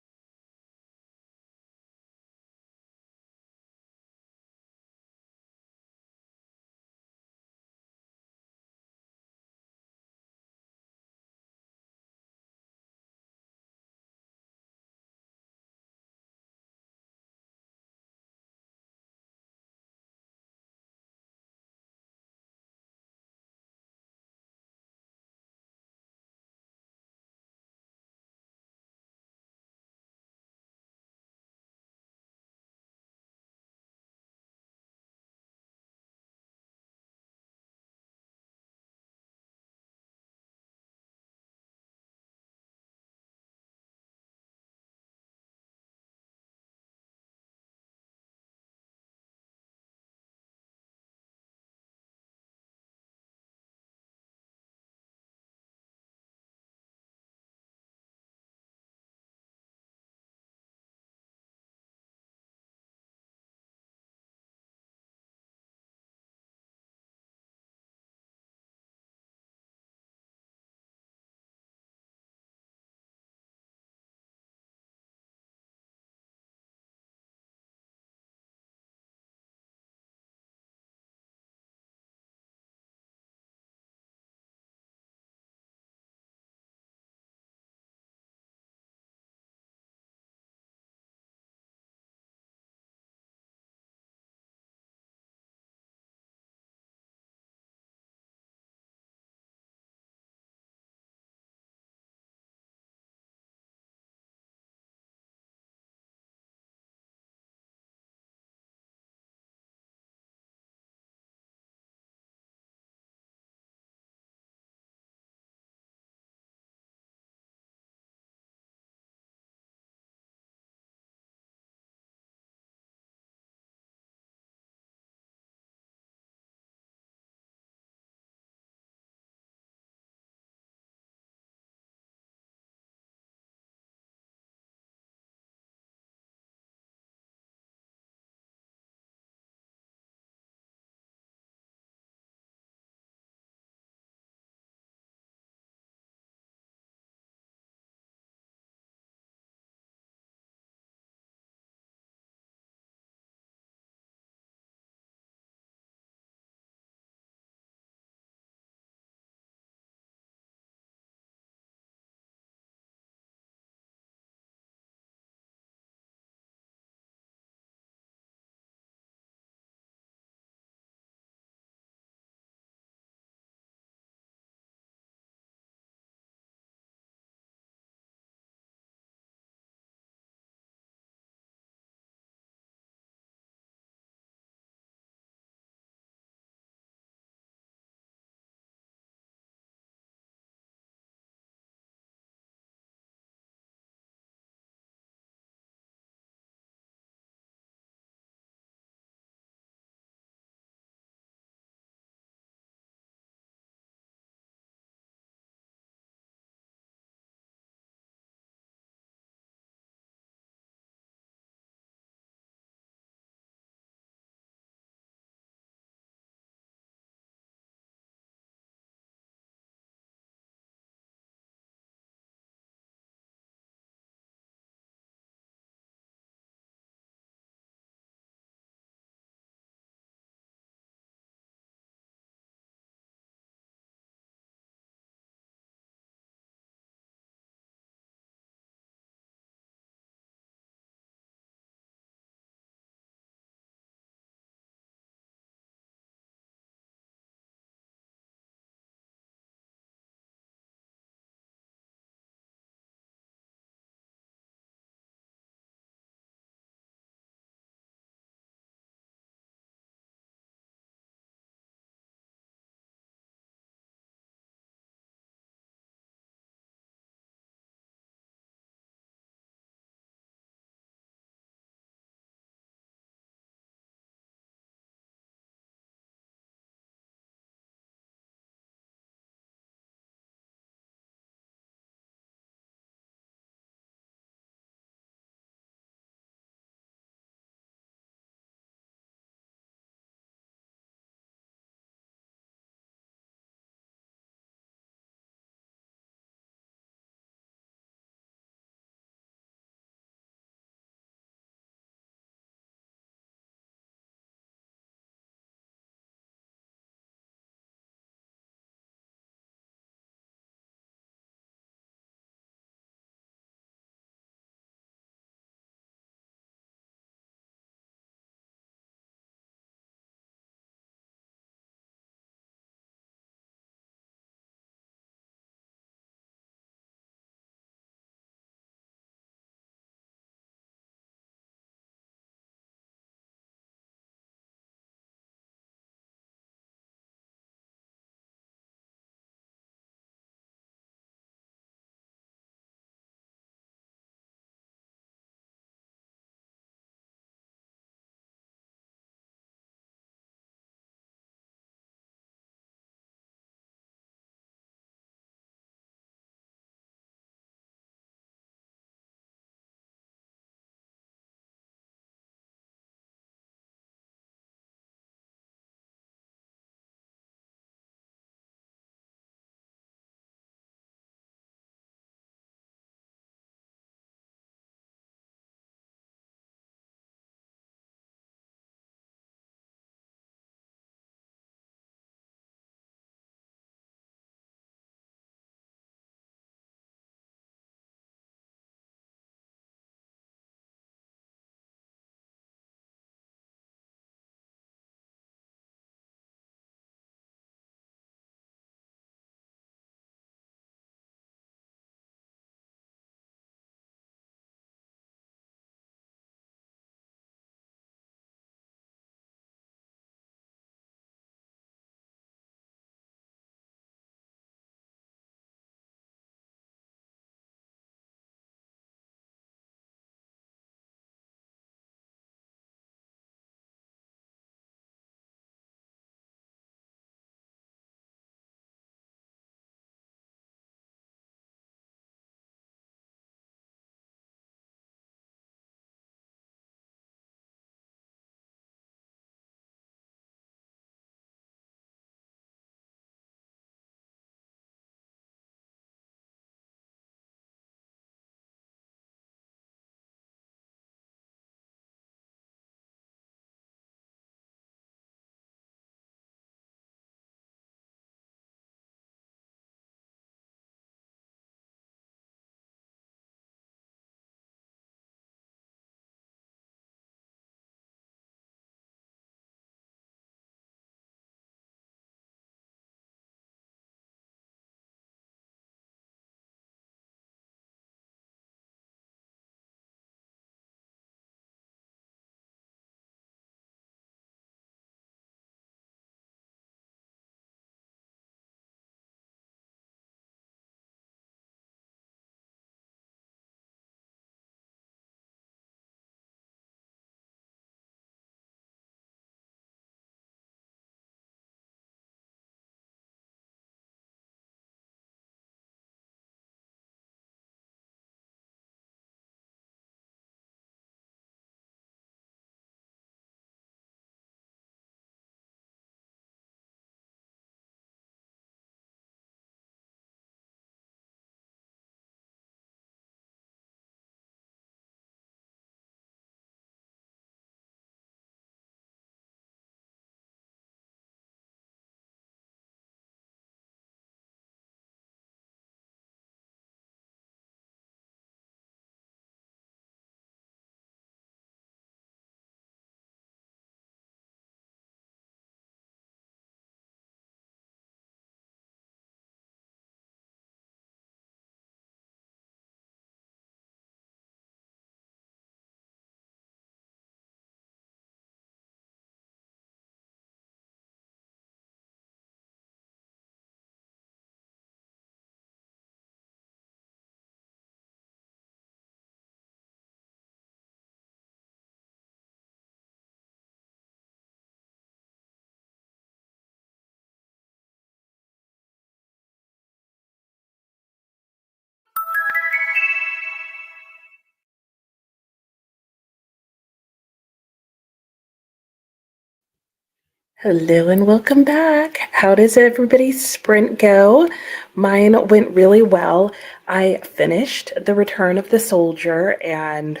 Hello and welcome back. How does everybody's sprint go? Mine went really well. I finished The Return of the Soldier and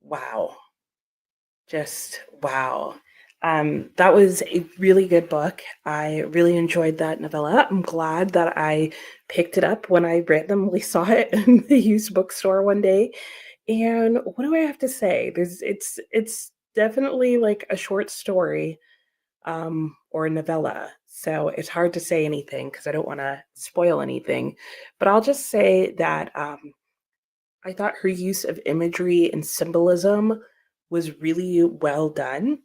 wow, just wow. That was a really good book. I really enjoyed that novella. I'm glad that I picked it up when I randomly saw it in the used bookstore one day. And what do I have to say? It's definitely like a short story or a novella. So it's hard to say anything because I don't want to spoil anything. But I'll just say that I thought her use of imagery and symbolism was really well done.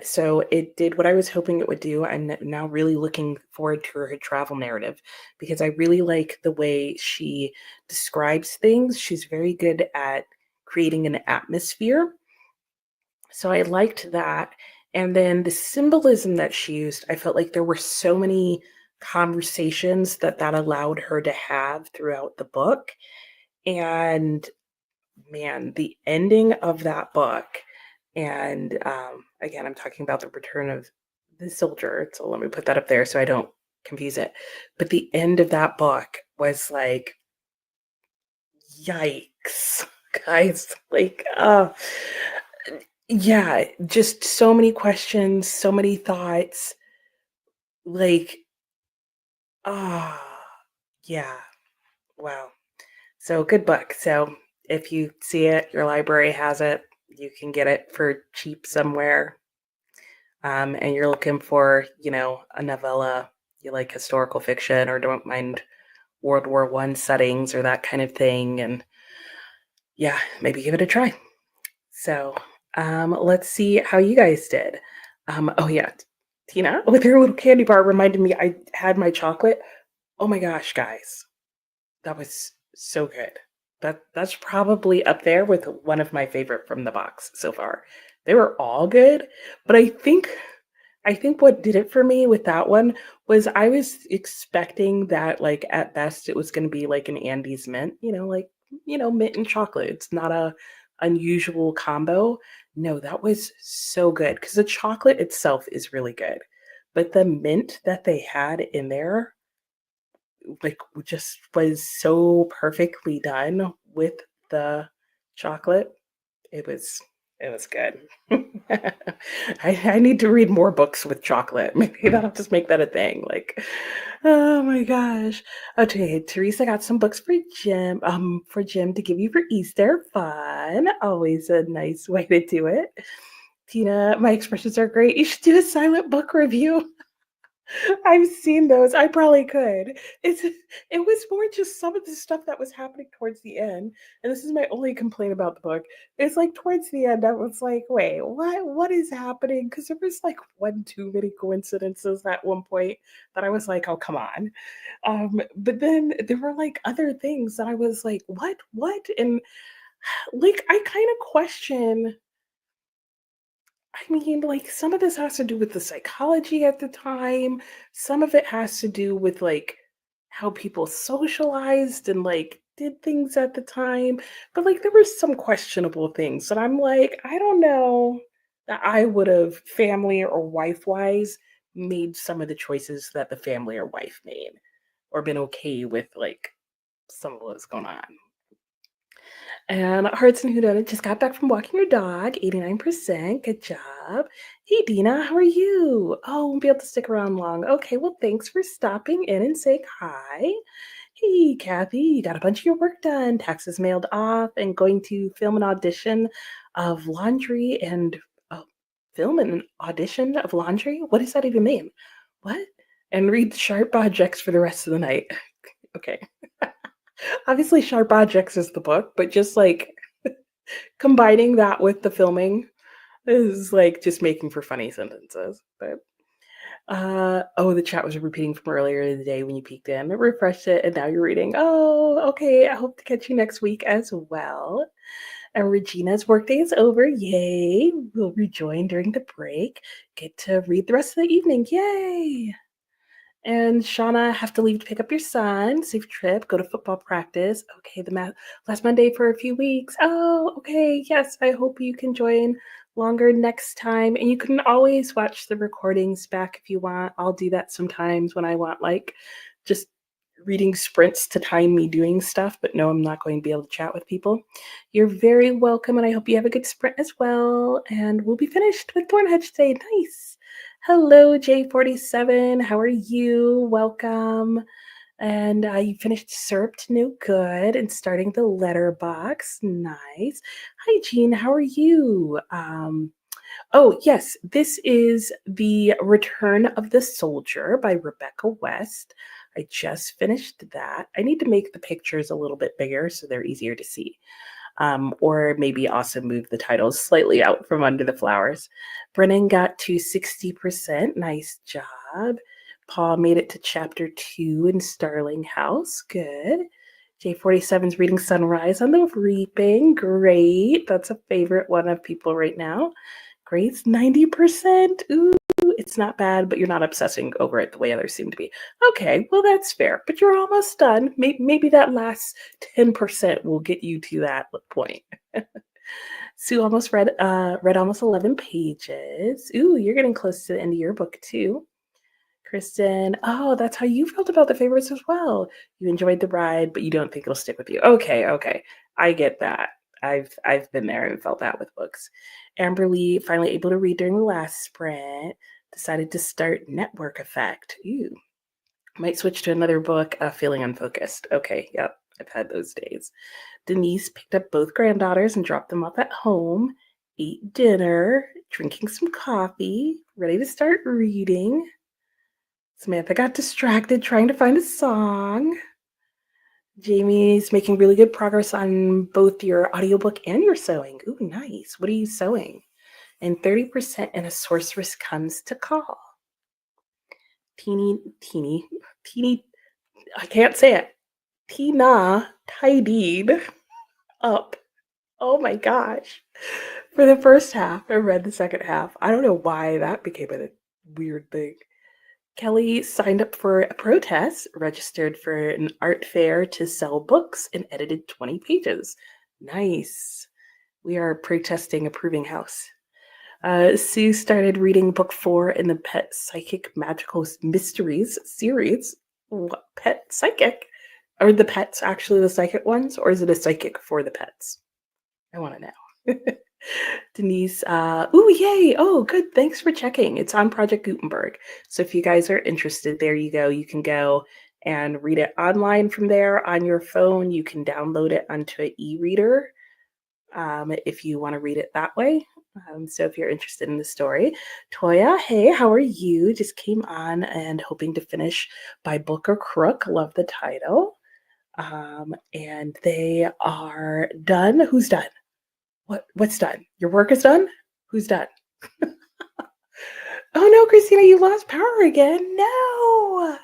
So it did what I was hoping it would do. I'm now really looking forward to her travel narrative because I really like the way she describes things. She's very good at creating an atmosphere, so I liked that. And then the symbolism that she used, I felt like there were so many conversations that allowed her to have throughout the book. And man, the ending of that book, and again, I'm talking about the return of the soldier. So let me put that up there so I don't confuse it. But the end of that book was like, yikes, guys. Like, yeah, just so many questions, so many thoughts. Like, ah, yeah, wow. So good book. So if you see it, your library has it, you can get it for cheap somewhere. And you're looking for, a novella, you like historical fiction or don't mind World War I settings or that kind of thing. And yeah, maybe give it a try. So let's see how you guys did. Oh yeah, Tina with her little candy bar reminded me I had my chocolate. Oh my gosh, guys, that was so good. That's probably up there with one of my favorite from the box so far. They were all good, but I think what did it for me with that one was I was expecting that, like, at best, it was gonna be like an Andes Mint, like, mint and chocolate. It's not a unusual combo. No, that was so good because the chocolate itself is really good, but the mint that they had in there, like, just was so perfectly done with the chocolate. It was it was good. I need to read more books with chocolate. Maybe that'll just make that a thing. Like, oh my gosh. Okay, Teresa got some books for Jim to give you for Easter. Fun. Always a nice way to do it. Tina, my expressions are great. You should do a silent book review. I've seen those. I probably could. It was more just some of the stuff that was happening towards the end. And this is my only complaint about the book. It's like towards the end, I was like, wait, what is happening? Because there was like one too many coincidences at one point that I was like, oh come on. But then there were like other things that I was like, what? And like I kind of question, I mean, like, some of this has to do with the psychology at the time. Some of it has to do with, like, how people socialized and, like, did things at the time. But, like, there were some questionable things that I'm like, I don't know that I would have, family or wife wise, made some of the choices that the family or wife made or been okay with, like, some of what's going on. And Hearts and Whodunit just got back from walking your dog, 89%. Good job. Hey, Dina, how are you? Oh, won't be able to stick around long. Okay, well, thanks for stopping in and saying hi. Hey, Kathy, you got a bunch of your work done, taxes mailed off, and going to film an audition of laundry and film an audition of laundry? What does that even mean? What? And read Sharp Objects for the rest of the night. Okay. Obviously, Sharp Objects is the book, but just like combining that with the filming is like just making for funny sentences. But oh, the chat was repeating from earlier in the day when you peeked in. It refreshed it, and now you're reading. Oh, okay. I hope to catch you next week as well. And Regina's workday is over. Yay! We'll rejoin during the break. Get to read the rest of the evening. Yay! And Shauna, have to leave to pick up your son. Safe trip. Go to football practice. Okay, last Monday for a few weeks. Oh, okay. Yes, I hope you can join longer next time. And you can always watch the recordings back if you want. I'll do that sometimes when I want like just reading sprints to time me doing stuff, but no, I'm not going to be able to chat with people. You're very welcome, and I hope you have a good sprint as well. And we'll be finished with Thornhedge today. Nice. Hello, J47. How are you? Welcome. And you finished Syrup to No Good and starting the letterbox. Nice. Hi, Jean. How are you? Oh, yes, this is The Return of the Soldier by Rebecca West. I just finished that. I need to make the pictures a little bit bigger so they're easier to see. Or maybe also move the titles slightly out from under the flowers. Brennan got to 60%. Nice job. Paul made it to chapter 2 in Starling House. Good. J47's reading Sunrise on the Reaping. Great. That's a favorite one of people right now. Grace, 90%. Ooh, it's not bad, but you're not obsessing over it the way others seem to be. Okay, well, that's fair, but you're almost done. Maybe that last 10% will get you to that point. Sue almost read almost 11 pages. Ooh, you're getting close to the end of your book, too. Kristen, oh, that's how you felt about the favorites as well. You enjoyed the ride, but you don't think it'll stick with you. Okay. I get that. I've been there and felt that with books. Amberly, finally able to read during the last sprint, decided to start Network Effect. Ooh. Might switch to another book, feeling unfocused. Okay, yep, I've had those days. Denise picked up both granddaughters and dropped them off at home, ate dinner, drinking some coffee, ready to start reading. Samantha got distracted trying to find a song. Jamie's making really good progress on both your audiobook and your sewing. Ooh, nice. What are you sewing? And 30% and a sorceress comes to call. Teeny, I can't say it. Tina tidied up. Oh my gosh. For the first half, I read the second half. I don't know why that became a weird thing. Kelly signed up for a protest, registered for an art fair to sell books, and edited 20 pages. Nice. We are protesting Approving House. Sue started reading book 4 in the Pet Psychic Magical Mysteries series. What, Pet Psychic? Are the pets actually the psychic ones, or is it a psychic for the pets? I want to know. Denise, ooh, yay. Oh, good. Thanks for checking. It's on Project Gutenberg. So if you guys are interested, there you go. You can go and read it online from there on your phone. You can download it onto an e-reader if you want to read it that way. So if you're interested in the story. Toya, hey, how are you? Just came on and hoping to finish by Book or Crook. Love the title. And they are done. Who's done? What's done? Your work is done? Who's done? Oh no, Christina, you lost power again. No.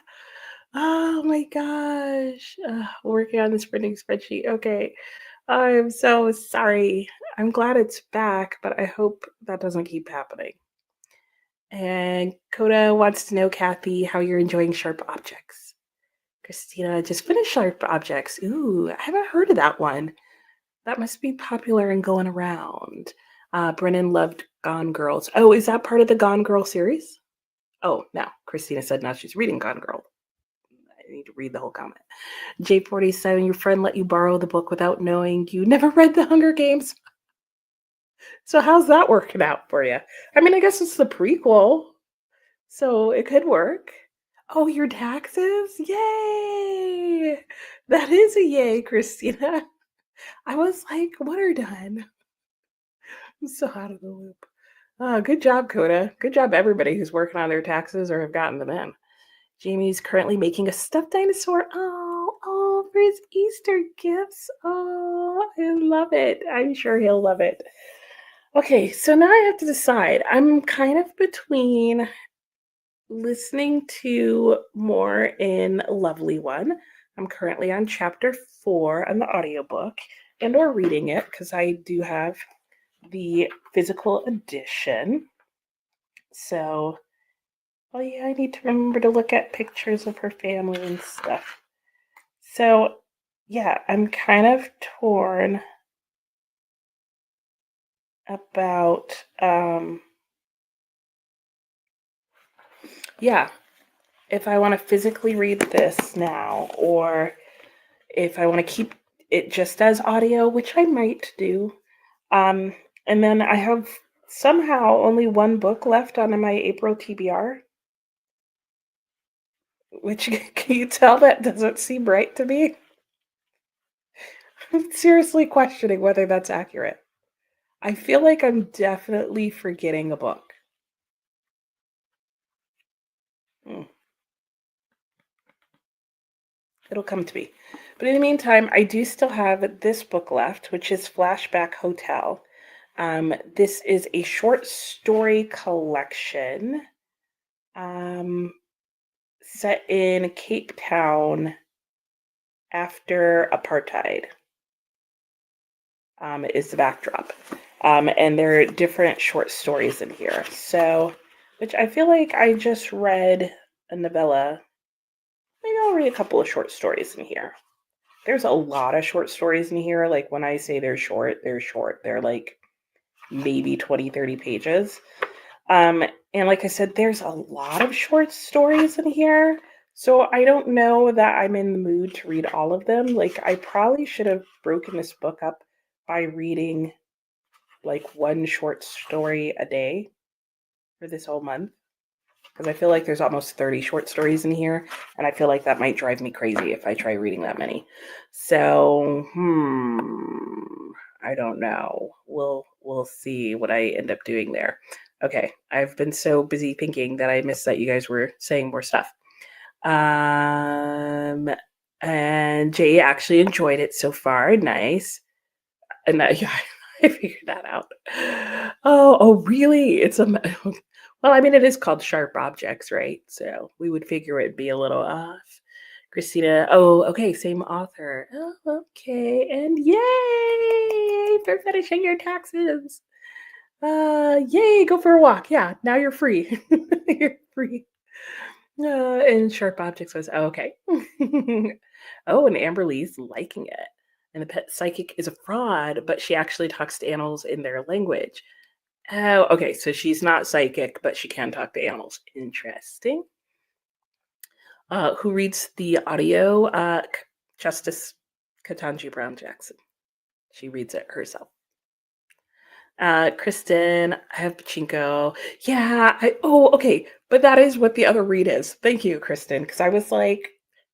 Oh my gosh. Working on this printing spreadsheet. Okay. I'm so sorry. I'm glad it's back, but I hope that doesn't keep happening. And Coda wants to know, Kathy, how you're enjoying Sharp Objects. Christina just finished Sharp Objects. Ooh, I haven't heard of that one. That must be popular and going around. Brennan loved Gone Girls. Oh, is that part of the Gone Girl series? Oh, no. Christina said now she's reading Gone Girl. I need to read the whole comment. J47, your friend let you borrow the book without knowing you never read The Hunger Games. So how's that working out for you? I mean, I guess it's the prequel, so it could work. Oh, your taxes? Yay! That is a yay, Christina. I was like, what are done? I'm so out of the loop. Good job, Coda. Good job, everybody who's working on their taxes or have gotten them in. Jamie's currently making a stuffed dinosaur. Oh, for his Easter gifts. Oh, I love it. I'm sure he'll love it. Okay, so now I have to decide. I'm kind of between listening to more in Lovely One. I'm currently on chapter 4 on the audiobook and or reading it because I do have the physical edition. So, oh yeah, I need to remember to look at pictures of her family and stuff. So, yeah, I'm kind of torn about, yeah, if I want to physically read this now, or if I want to keep it just as audio, which I might do. Um, and then I have somehow only one book left on my April TBR, which can you tell that doesn't seem right to me? I'm seriously questioning whether that's accurate. I feel like I'm definitely forgetting a book. Hmm, it'll come to me. But in the meantime, I do still have this book left, which is Flashback Hotel. This is a short story collection um, set in Cape Town after apartheid, is the backdrop. And there are different short stories in here. So, which I feel like I just read a novella. Maybe I'll read a couple of short stories in here. There's a lot of short stories in here. Like when I say they're short, they're short. They're like maybe 20, 30 pages. Um, and like I said, there's a lot of short stories in here. So I don't know that I'm in the mood to read all of them. Like I probably should have broken this book up by reading like one short story a day for this whole month. Because I feel like there's almost 30 short stories in here, and I feel like that might drive me crazy if I try reading that many. So, I don't know. We'll see what I end up doing there. Okay, I've been so busy thinking that I missed that you guys were saying more stuff. Um, and Jay actually enjoyed it so far. Nice. And yeah, I figured that out. Oh, really? Well, I mean, it is called Sharp Objects, right? So we would figure it'd be a little off. Christina, oh, okay, same author. Oh, okay, and yay for finishing your taxes. Yay, go for a walk. Yeah, now you're free. You're free. And Sharp Objects was okay. Oh, and Amber Lee's liking it. And the pet psychic is a fraud, but she actually talks to animals in their language. Oh, okay. So she's not psychic, but she can talk to animals. Interesting. Who reads the audio? Justice Katanji Brown Jackson. She reads it herself. Kristen, I have Pachinko. Yeah, okay. But that is what the other read is. Thank you, Kristen. Because I was like,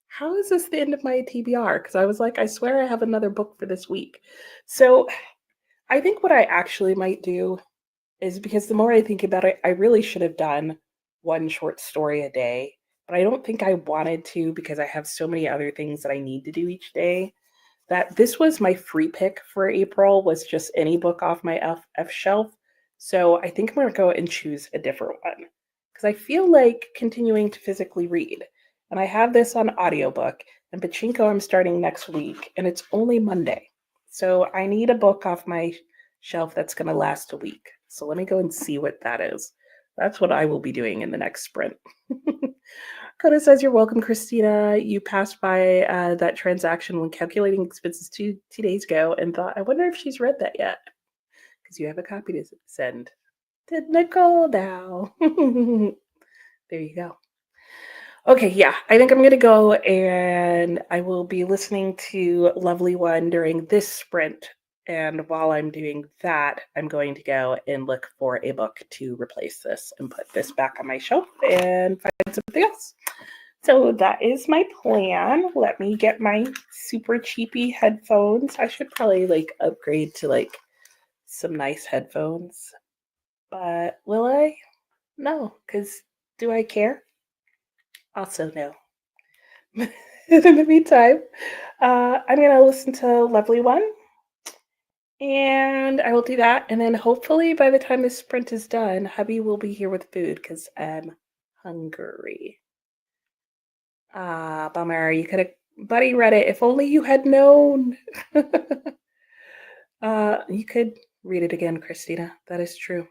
how is this the end of my TBR? Because I was like, I swear I have another book for this week. So I think what I actually might do is because the more I think about it, I really should have done one short story a day. But I don't think I wanted to because I have so many other things that I need to do each day that this was my free pick for April was just any book off my F shelf. So I think I'm going to go and choose a different one because I feel like continuing to physically read. And I have this on audiobook and Pachinko I'm starting next week and it's only Monday. So I need a book off my shelf that's going to last a week. So let me go and see what that is. That's what I will be doing in the next sprint. Coda says, "You're welcome, Christina. You passed by that transaction when calculating expenses two days ago and thought, I wonder if she's read that yet because you have a copy to send to Nicole now." There you go. Okay, yeah, I think I'm going to go and I will be listening to Lovely One during this sprint. And while I'm doing that, I'm going to go and look for a book to replace this and put this back on my shelf and find something else. So that is my plan. Let me get my super cheapy headphones. I should probably like upgrade to like some nice headphones. But will I? No, because do I care? Also, no. In the meantime, I'm going to listen to Lovely One and I will do that. And then hopefully by the time this sprint is done, hubby will be here with food because I'm hungry. Ah, bummer. You could have, buddy, read it. If only you had known. You could read it again, Christina. That is true.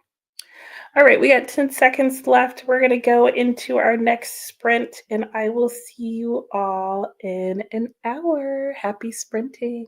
All right, we got 10 seconds left. We're going to go into our next sprint, and I will see you all in an hour. Happy sprinting.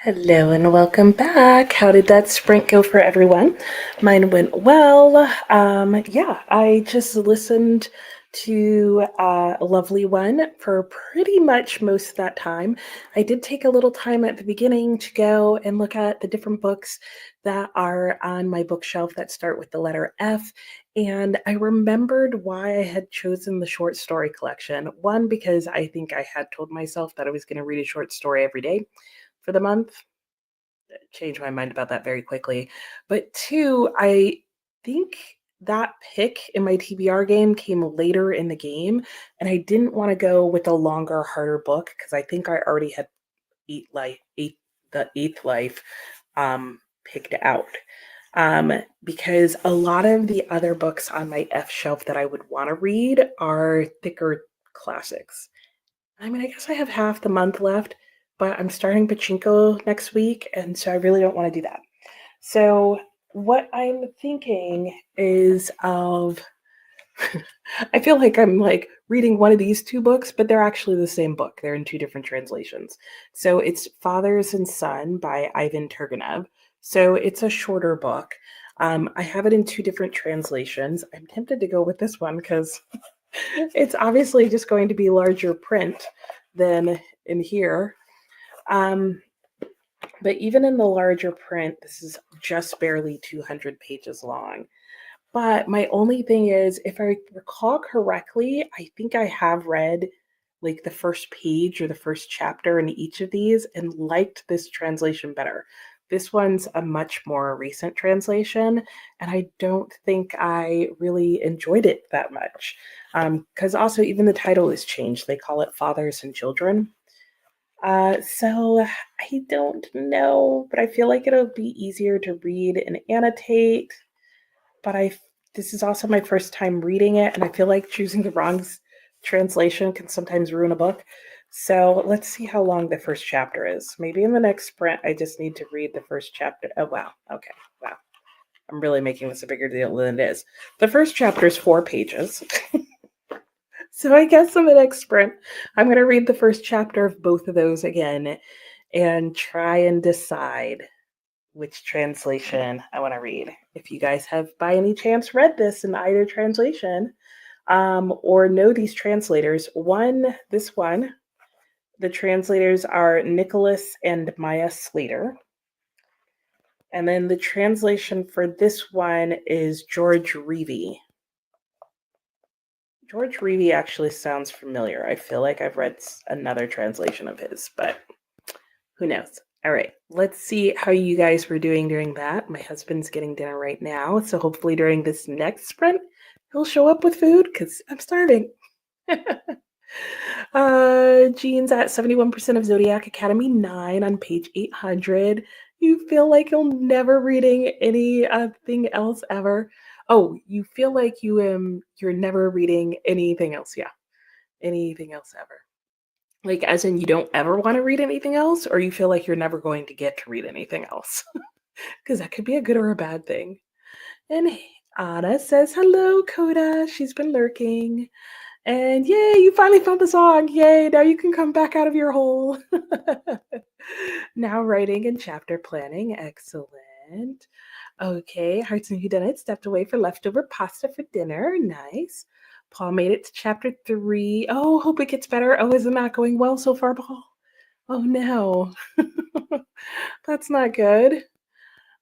Hello and welcome back. How did that sprint go for everyone? Mine went well. Yeah, I just listened to a lovely one for pretty much most of that time. I did take a little time at the beginning to go and look at the different books that are on my bookshelf that start with the letter F. And I remembered why I had chosen the short story collection. One, because I think I had told myself that I was going to read a short story every day for the month. Changed my mind about that very quickly. But two, I think that pick in my TBR game came later in the game, and I didn't want to go with a longer, harder book because I think I already had the eighth life picked out. Because a lot of the other books on my F shelf that I would want to read are thicker classics. I mean, I guess I have half the month left, but I'm starting pachinko next week, and so I really don't want to do that. So, what I'm thinking is of I feel like I'm like reading one of these two books, but they're actually the same book. They're in two different translations. So, it's Fathers and Son by Ivan Turgenev. So, it's a shorter book. I have it in two different translations. I'm tempted to go with this one because it's obviously just going to be larger print than in here. Um, but even in the larger print, this is just barely 200 pages long. But my only thing is, if I recall correctly, I think I have read like the first page or the first chapter in each of these and liked this translation better. This one's a much more recent translation, and I don't think I really enjoyed it that much. Because also, even the title is changed. They call it Fathers and Children. So I don't know, but I feel like it'll be easier to read and annotate. But this is also my first time reading it, and I feel like choosing the wrong translation can sometimes ruin a book. So let's see how long the first chapter is. Maybe in the next sprint, I just need to read the first chapter. Oh, wow. Okay. Wow. I'm really making this a bigger deal than it is. The first chapter is 4 pages. So I guess in the next sprint, I'm going to read the first chapter of both of those again and try and decide which translation I want to read. If you guys have by any chance read this in either translation or know these translators, this one, the translators are Nicholas and Maya Slater. And then the translation for this one is George Reevy. George Reevy actually sounds familiar. I feel like I've read another translation of his, but who knows? All right, let's see how you guys were doing during that. My husband's getting dinner right now, so hopefully during this next sprint, he'll show up with food because I'm starving. Jean's at 71% of Zodiac Academy 9 on page 800. You feel like you're never reading anything else ever. Oh, you feel like you're never reading anything else. Yeah, anything else ever. Like, as in, you don't ever want to read anything else, or you feel like you're never going to get to read anything else? Because that could be a good or a bad thing. And Anna says, hello, Coda. She's been lurking. And yay, you finally found the song. Yay, now you can come back out of your hole. Now writing and chapter planning. Excellent. Okay, Hearts and Whodunit stepped away for leftover pasta for dinner. Nice. Paul made it to chapter 3. Oh, hope it gets better. Oh, is it not going well so far, Paul? Oh, no. That's not good.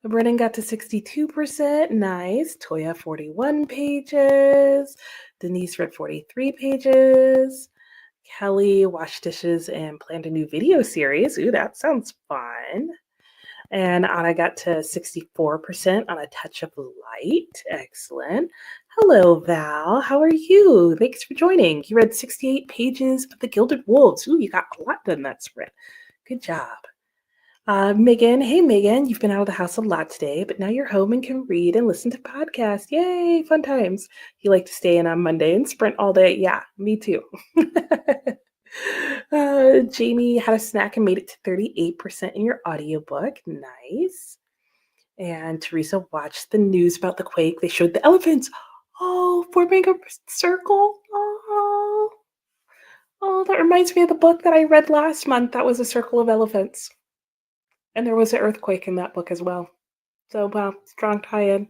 Brennan got to 62%. Nice. Toya, 41 pages. Denise read 43 pages. Kelly washed dishes and planned a new video series. Ooh, that sounds fun. And Anna got to 64% on A Touch of Light. Excellent. Hello, Val. How are you? Thanks for joining. You read 68 pages of The Gilded Wolves. Ooh, you got a lot done that sprint. Good job. Megan, hey Megan, you've been out of the house a lot today, but now you're home and can read and listen to podcasts. Yay, fun times. You like to stay in on Monday and sprint all day. Yeah, me too. Jamie had a snack and made it to 38% in your audiobook. Nice. And Teresa watched the news about the quake. They showed the elephants. Oh, forming a circle. Oh, that reminds me of the book that I read last month. That was A Circle of Elephants. And there was an earthquake in that book as well. So, wow, strong tie-in.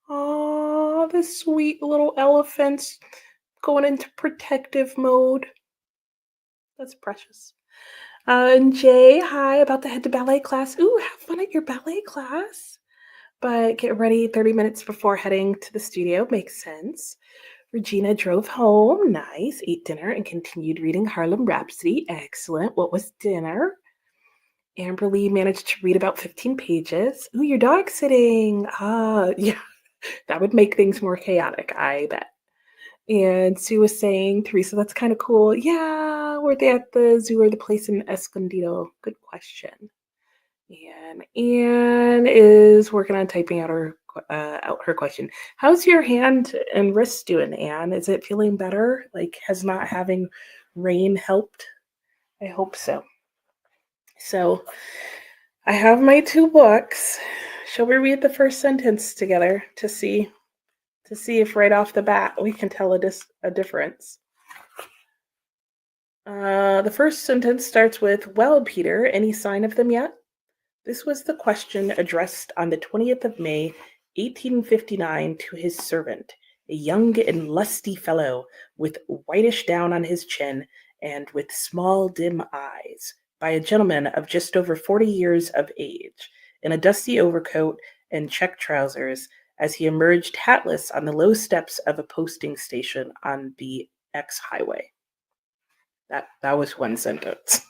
Oh, the sweet little elephants going into protective mode. That's precious. And Jay, hi, about to head to ballet class. Ooh, have fun at your ballet class. But get ready 30 minutes before heading to the studio. Makes sense. Regina drove home. Nice. Ate dinner and continued reading Harlem Rhapsody. Excellent. What was dinner? Amberly managed to read about 15 pages. Ooh, you're dog sitting. Ah, yeah, that would make things more chaotic, I bet. And Sue was saying, Teresa, that's kind of cool. Yeah, were they at the zoo or the place in Escondido? Good question. And Anne is working on typing out her question. How's your hand and wrist doing, Anne? Is it feeling better? Like, has not having rain helped? I hope so. So, I have my two books. Shall we read the first sentence together to see if right off the bat we can tell a difference? The first sentence starts with, "Well, Peter, any sign of them yet?" This was the question addressed on the 20th of May, 1859, to his servant, a young and lusty fellow, with whitish down on his chin, and with small dim eyes, by a gentleman of just over 40 years of age, in a dusty overcoat and check trousers, as he emerged hatless on the low steps of a posting station on the X highway. That was one sentence.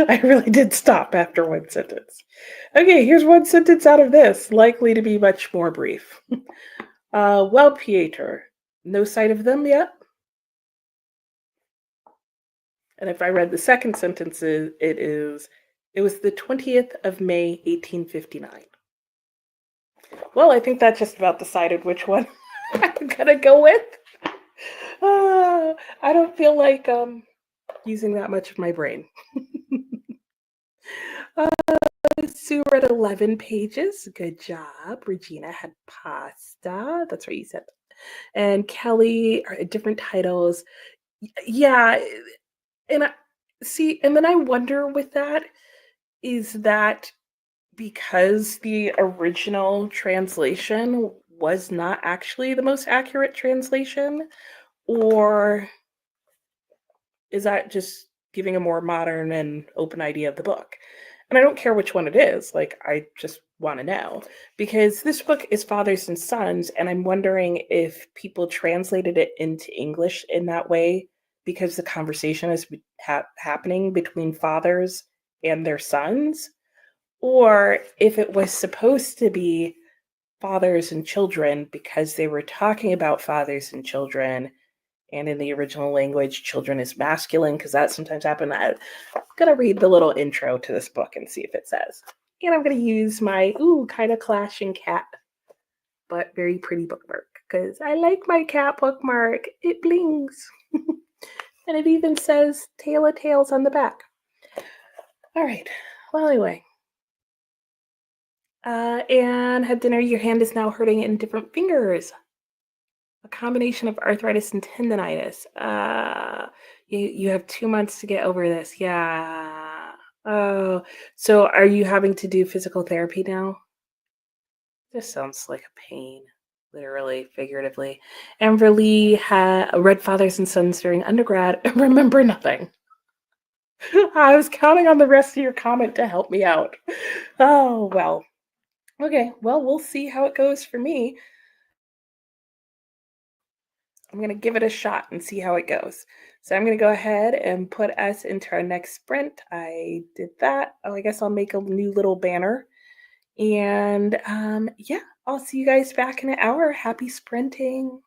I really did stop after one sentence. Okay, here's one sentence out of this, likely to be much more brief. Well, Pieter, no sight of them yet? And if I read the second sentence, it was the 20th of May, 1859. Well, I think that just about decided which one I'm gonna go with. I don't feel like using that much of my brain. Sue read 11 pages. Good job. Regina had pasta. That's right, you said. And Kelly are different titles. Yeah. And I see, and then I wonder with that, is that because the original translation was not actually the most accurate translation? Or is that just giving a more modern and open idea of the book? And I don't care which one it is. Like, I just want to know. Because this book is Fathers and Sons, and I'm wondering if people translated it into English in that way because the conversation is happening between fathers and their sons, or if it was supposed to be fathers and children because they were talking about fathers and children, and in the original language, children is masculine, because that sometimes happens. I'm going to read the little intro to this book and see if it says. And I'm going to use my, kind of clashing cat, but very pretty bookmark, because I like my cat bookmark. It blings. And it even says Tale of Tales on the back. All right. Well, anyway. And had dinner. Your hand is now hurting in different fingers. A combination of arthritis and tendonitis. You have 2 months to get over this. Yeah. Oh, so are you having to do physical therapy now? This sounds like a pain, literally, figuratively. Amberly had read Fathers and Sons during undergrad and remember nothing. I was counting on the rest of your comment to help me out. Oh, well. Okay, well, we'll see how it goes for me. I'm going to give it a shot and see how it goes. So I'm going to go ahead and put us into our next sprint. I did that. Oh, I guess I'll make a new little banner. And yeah, I'll see you guys back in an hour. Happy sprinting.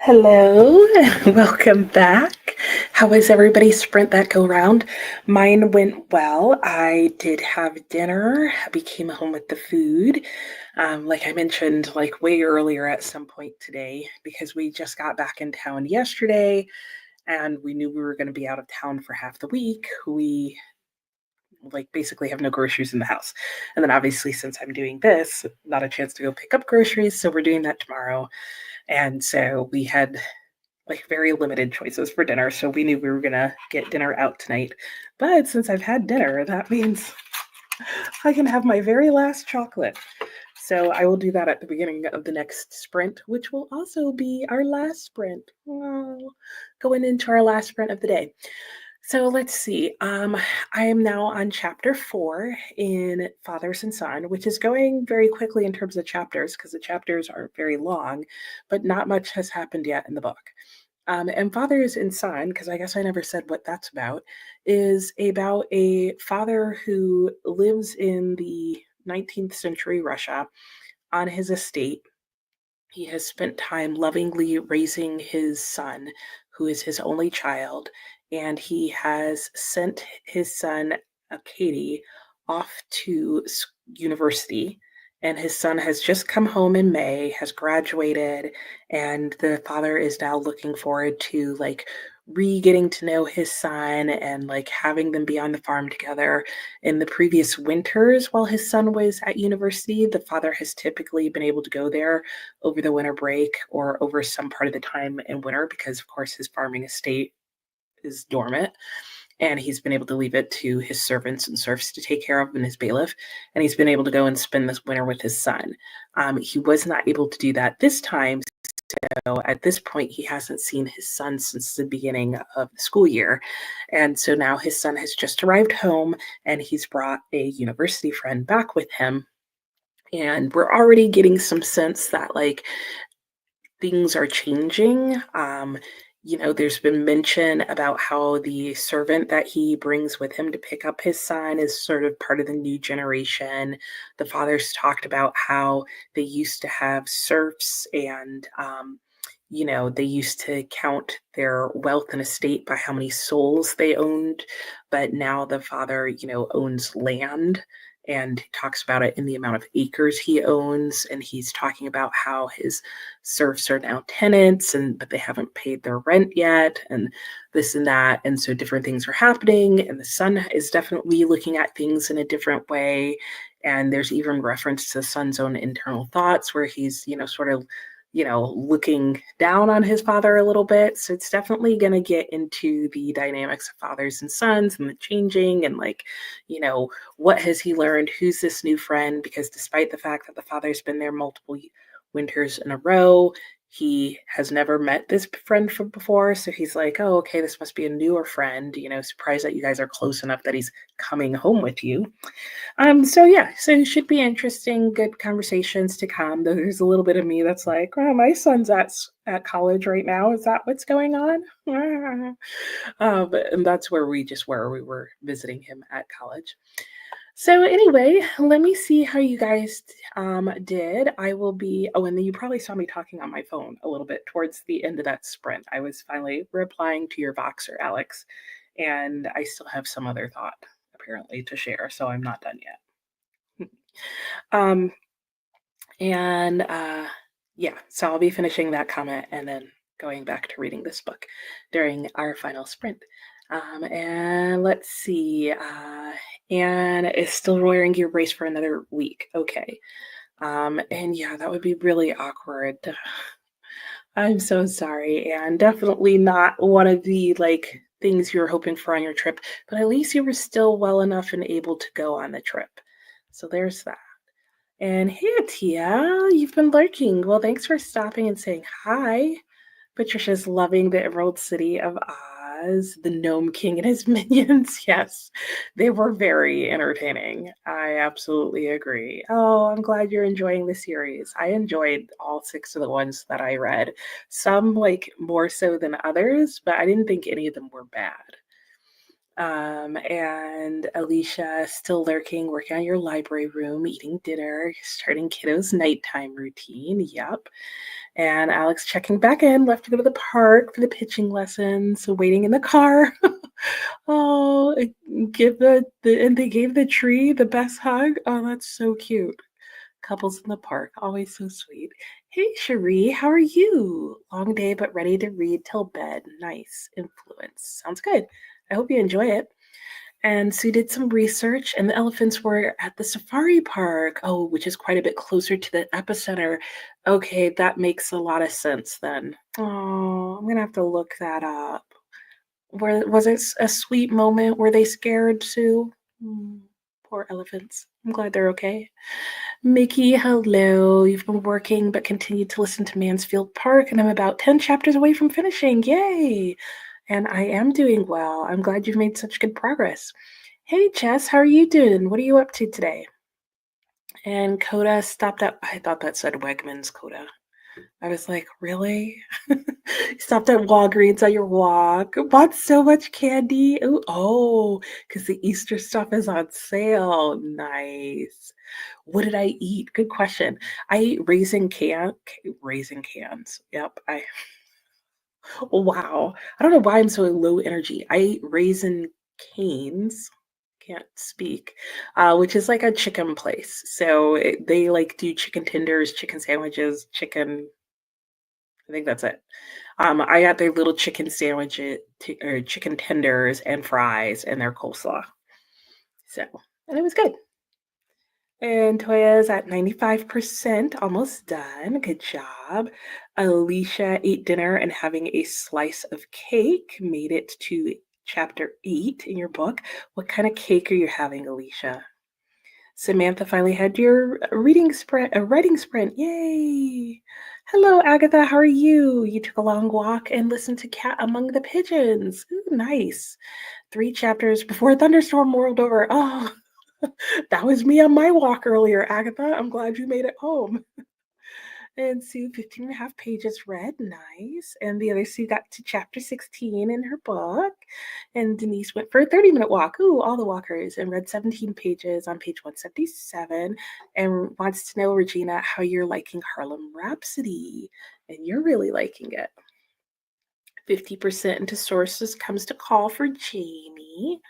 Hello, welcome back. How was everybody's sprint that go round? Mine went well. I did have dinner. I came home with the food. Like I mentioned, like way earlier at some point today, because we just got back in town yesterday and we knew we were going to be out of town for half the week. We like basically have no groceries in the house. And then obviously since I'm doing this, not a chance to go pick up groceries, so we're doing that tomorrow. And so we had like very limited choices for dinner. So we knew we were gonna get dinner out tonight. But since I've had dinner, that means I can have my very last chocolate. So I will do that at the beginning of the next sprint, which will also be our last sprint. Oh, going into our last sprint of the day. So let's see. I am now on chapter 4 in Fathers and Son, which is going very quickly in terms of chapters because the chapters aren't very long, but not much has happened yet in the book. And Fathers and Son, because I guess I never said what that's about, is about a father who lives in the 19th century Russia on his estate. He has spent time lovingly raising his son, who is his only child, and he has sent his son, Katie, off to university. And his son has just come home in May, has graduated, and the father is now looking forward to like re-getting to know his son and like having them be on the farm together. In the previous winters while his son was at university, the father has typically been able to go there over the winter break or over some part of the time in winter because of course his farming estate is dormant and he's been able to leave it to his servants and serfs to take care of and his bailiff, and he's been able to go and spend this winter with his son. He was not able to do that this time, so at this point he hasn't seen his son since the beginning of the school year, and so now his son has just arrived home and he's brought a university friend back with him, and we're already getting some sense that like things are changing. There's been mention about how the servant that he brings with him to pick up his son is sort of part of the new generation. The fathers talked about how they used to have serfs and, they used to count their wealth and estate by how many souls they owned. But now the father, owns land and talks about it in the amount of acres he owns. And he's talking about how his serfs are now tenants and but they haven't paid their rent yet and this and that. And so different things are happening. And the son is definitely looking at things in a different way. And there's even reference to the son's own internal thoughts where he's, sort of looking down on his father a little bit. So it's definitely going to get into the dynamics of fathers and sons and the changing and like, what has he learned? Who's this new friend? Because despite the fact that the father's been there multiple winters in a row, he has never met this friend from before. So he's like, oh, okay, this must be a newer friend, surprised that you guys are close enough that he's coming home with you. So it should be interesting, good conversations to come. There's a little bit of me that's like, oh, my son's at college right now. Is that what's going on? And that's where we were visiting him at college. So anyway, let me see how you guys did. I will be. Oh, and then you probably saw me talking on my phone a little bit towards the end of that sprint. I was finally replying to your Voxer, Alex, and I still have some other thought apparently to share, so I'm not done yet. um, and yeah, so I'll be finishing that comment and then going back to reading this book during our final sprint. And let's see. Anne is still wearing your brace for another week. Okay. And yeah, that would be really awkward. I'm so sorry, and definitely not one of the like things you were hoping for on your trip, but at least you were still well enough and able to go on the trip. So there's that. And hey, Tia, you've been lurking. Well, thanks for stopping and saying hi. Patricia's loving the Emerald City of Oz, the Gnome King and his minions. Yes, they were very entertaining. I absolutely agree. Oh, I'm glad you're enjoying the series. I enjoyed all 6 of the ones that I read. Some like more so than others, but I didn't think any of them were bad. And Alicia still lurking, working on your library room, eating dinner, starting kiddos' nighttime routine. Yep. And Alex checking back in, left to go to the park for the pitching lessons, so waiting in the car. Oh, give and they gave the tree the best hug. Oh, that's so cute. Couples in the park, always so sweet. Hey, Cherie, how are you? Long day, but ready to read till bed. Nice influence. Sounds good. I hope you enjoy it. And Sue did some research, and the elephants were at the safari park. Oh, which is quite a bit closer to the epicenter. Okay, that makes a lot of sense then. Oh, I'm gonna have to look that up. Where was it a sweet moment? Were they scared, Sue? Poor elephants. I'm glad they're okay. Mickey, hello. You've been working but continued to listen to Mansfield Park, and I'm about 10 chapters away from finishing. Yay! And I am doing well. I'm glad you've made such good progress. Hey, Jess, how are you doing? What are you up to today? And Coda stopped at, I thought that said Wegmans, Coda. I was like, really? Stopped at Walgreens on your walk. Bought so much candy. Ooh, oh, because the Easter stuff is on sale. Nice. What did I eat? Good question. I ate raisin cans. Yep. Wow. I don't know why I'm so low energy. I ate raisin canes. Can't speak, which is like a chicken place. So they like do chicken tenders, chicken sandwiches, chicken. I think that's it. I got their little chicken sandwiches or chicken tenders and fries and their coleslaw. So, and it was good. And Toya's at 95%, almost done. Good job. Alicia ate dinner and having a slice of cake made it to chapter 8 in your book. What kind of cake are you having, Alicia? Samantha finally had your writing sprint. Yay! Hello, Agatha. How are you? You took a long walk and listened to Cat Among the Pigeons. Ooh, nice. 3 chapters before a thunderstorm rolled over. Oh, that was me on my walk earlier, Agatha. I'm glad you made it home. And Sue, 15 and a half pages read. Nice. And the other Sue got to chapter 16 in her book. And Denise went for a 30-minute walk. Ooh, all the walkers. And read 17 pages on page 177. And wants to know, Regina, how you're liking Harlem Rhapsody. And you're really liking it. 50% into sources comes to call for Jamie.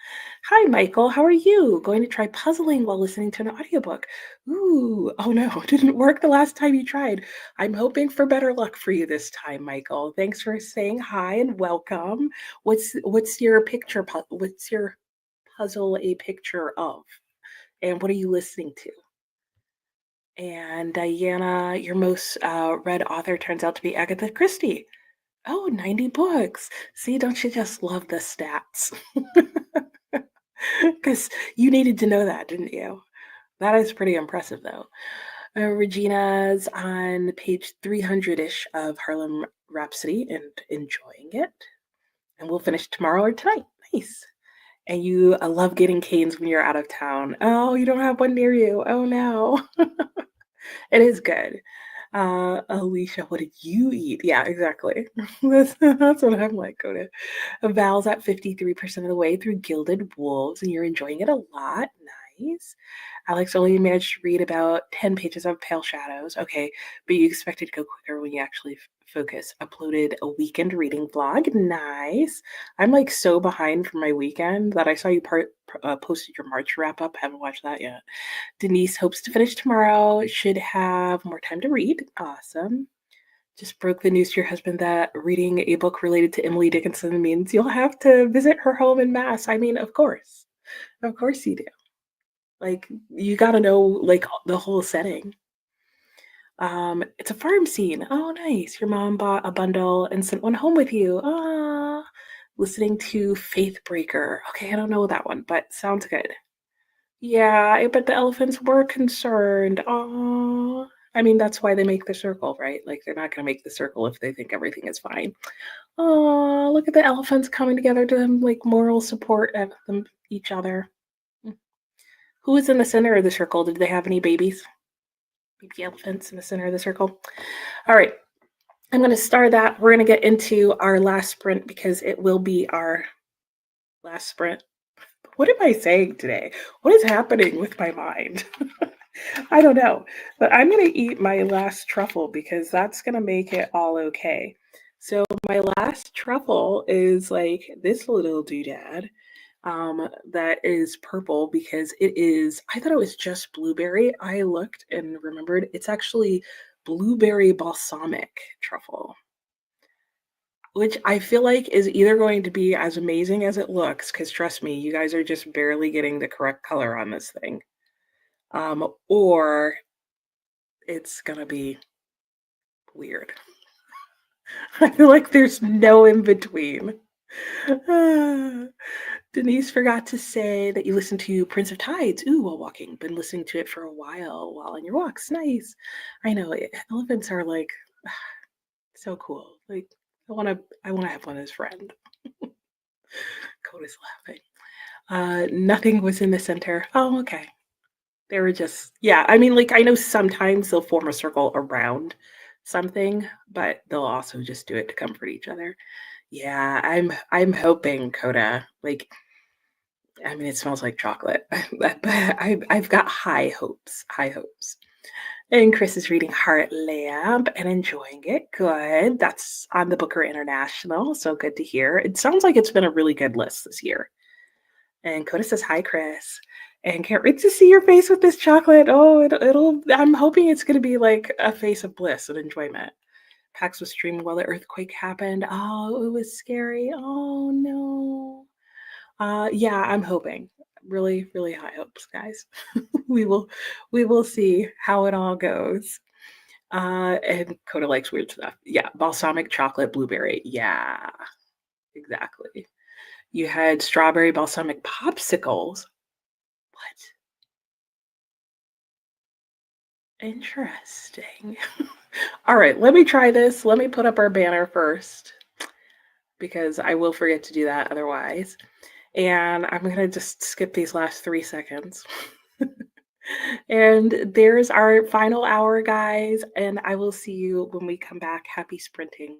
Hi, Michael. How are you? Going to try puzzling while listening to an audiobook. Ooh, oh no, didn't work the last time you tried. I'm hoping for better luck for you this time, Michael. Thanks for saying hi and welcome. What's your picture? What's your puzzle a picture of? And what are you listening to? And Diana, your most read author turns out to be Agatha Christie. Oh, 90 books. See, don't you just love the stats? Because you needed to know that, didn't you? That is pretty impressive, though. Regina's on page 300-ish of Harlem Rhapsody and enjoying it. And we'll finish tomorrow or tonight. Nice. And you love getting canes when you're out of town. Oh, you don't have one near you. Oh, no. It is good. Alicia, what did you eat? Yeah, exactly. That's what I'm like. Go to Val's at 53% of the way through Gilded Wolves, and you're enjoying it a lot. Nice. Alex only managed to read about 10 pages of Pale Shadows. Okay, but you expected to go quicker when you actually focus. Uploaded a weekend reading vlog. Nice. I'm like so behind for my weekend that I saw you posted your March wrap up. Haven't watched that yet. Denise hopes to finish tomorrow. Should have more time to read. Awesome. Just broke the news to your husband that reading a book related to Emily Dickinson means you'll have to visit her home in Mass. I mean, of course. Of course you do. Like, you got to know, like, the whole setting. It's a farm scene. Oh, nice. Your mom bought a bundle and sent one home with you. Ah, listening to Faithbreaker. Okay, I don't know that one, but sounds good. Yeah, I bet the elephants were concerned. Oh, I mean, that's why they make the circle, right? Like, they're not going to make the circle if they think everything is fine. Oh, look at the elephants coming together to like moral support of them each other. Who is in the center of the circle? Did they have any babies? Baby elephants in the center of the circle. All right, I'm going to star that. We're going to get into our last sprint because it will be our last sprint What am I saying today? What is happening with my mind? I don't know, but I'm gonna eat my last truffle because that's gonna make it all okay. So my last truffle is like this little doodad that is purple because it is, I thought it was just blueberry. I looked and remembered it's actually blueberry balsamic truffle, which I feel like is either going to be as amazing as it looks, because trust me, you guys are just barely getting the correct color on this thing, or it's gonna be weird. I feel like there's no in between. Ah, Denise forgot to say that you listened to Prince of Tides, ooh, while walking. Been listening to it for a while on your walks. Nice. I know elephants are like so cool. Like I wanna have one as friend. Coda's laughing. Nothing was in the center. Oh, okay. They were just, yeah, I mean, like, I know sometimes they'll form a circle around something, but they'll also just do it to comfort each other. Yeah, I'm hoping, Coda, like, I mean, it smells like chocolate, but I've got high hopes, high hopes. And Chris is reading Heart Lamp and enjoying it. Good. That's on the Booker International, so good to hear. It sounds like it's been a really good list this year. And Coda says, "Hi, Chris." And can't wait to see your face with this chocolate. Oh, I'm hoping it's going to be like a face of bliss and enjoyment. Pax was streaming while the earthquake happened. Oh, it was scary. Oh, no. Yeah, I'm hoping. Really, really high hopes, guys. we will, we will see how it all goes. And Coda likes weird stuff. Yeah, balsamic chocolate blueberry. Yeah, exactly. You had strawberry balsamic popsicles. What? Interesting. All right, let me try this. Let me put up our banner first because I will forget to do that otherwise. And I'm going to just skip these last 3 seconds. And there's our final hour, guys. And I will see you when we come back. Happy sprinting.